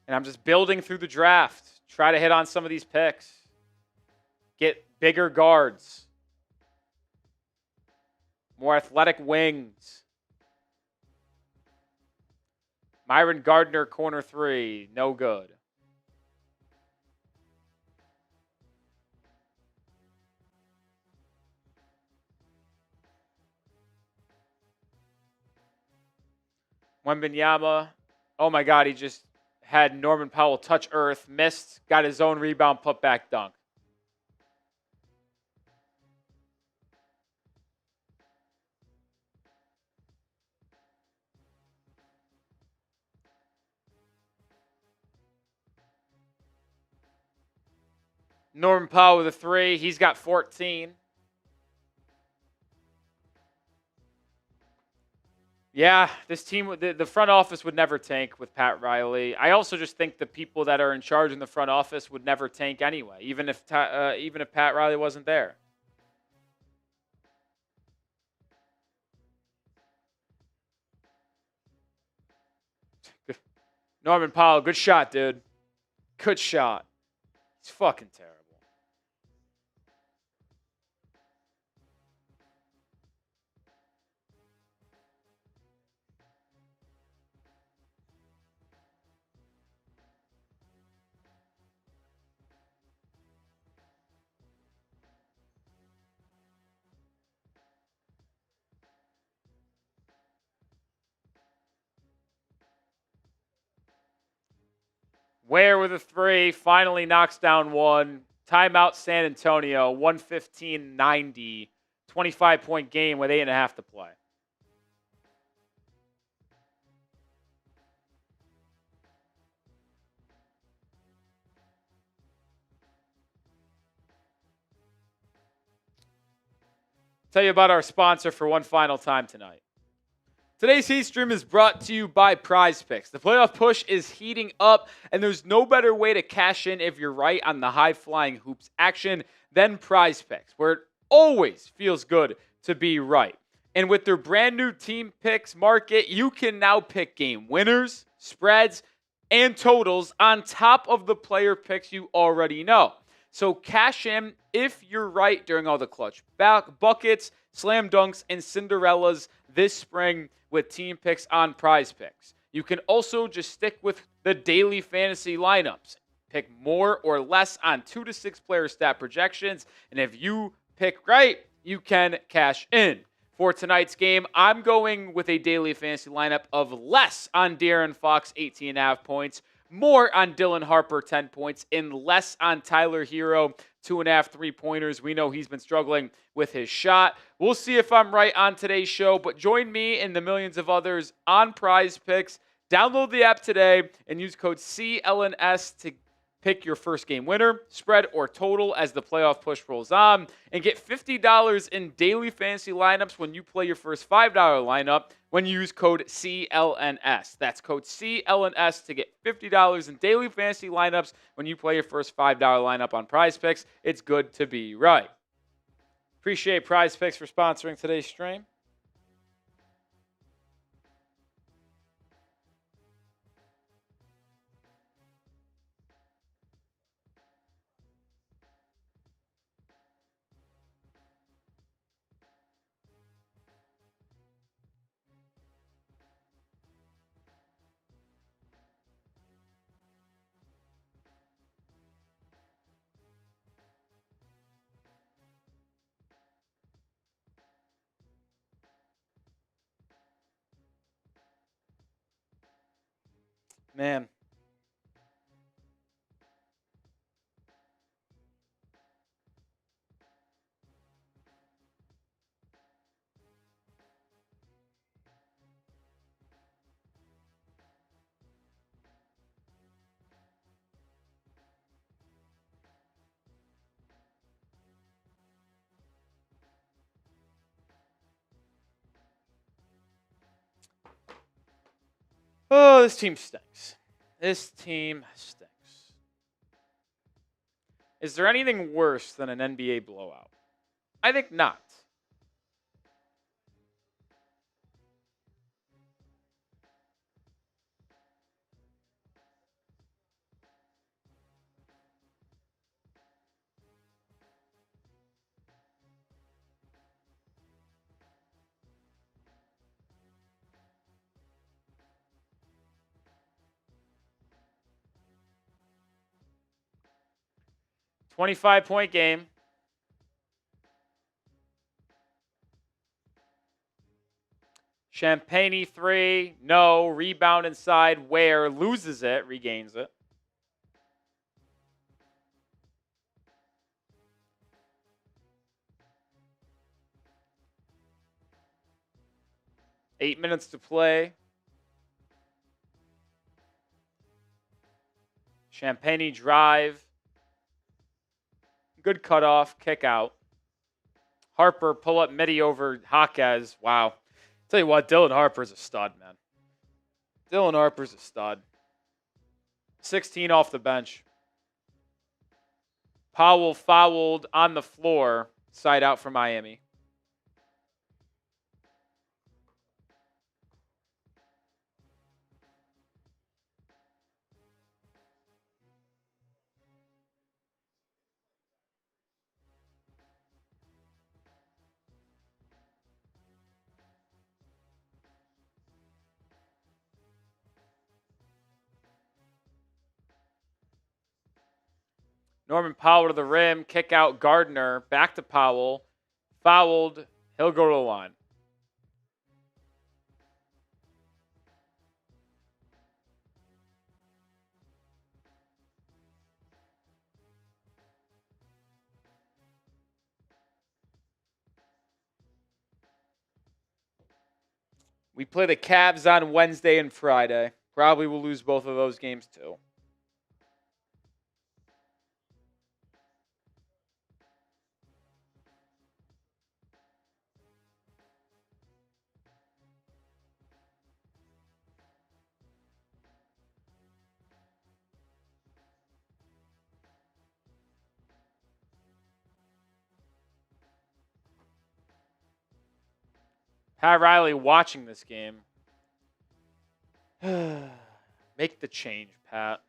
And I'm just building through the draft. Try to hit on some of these picks. Get bigger guards. More athletic wings. Myron Gardner, corner 3. No good. Wembanyama. Oh, my God. He just had Norman Powell touch earth. Missed. Got his own rebound, put back dunk. Norman Powell with a 3. He's got 14. Yeah, this team, the front office would never tank with Pat Riley. I also just think the people that are in charge in the front office would never tank anyway, even if Pat Riley wasn't there. Norman Powell, good shot, dude. Good shot. He's fucking terrible. Ware with a 3, finally knocks down 1. Timeout San Antonio, 115-90. 25-point game with 8.5 to play. Tell you about our sponsor for one final time tonight. Today's Heat Stream is brought to you by PrizePicks. The playoff push is heating up, and there's no better way to cash in if you're right on the high-flying hoops action than PrizePicks, where it always feels good to be right. And with their brand new team picks market, you can now pick game winners, spreads, and totals on top of the player picks you already know. So cash in if you're right during all the clutch buckets, slam dunks, and Cinderellas this spring with team picks on PrizePicks. You can also just stick with the daily fantasy lineups. Pick more or less on 2 to 6 player stat projections. And if you pick right, you can cash in. For tonight's game, I'm going with a daily fantasy lineup of less on De'Aaron Fox, 18.5 points, more on Dylan Harper, 10 points, and less on Tyler Herro, 2.5 3-pointers. We know he's been struggling with his shot. We'll see if I'm right on today's show, but join me and the millions of others on PrizePicks. Download the app today and use code CLNS to pick your first game winner, spread, or total as the playoff push rolls on, and get $50 in daily fantasy lineups when you play your first $5 lineup when you use code CLNS. That's code CLNS to get $50 in daily fantasy lineups when you play your first $5 lineup on PrizePicks. It's good to be right. Appreciate PrizePicks for sponsoring today's stream. Man. Oh, this team stinks. This team stinks. Is there anything worse than an NBA blowout? I think not. $25-point game. Champagne 3. No. Rebound inside. Ware loses it. Regains it. Eight minutes to play. Champagne drive. Good cutoff. Kick out. Harper pull up midi over Jaquez. Wow. Tell you what, Dylan Harper's a stud, man. Dylan Harper's a stud. 16 off the bench. Powell fouled on the floor. Side out for Miami. Norman Powell to the rim. Kick out Gardner. Back to Powell. Fouled. He'll go to the line. We play the Cavs on Wednesday and Friday. Probably will lose both of those games too. Pat Riley watching this game. Make the change, Pat.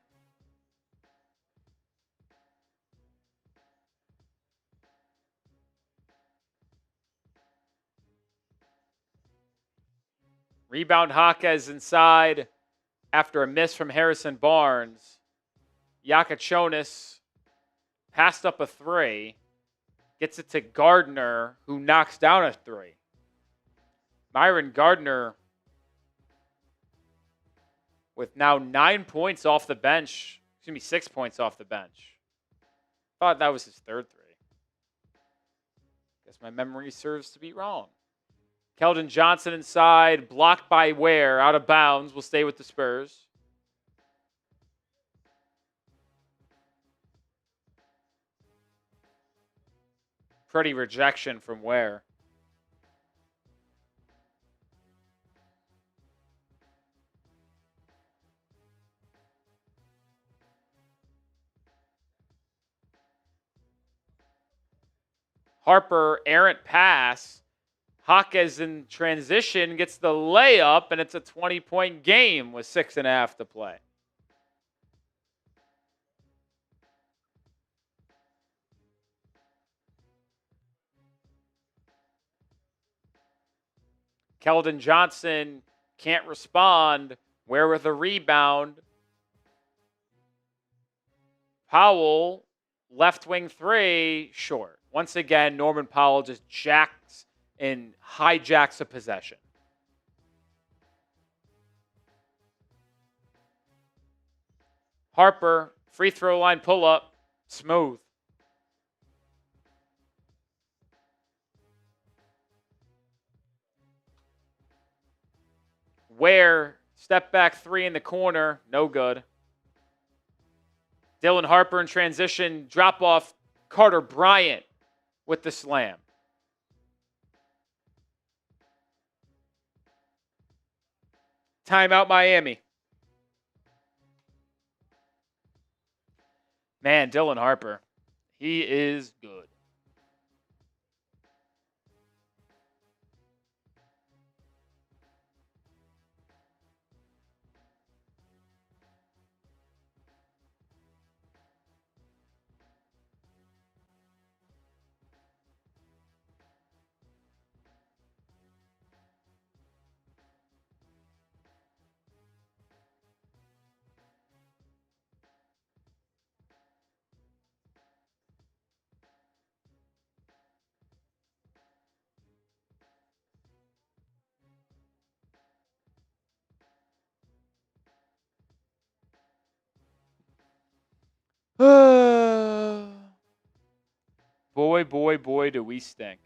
Rebound Jaquez inside after a miss from Harrison Barnes. Jakucionis passed up a three. Gets it to Gardner, who knocks down a three. Myron Gardner with now 9 points off the bench. 6 points off the bench. Thought that was his third three. Guess my memory serves to be wrong. Keldon Johnson inside, blocked by Ware, out of bounds. Will stay with the Spurs. Pretty rejection from Ware. Harper, errant pass. Jaquez in transition gets the layup, and it's a 20-point game with 6.5 to play. Keldon Johnson can't respond. Ware with a rebound. Powell, left wing three, short. Once again, Norman Powell just jacks and hijacks a possession. Harper, free throw line pull up, smooth. Ware, step back three in the corner, no good. Dylan Harper in transition, drop off Carter Bryant with the slam. Timeout Miami. Man, Dylan Harper, he is good. Boy, do we stink.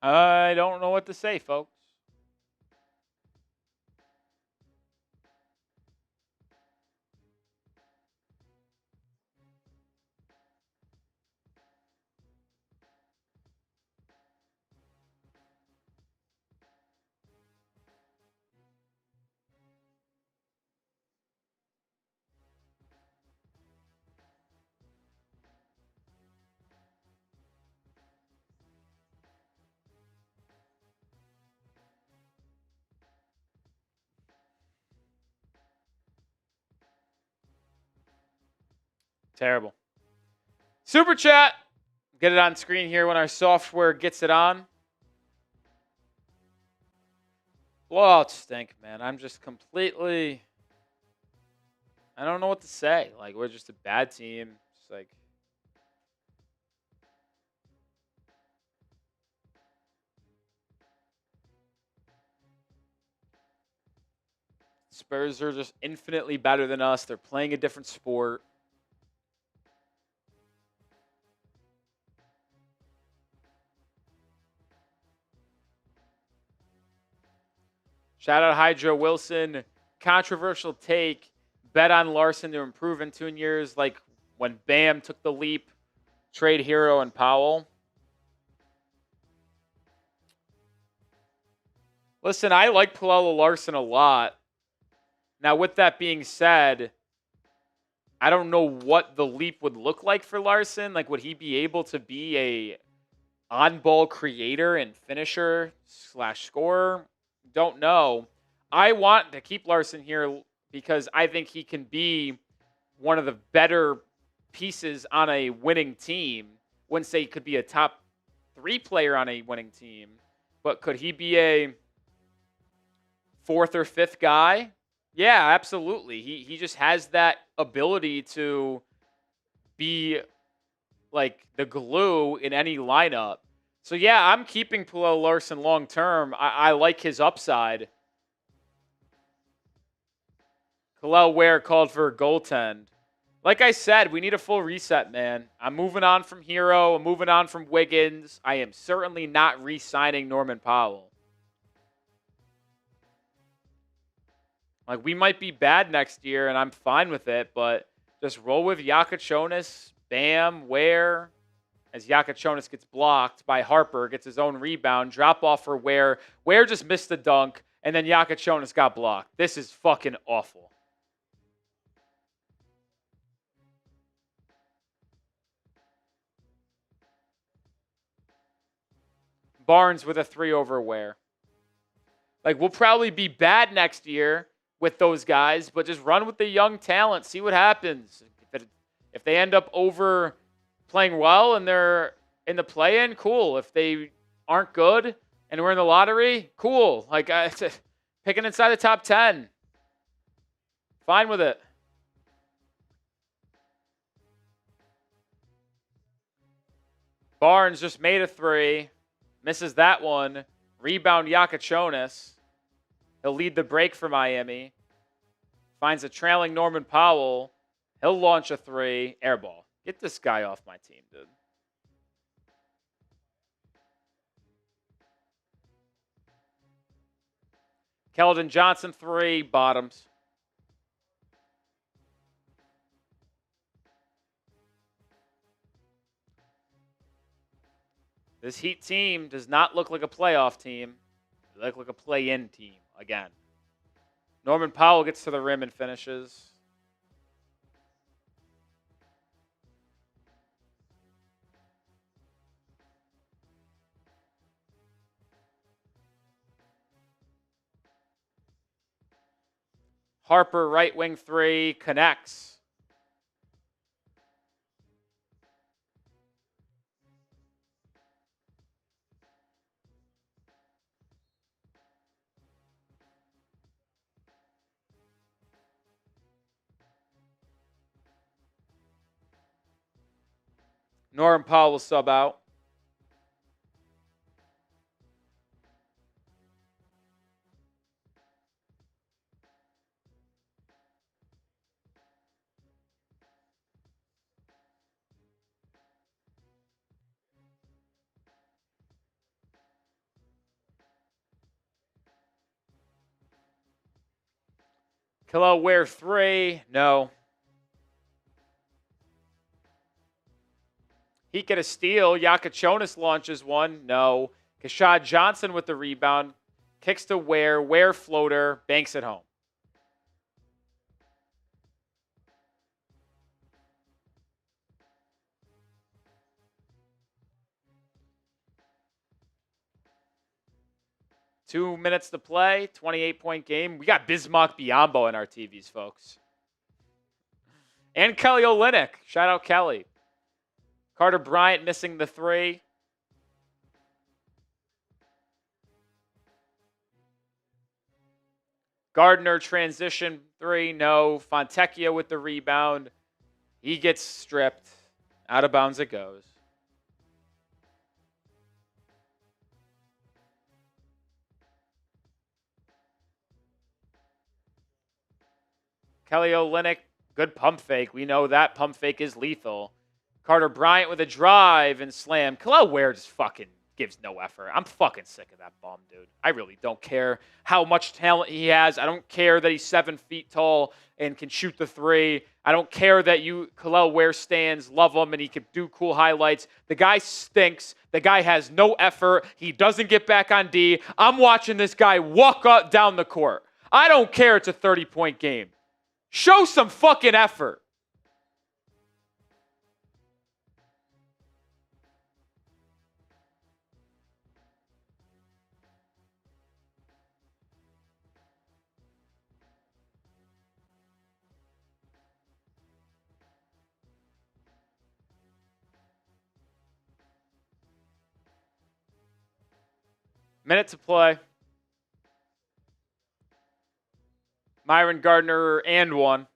I don't know what to say, folks. Terrible. Super chat. Get it on screen here when our software gets it on. Blowouts stink, man. I'm just completely... I don't know what to say. Like, we're just a bad team. It's like... Spurs are just infinitely better than us. They're playing a different sport. Shout out Hydro Wilson. Controversial take. Bet on Larsson to improve in 2 years, like when Bam took the leap. Trade Herro and Powell. Listen, I like Pelle Larsson a lot. Now, with that being said, I don't know what the leap would look like for Larsson. Like, would he be able to be a on-ball creator and finisher / scorer? Don't know. I want to keep Larsson here because I think he can be one of the better pieces on a winning team. Wouldn't say he could be a top 3 player on a winning team, but could he be a 4th or 5th guy? Yeah, absolutely. He just has that ability to be like the glue in any lineup. So yeah, I'm keeping Pelle Larsson long term. I like his upside. Kel'el Ware called for a goaltend. Like I said, we need a full reset, man. I'm moving on from Herro. I'm moving on from Wiggins. I am certainly not re-signing Norman Powell. Like, we might be bad next year, and I'm fine with it, but just roll with Jakucionis, Bam, Ware, as Jakucionis gets blocked by Harper, gets his own rebound, drop off for Ware. Ware just missed the dunk, and then Jakucionis got blocked. This is fucking awful. Barnes with a 3 over Ware. Like, we'll probably be bad next year with those guys, but just run with the young talent. See what happens. If they end up over playing well and they're in the play-in, cool. If they aren't good and we're in the lottery, cool. Like, picking inside the top 10. Fine with it. Barnes just made a 3. Misses that one. Rebound Jakucionis. He'll lead the break for Miami. Finds a trailing Norman Powell. He'll launch a 3. Air ball. Get this guy off my team, dude. Keshad Johnson 3. Bottoms. This Heat team does not look like a playoff team. They look like a play-in team again. Norman Powell gets to the rim and finishes. Harper, right wing 3, connects. Norman Powell will sub out. Kel'el Ware 3. No. He get a steal. Jakucionis launches one. No. Keshad Johnson with the rebound. Kicks to Ware. Ware floater. Banks it home. Two minutes to play. 28-point game. We got Bismack Biyombo in our TVs, folks. And Kelly Olynyk. Shout out Kelly. Carter Bryant missing the 3. Gardner transition 3. No. Fontecchio with the rebound. He gets stripped. Out of bounds it goes. Kelly Olynyk, good pump fake. We know that pump fake is lethal. Carter Bryant with a drive and slam. Kel'el Ware just fucking gives no effort. I'm fucking sick of that bum, dude. I really don't care how much talent he has. I don't care that he's 7 feet tall and can shoot the 3. I don't care that you Kel'el Ware stands, love him, and he can do cool highlights. The guy stinks. The guy has no effort. He doesn't get back on D. I'm watching this guy walk up down the court. I don't care it's a 30-point game. Show some fucking effort. Minute to play. Myron Gardner and 1.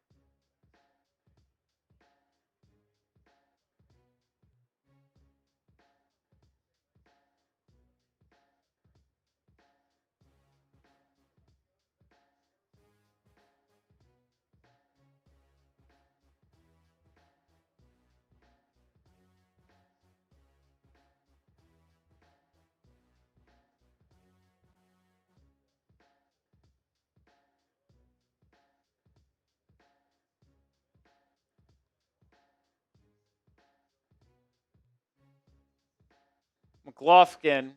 McLaughlin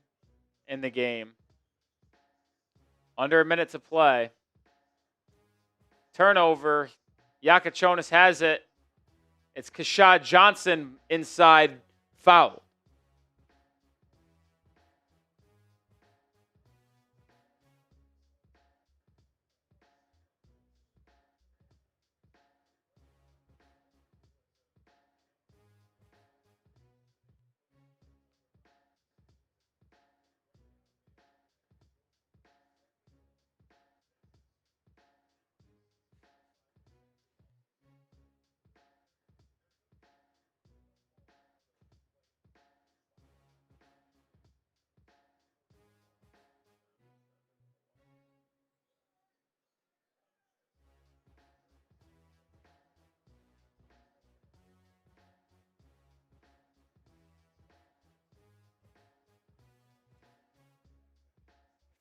in the game. Under a minute to play. Turnover. Jakucionis has it. It's Keshad Johnson inside. Foul.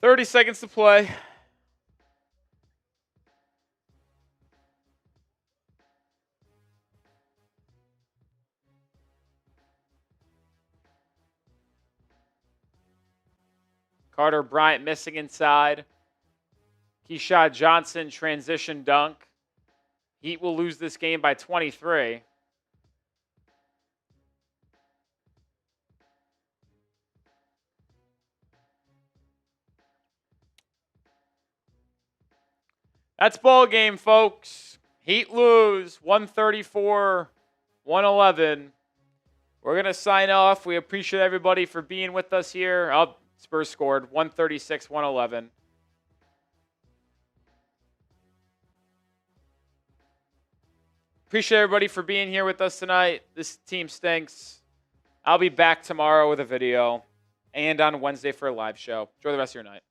"30 seconds to play. Carter Bryant missing inside. Keshad Johnson transition dunk. Heat will lose this game by 23. That's ball game, folks. Heat lose 134-111. We're going to sign off. We appreciate everybody for being with us here. Spurs scored 136-111. Appreciate everybody for being here with us tonight. This team stinks. I'll be back tomorrow with a video and on Wednesday for a live show. Enjoy the rest of your night.